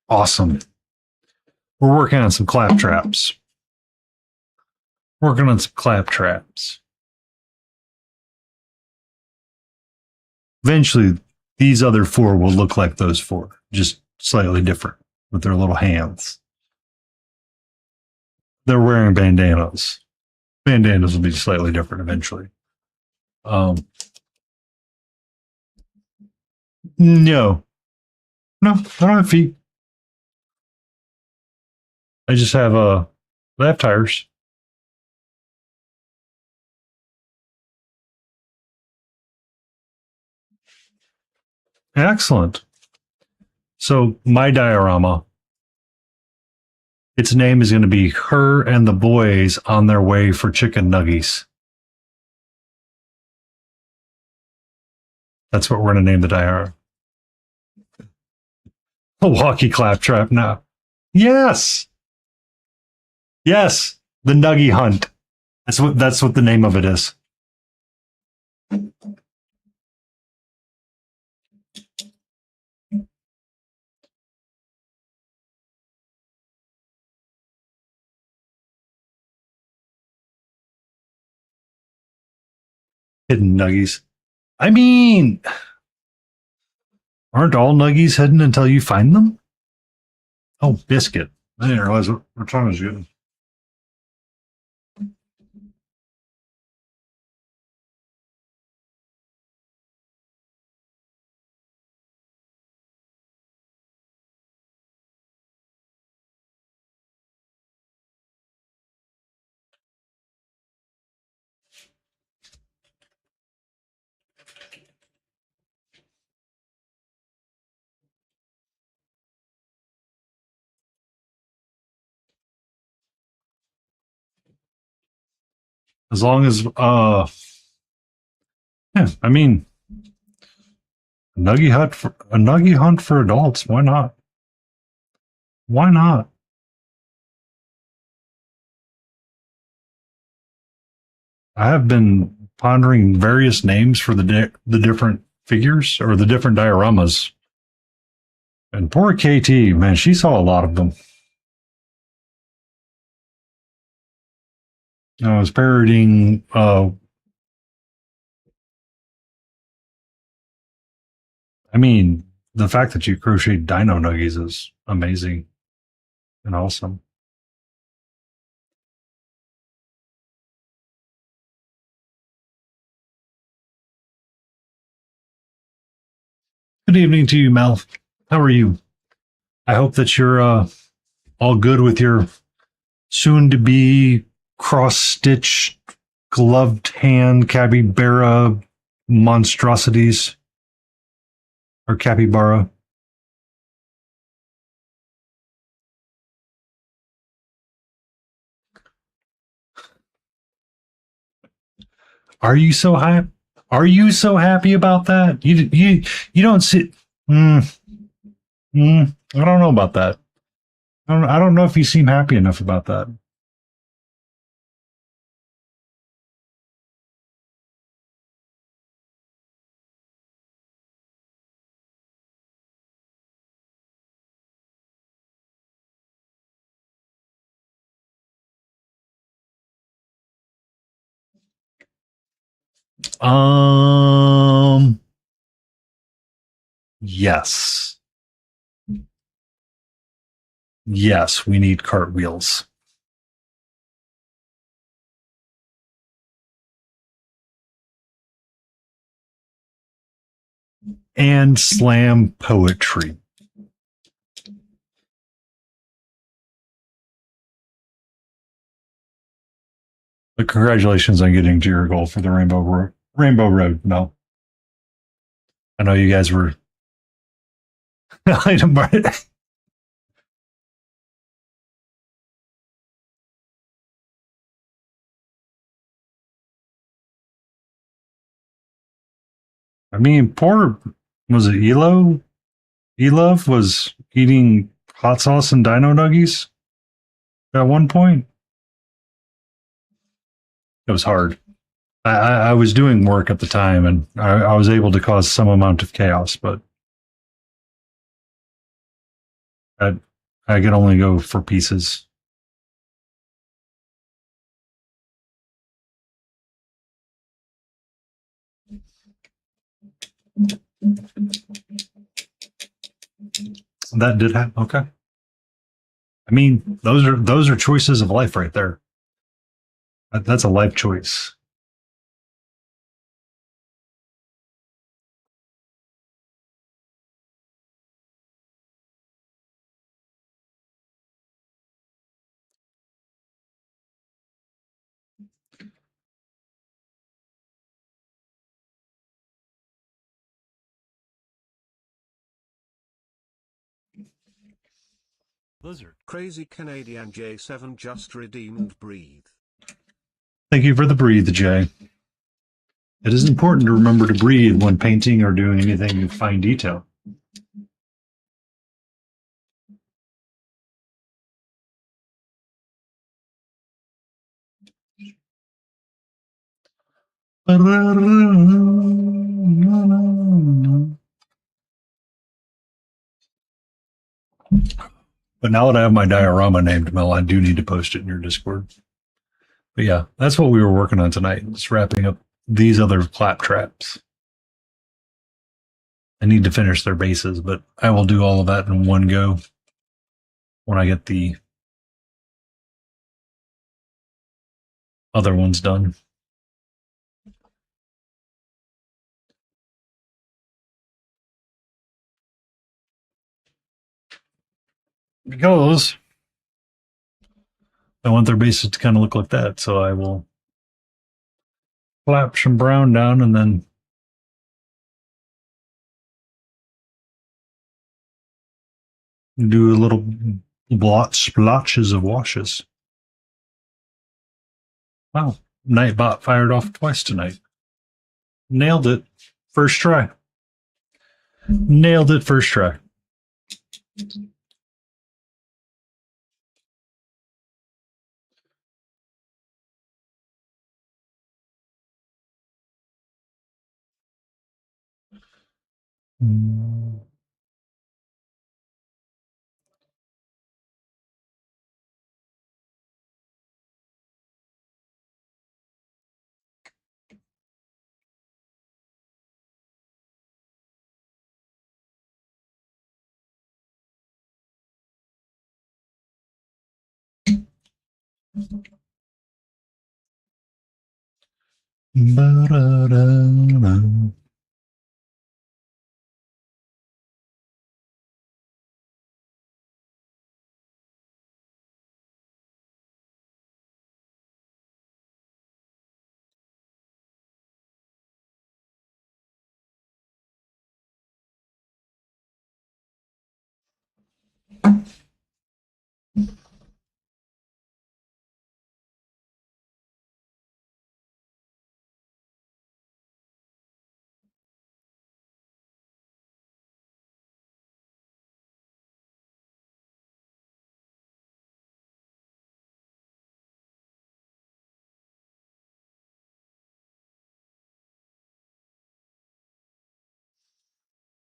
Awesome. We're working on some claptraps. Working on some claptraps. Eventually, these other four will look like those four, just slightly different with their little hands. They're wearing bandanas. Bandanas will be slightly different eventually. No. No, I don't have feet. I just have I have tires. Excellent. So my diorama, its name is going to be Her and the Boys on Their Way for Chicken Nuggies. That's what we're going to name the diorama. A walkie claptrap now. Yes. Yes. The Nuggie Hunt. That's what the name of it is. Hidden Nuggies. I mean, aren't all Nuggies hidden until you find them? Oh, biscuit. I didn't realize what time was getting. As long as yeah, I mean a nuggie hunt for adults, why not? Why not? I have been pondering various names for the different figures or the different dioramas. And poor KT, man, she saw a lot of them. I was parodying I mean, the fact that you crocheted dino nuggies is amazing and awesome. Good evening to you, Mel. How are you? I hope that you're all good with your soon to be cross stitched, gloved hand capybara monstrosities or capybara. Are you so happy? Are you so happy about that? You don't sit. I don't know about that. I don't know if you seem happy enough about that. Um. Yes. Yes, we need cartwheels. And slam poetry. But congratulations on getting to your goal for the Rainbow Road, Mel. I know you guys were I mean, poor was it Elo? Elov was eating hot sauce and dino nuggies at one point. It was hard. I was doing work at the time, and I was able to cause some amount of chaos, but I, I could only go for pieces. That did happen. Okay. I mean, those are choices of life right there. That's a life choice. Blizzard. Crazy Canadian J7 just redeemed breathe. Thank you for the breathe, Jay. It is important to remember to breathe when painting or doing anything of fine detail. But now that I have my diorama named Mel, I do need to post it in your Discord. But yeah, that's what we were working on tonight. Just wrapping up these other clap traps. I need to finish their bases, but I will do all of that in one go when I get the other ones done. Because I want their bases to kind of look like that, so I will slap some brown down and then do a little splotches of washes. Wow, Nightbot fired off twice tonight. Nailed it. First try. Nailed it first try. Ba-da-da-da.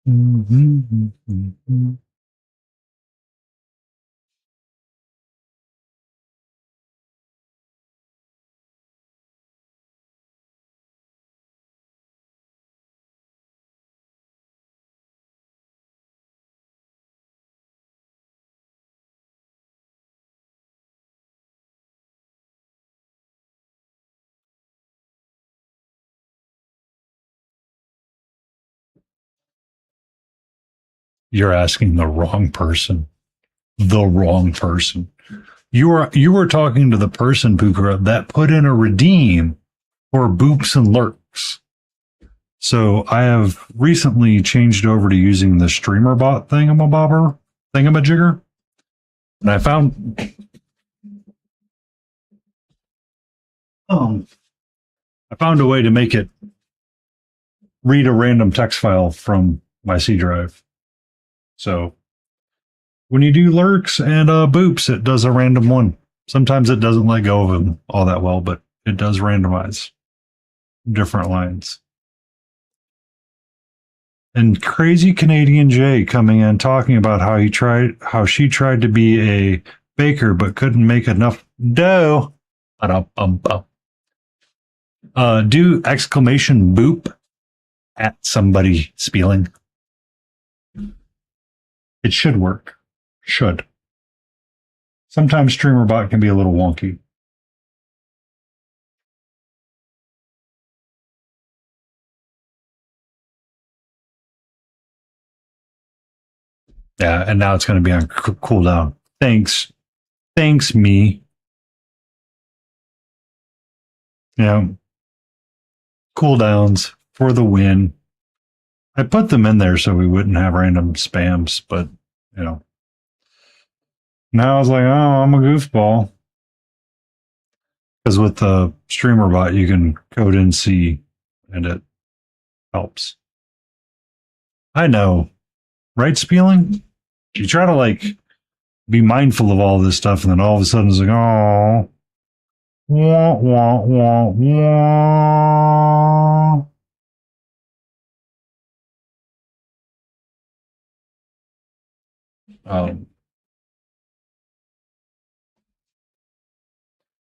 Mhm. You're asking the wrong person. The wrong person. You were talking to the person, Pukra, that put in a redeem for boops and lurks. So I have recently changed over to using the streamer bot thingamajigger. And I found a way to make it read a random text file from my C drive. So when you do lurks and boops, it does a random one. Sometimes it doesn't let go of them all that well, but it does randomize different lines. And crazy Canadian Jay coming in talking about how she tried to be a baker but couldn't make enough dough. Do exclamation boop at somebody spelling. It should work. Should. Sometimes StreamerBot can be a little wonky. Yeah, and now it's going to be on cooldown. Thanks. Thanks, me. Yeah. Cooldowns for the win. I put them in there so we wouldn't have random spams, but, you know. Now I was like, oh, I'm a goofball. Because with the StreamerBot, you can code in C and it helps. I know. Right, Spieling? You try to, like, be mindful of all this stuff, and then all of a sudden it's like, oh. Wah, wah, wah, wah.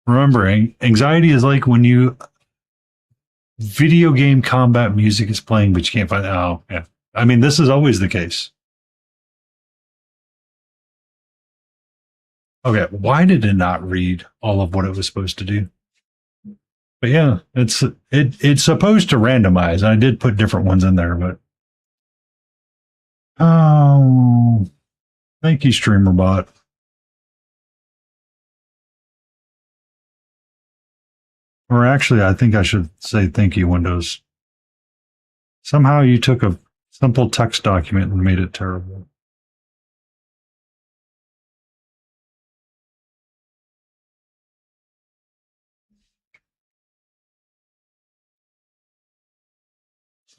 Remember, anxiety is like when you video game combat music is playing, but you can't find. Oh, yeah. I mean, this is always the case. Okay, why did it not read all of what it was supposed to do? But yeah, it's supposed to randomize. I did put different ones in there, but oh, thank you, StreamerBot. Or actually, I think I should say thank you, Windows. Somehow you took a simple text document and made it terrible.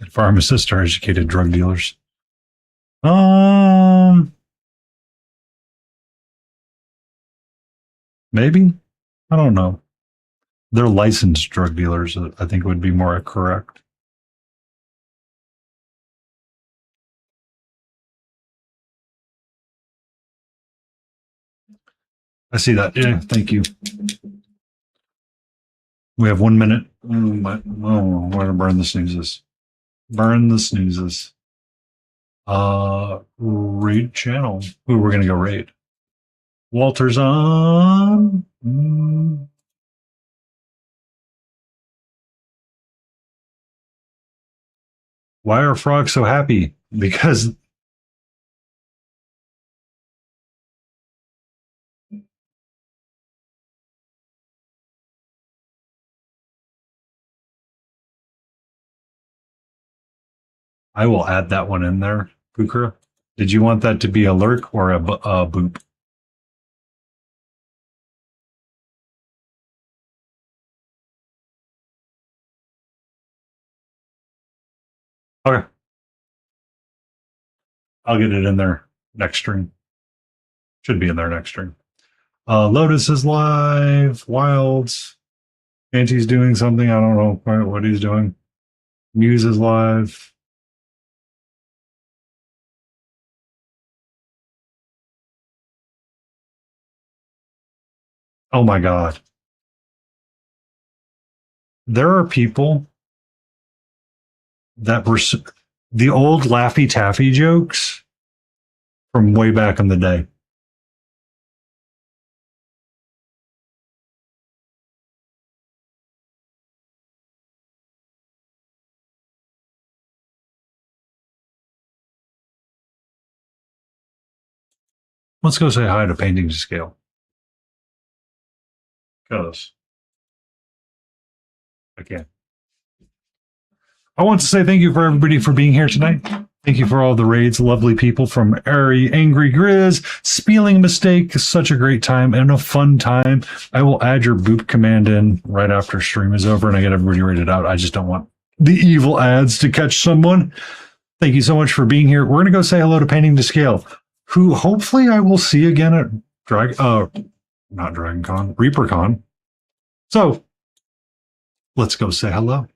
And pharmacists are educated drug dealers. Maybe? I don't know. They're licensed drug dealers, I think would be more correct. I see that. Yeah, thank you. We have 1 minute. I'm going to burn the snoozes. Burn the snoozes. Raid channel. Who we're going to go raid? Walter's on. Mm. Why are frogs so happy? Because I will add that one in there, Kukra. Did you want that to be a lurk or a boop? Okay, I'll get it in there next stream. Should be in there next stream. Lotus is live. Wilds. Auntie's doing something. I don't know quite what he's doing. Muse is live. Oh my God. There are people that were the old Laffy Taffy jokes from way back in the day. Let's go say hi to Painting to Scale. Because I can't. I want to say thank you for everybody for being here tonight. Thank you for all the raids, lovely people from Ari, Angry Grizz, Spelling Mistake. Such a great time and a fun time. I will add your boop command in right after stream is over and I get everybody rated out. I just don't want the evil ads to catch someone. Thank you so much for being here. We're going to go say hello to Painting to Scale, who hopefully I will see again at not Dragon Con, ReaperCon. So let's go say hello.